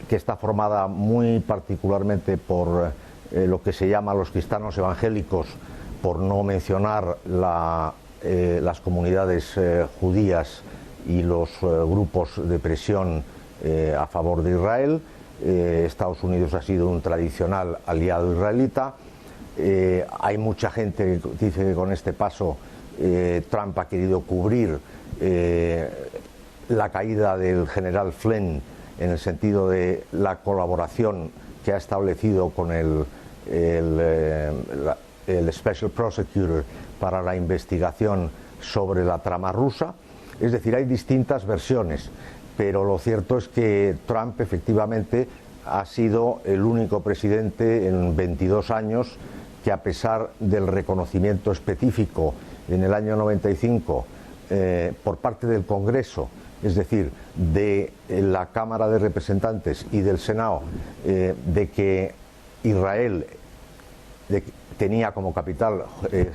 que está formada muy particularmente por lo que se llama los cristianos evangélicos, por no mencionar las comunidades judías y los grupos de presión a favor de Israel. Estados Unidos ha sido un tradicional aliado israelita. Hay mucha gente que dice que con este paso Trump ha querido cubrir la caída del general Flynn en el sentido de la colaboración que ha establecido con el Special Prosecutor para la investigación sobre la trama rusa. Es decir, hay distintas versiones, pero lo cierto es que Trump efectivamente ha sido el único presidente en 22 años que, a pesar del reconocimiento específico en el año 95 por parte del Congreso, es decir, de la Cámara de Representantes y del Senado, de que Israel tenía como capital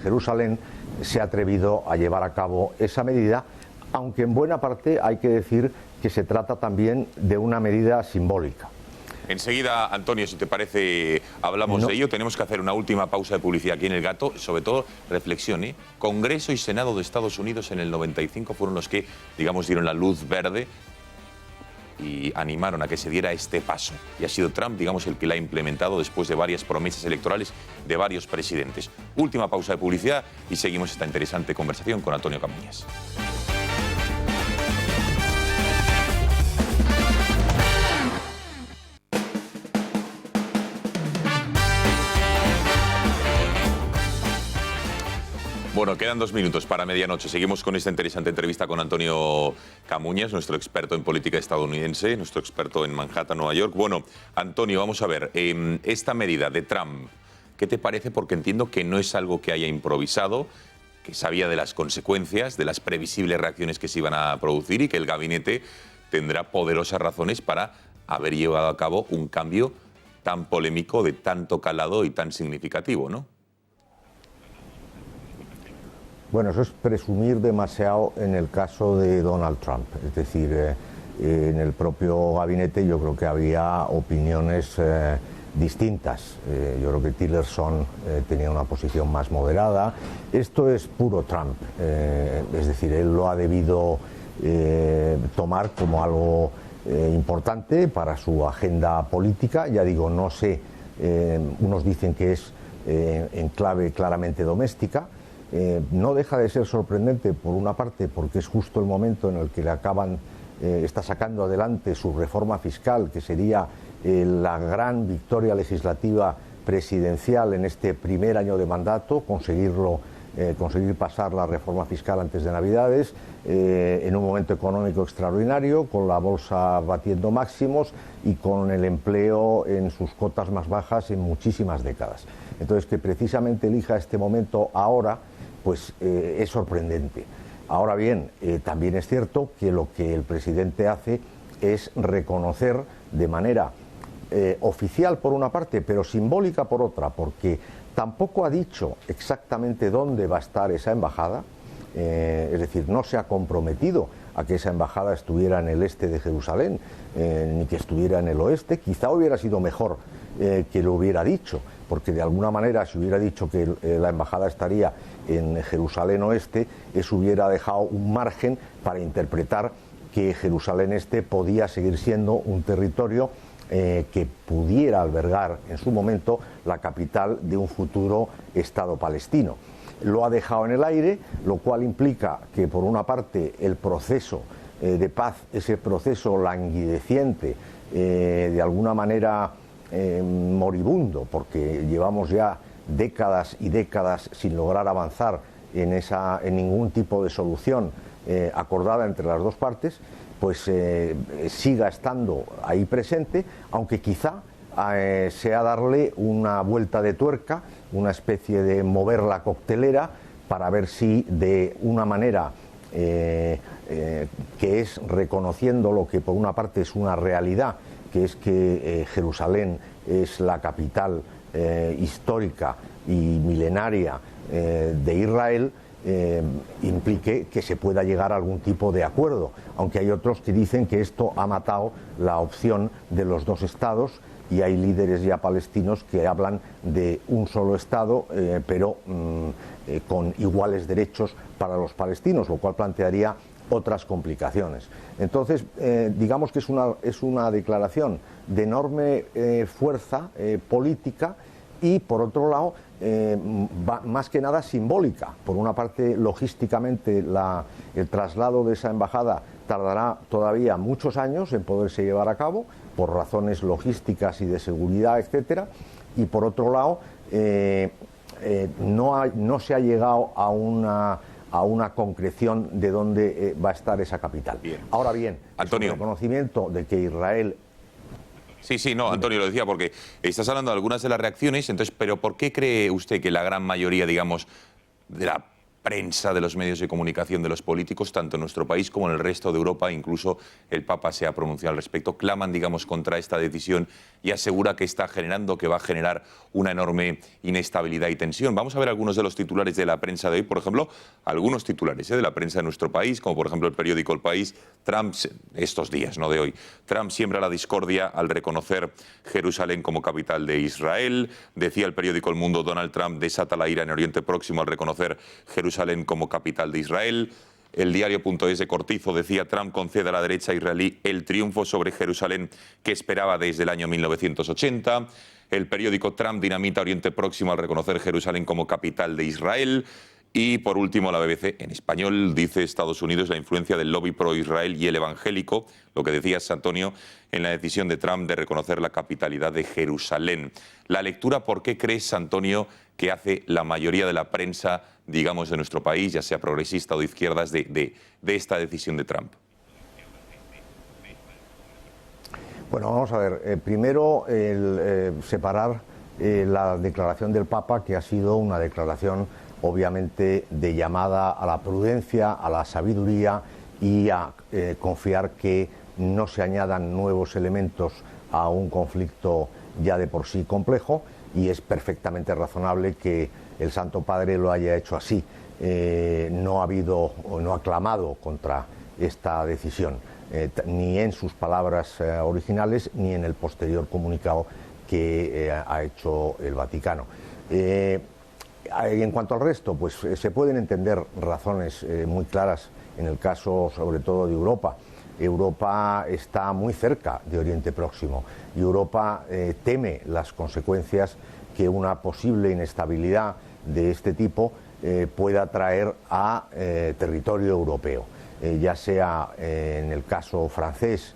Jerusalén, se ha atrevido a llevar a cabo esa medida, aunque en buena parte hay que decir que se trata también de una medida simbólica. Enseguida, Antonio, si te parece, hablamos de ello. Tenemos que hacer una última pausa de publicidad aquí en El Gato. Sobre todo, reflexione. Congreso y Senado de Estados Unidos en el 95 fueron los que, digamos, dieron la luz verde y animaron a que se diera este paso. Y ha sido Trump, digamos, el que la ha implementado después de varias promesas electorales de varios presidentes. Última pausa de publicidad y seguimos esta interesante conversación con Antonio Camuñas. Bueno, quedan 2 minutos para medianoche. Seguimos con esta interesante entrevista con Antonio Camuñas, nuestro experto en política estadounidense, nuestro experto en Manhattan, Nueva York. Bueno, Antonio, vamos a ver, esta medida de Trump, ¿qué te parece? Porque entiendo que no es algo que haya improvisado, que sabía de las consecuencias, de las previsibles reacciones que se iban a producir y que el gabinete tendrá poderosas razones para haber llevado a cabo un cambio tan polémico, de tanto calado y tan significativo, ¿no? Bueno, eso es presumir demasiado en el caso de Donald Trump. Es decir, en el propio gabinete yo creo que había opiniones distintas. Yo creo que Tillerson tenía una posición más moderada. Esto es puro Trump. Es decir, él lo ha debido tomar como algo importante para su agenda política. Ya digo, no sé, unos dicen que es en clave claramente doméstica. No deja de ser sorprendente, por una parte, porque es justo el momento en el que le está sacando adelante su reforma fiscal, que sería la gran victoria legislativa presidencial en este primer año de mandato, conseguir pasar la reforma fiscal antes de Navidades, en un momento económico extraordinario, con la bolsa batiendo máximos y con el empleo en sus cotas más bajas en muchísimas décadas. Entonces, que precisamente elija este momento ahora, pues es sorprendente. Ahora bien, también es cierto que lo que el presidente hace es reconocer de manera oficial por una parte, pero simbólica por otra, porque tampoco ha dicho exactamente dónde va a estar esa embajada, es decir, no se ha comprometido a que esa embajada estuviera en el este de Jerusalén, ni que estuviera en el oeste. Quizá hubiera sido mejor que lo hubiera dicho, porque de alguna manera, si hubiera dicho que la embajada estaría en Jerusalén oeste, eso hubiera dejado un margen para interpretar que Jerusalén este podía seguir siendo un territorio que pudiera albergar en su momento la capital de un futuro Estado palestino. Lo ha dejado en el aire, lo cual implica que, por una parte, el proceso de paz, ese proceso languideciente, de alguna manera moribundo, porque llevamos ya décadas y décadas sin lograr avanzar en ningún tipo de solución acordada entre las dos partes, pues siga estando ahí presente, aunque quizá sea darle una vuelta de tuerca, una especie de mover la coctelera para ver si de una manera que es reconociendo lo que por una parte es una realidad, que es que Jerusalén es la capital histórica y milenaria de Israel, implique que se pueda llegar a algún tipo de acuerdo, aunque hay otros que dicen que esto ha matado la opción de los dos estados, y hay líderes ya palestinos que hablan de un solo estado, pero con iguales derechos para los palestinos, lo cual plantearía otras complicaciones. Entonces, digamos que es una declaración de enorme fuerza política y, por otro lado, más que nada simbólica. Por una parte, logísticamente, el traslado de esa embajada tardará todavía muchos años en poderse llevar a cabo, por razones logísticas y de seguridad, etcétera, y por otro lado, no se ha llegado a una concreción de dónde va a estar esa capital. Bien. Ahora bien, Antonio, el reconocimiento de que Israel... Sí, no, Antonio, lo decía porque estás hablando de algunas de las reacciones, entonces, pero ¿por qué cree usted que la gran mayoría, digamos, de la prensa, de los medios de comunicación, de los políticos, tanto en nuestro país como en el resto de Europa, incluso el Papa se ha pronunciado al respecto, claman, digamos, contra esta decisión y asegura que está generando, que va a generar una enorme inestabilidad y tensión? Vamos a ver algunos de los titulares de la prensa de hoy, por ejemplo, algunos titulares de la prensa de nuestro país, como por ejemplo el periódico El País. Trump, estos días, no de hoy, Trump siembra la discordia al reconocer Jerusalén como capital de Israel. Decía el periódico El Mundo, Donald Trump desata la ira en Oriente Próximo al reconocer Jerusalén como capital de Israel. El diario.es de Cortizo decía: Trump concede a la derecha israelí el triunfo sobre Jerusalén que esperaba desde el año 1980. El periódico: Trump dinamita Oriente Próximo al reconocer Jerusalén como capital de Israel. Y por último, la BBC en español dice: Estados Unidos, la influencia del lobby pro-Israel y el evangélico, lo que decías, Antonio, en la decisión de Trump de reconocer la capitalidad de Jerusalén. La lectura, ¿por qué crees, Antonio, que hace la mayoría de la prensa, digamos, de nuestro país, ya sea progresista o de izquierdas, de esta decisión de Trump? Bueno, vamos a ver. Primero, separar la declaración del Papa, que ha sido una declaración obviamente de llamada a la prudencia, a la sabiduría y a confiar que no se añadan nuevos elementos a un conflicto ya de por sí complejo, y es perfectamente razonable que el Santo Padre lo haya hecho así. No ha habido o no ha clamado contra esta decisión, ni en sus palabras originales ni en el posterior comunicado que ha hecho el Vaticano. En cuanto al resto, pues se pueden entender razones muy claras en el caso sobre todo de Europa. Europa está muy cerca de Oriente Próximo y Europa teme las consecuencias que una posible inestabilidad de este tipo pueda traer a territorio europeo, ya sea en el caso francés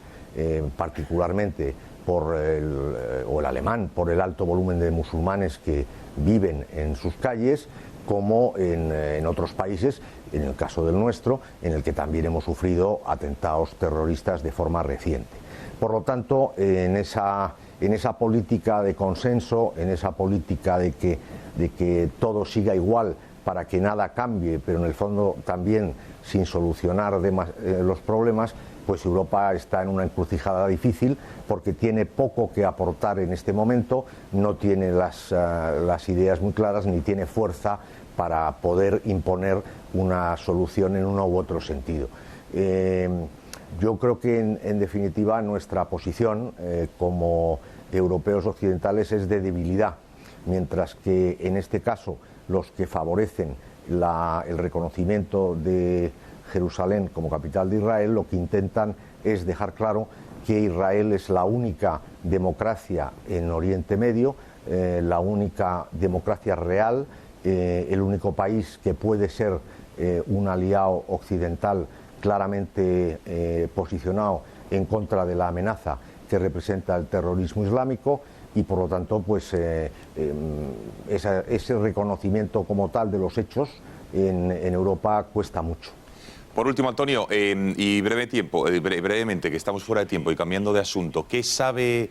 particularmente o el alemán por el alto volumen de musulmanes que viven en sus calles, como en otros países, en el caso del nuestro, en el que también hemos sufrido atentados terroristas de forma reciente. Por lo tanto, en esa política de consenso, en esa política de que todo siga igual para que nada cambie, pero en el fondo también sin solucionar los problemas, pues Europa está en una encrucijada difícil porque tiene poco que aportar en este momento, no tiene las ideas muy claras ni tiene fuerza para poder imponer una solución en uno u otro sentido. Yo creo que en definitiva nuestra posición como europeos occidentales es de debilidad, mientras que en este caso los que favorecen el reconocimiento de Jerusalén como capital de Israel lo que intentan es dejar claro que Israel es la única democracia en Oriente Medio, la única democracia real, el único país que puede ser un aliado occidental claramente posicionado en contra de la amenaza que representa el terrorismo islámico, y por lo tanto pues ese reconocimiento como tal de los hechos en Europa cuesta mucho. Por último, Antonio, y brevemente, que estamos fuera de tiempo y cambiando de asunto, ¿qué sabe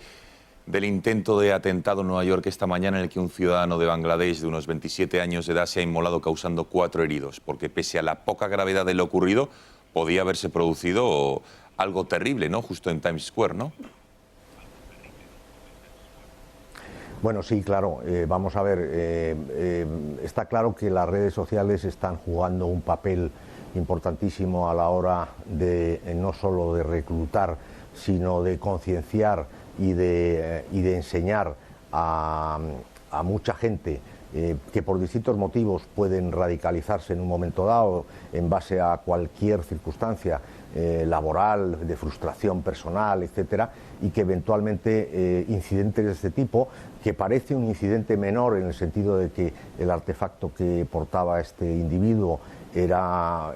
del intento de atentado en Nueva York esta mañana en el que un ciudadano de Bangladesh de unos 27 años de edad se ha inmolado causando 4 heridos? Porque pese a la poca gravedad de lo ocurrido, podía haberse producido algo terrible, ¿no? Justo en Times Square, ¿no? Bueno, sí, claro. Vamos a ver, está claro que las redes sociales están jugando un papel importantísimo a la hora de no solo de reclutar, sino de concienciar y de enseñar a mucha gente que por distintos motivos pueden radicalizarse en un momento dado en base a cualquier circunstancia laboral, de frustración personal, etcétera, y que eventualmente incidentes de este tipo, que parece un incidente menor en el sentido de que el artefacto que portaba este individuo era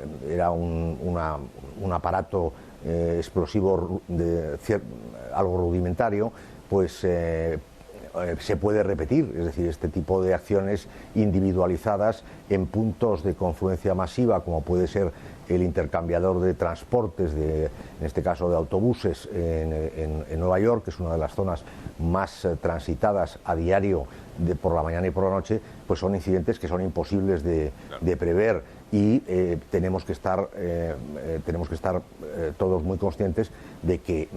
un aparato explosivo algo rudimentario, pues se puede repetir. Es decir, este tipo de acciones individualizadas en puntos de confluencia masiva, como puede ser el intercambiador de transportes, en este caso de autobuses, en Nueva York, que es una de las zonas más transitadas a diario por la mañana y por la noche, pues son incidentes que son imposibles de prever, y tenemos que estar todos muy conscientes de que,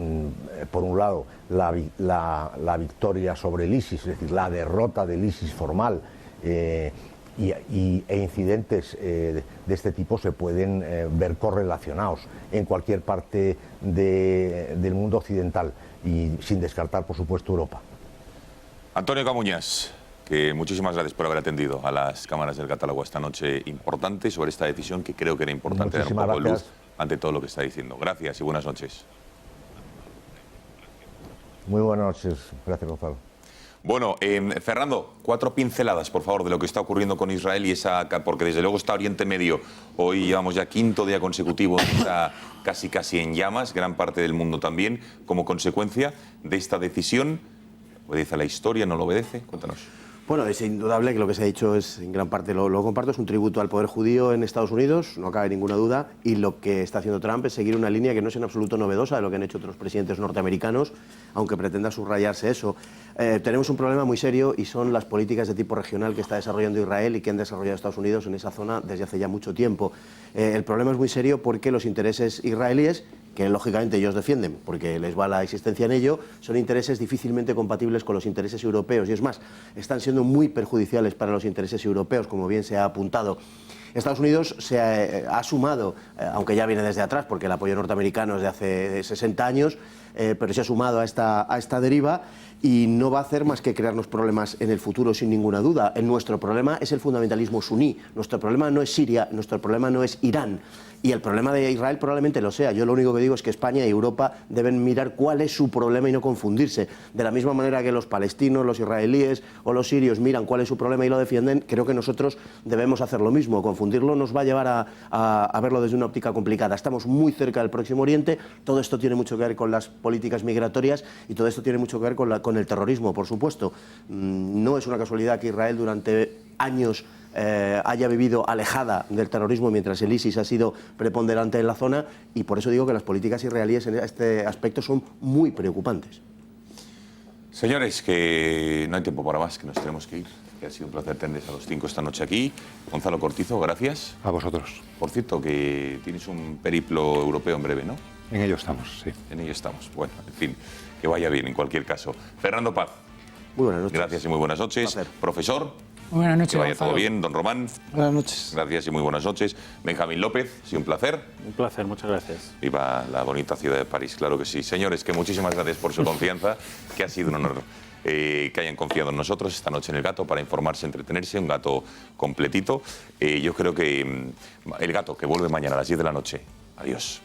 por un lado, la victoria sobre el ISIS, es decir, la derrota del ISIS formal, e incidentes de este tipo se pueden ver correlacionados en cualquier parte del mundo occidental, y sin descartar, por supuesto, Europa. Antonio Camuñas, que muchísimas gracias por haber atendido a las cámaras del Catálogo esta noche importante sobre esta decisión, que creo que era importante dar un poco de luz ante todo lo que está diciendo. Gracias y buenas noches. Muy buenas noches. Gracias, Gonzalo. Bueno, Fernando, 4 pinceladas, por favor, de lo que está ocurriendo con Israel porque desde luego está Oriente Medio. Hoy llevamos ya 5º día consecutivo, está casi en llamas, gran parte del mundo también, como consecuencia de esta decisión. ¿Obedece a la historia? ¿No lo obedece? Cuéntanos. Bueno, es indudable que lo que se ha dicho es, en gran parte lo comparto, es un tributo al poder judío en Estados Unidos, no cabe ninguna duda, y lo que está haciendo Trump es seguir una línea que no es en absoluto novedosa de lo que han hecho otros presidentes norteamericanos, aunque pretenda subrayarse eso. Tenemos un problema muy serio, y son las políticas de tipo regional que está desarrollando Israel y que han desarrollado Estados Unidos en esa zona desde hace ya mucho tiempo. El problema es muy serio porque los intereses israelíes que lógicamente ellos defienden porque les va la existencia en ello, son intereses difícilmente compatibles con los intereses europeos y es más, están siendo muy perjudiciales para los intereses europeos, como bien se ha apuntado. Estados Unidos se ha sumado, aunque ya viene desde atrás, porque el apoyo norteamericano es de hace 60 años, pero se ha sumado a esta deriva y no va a hacer más que crearnos problemas en el futuro, sin ninguna duda. Nuestro problema es el fundamentalismo suní, nuestro problema no es Siria, nuestro problema no es Irán. Y el problema de Israel probablemente lo sea. Yo lo único que digo es que España y Europa deben mirar cuál es su problema y no confundirse. De la misma manera que los palestinos, los israelíes o los sirios miran cuál es su problema y lo defienden, creo que nosotros debemos hacer lo mismo. Confundirlo nos va a llevar a verlo desde una óptica complicada. Estamos muy cerca del Próximo Oriente, todo esto tiene mucho que ver con las políticas migratorias y todo esto tiene mucho que ver con el terrorismo, por supuesto. No es una casualidad que Israel durante años haya vivido alejada del terrorismo mientras el ISIS ha sido preponderante en la zona y por eso digo que las políticas israelíes en este aspecto son muy preocupantes. Señores, que no hay tiempo para más, que nos tenemos que ir. Que ha sido un placer tenerles a los 5 esta noche aquí. Gonzalo Cortizo, gracias. A vosotros. Por cierto, que tienes un periplo europeo en breve, ¿no? En ello estamos, sí. En ello estamos. Bueno, en fin, que vaya bien en cualquier caso. Fernando Paz. Muy buenas noches. Gracias y muy buenas noches. Profesor. Buenas noches, que vaya Gonzalo. todo bien. Don Román. Buenas noches. Gracias y muy buenas noches. Benjamín López, ha sido un placer. Un placer, muchas gracias. Viva la bonita ciudad de París, claro que sí. Señores, que muchísimas gracias por su confianza, que ha sido un honor que hayan confiado en nosotros esta noche en El Gato para informarse, entretenerse, un gato completito. Yo creo que El Gato, que vuelve mañana a las 10 de la noche. Adiós.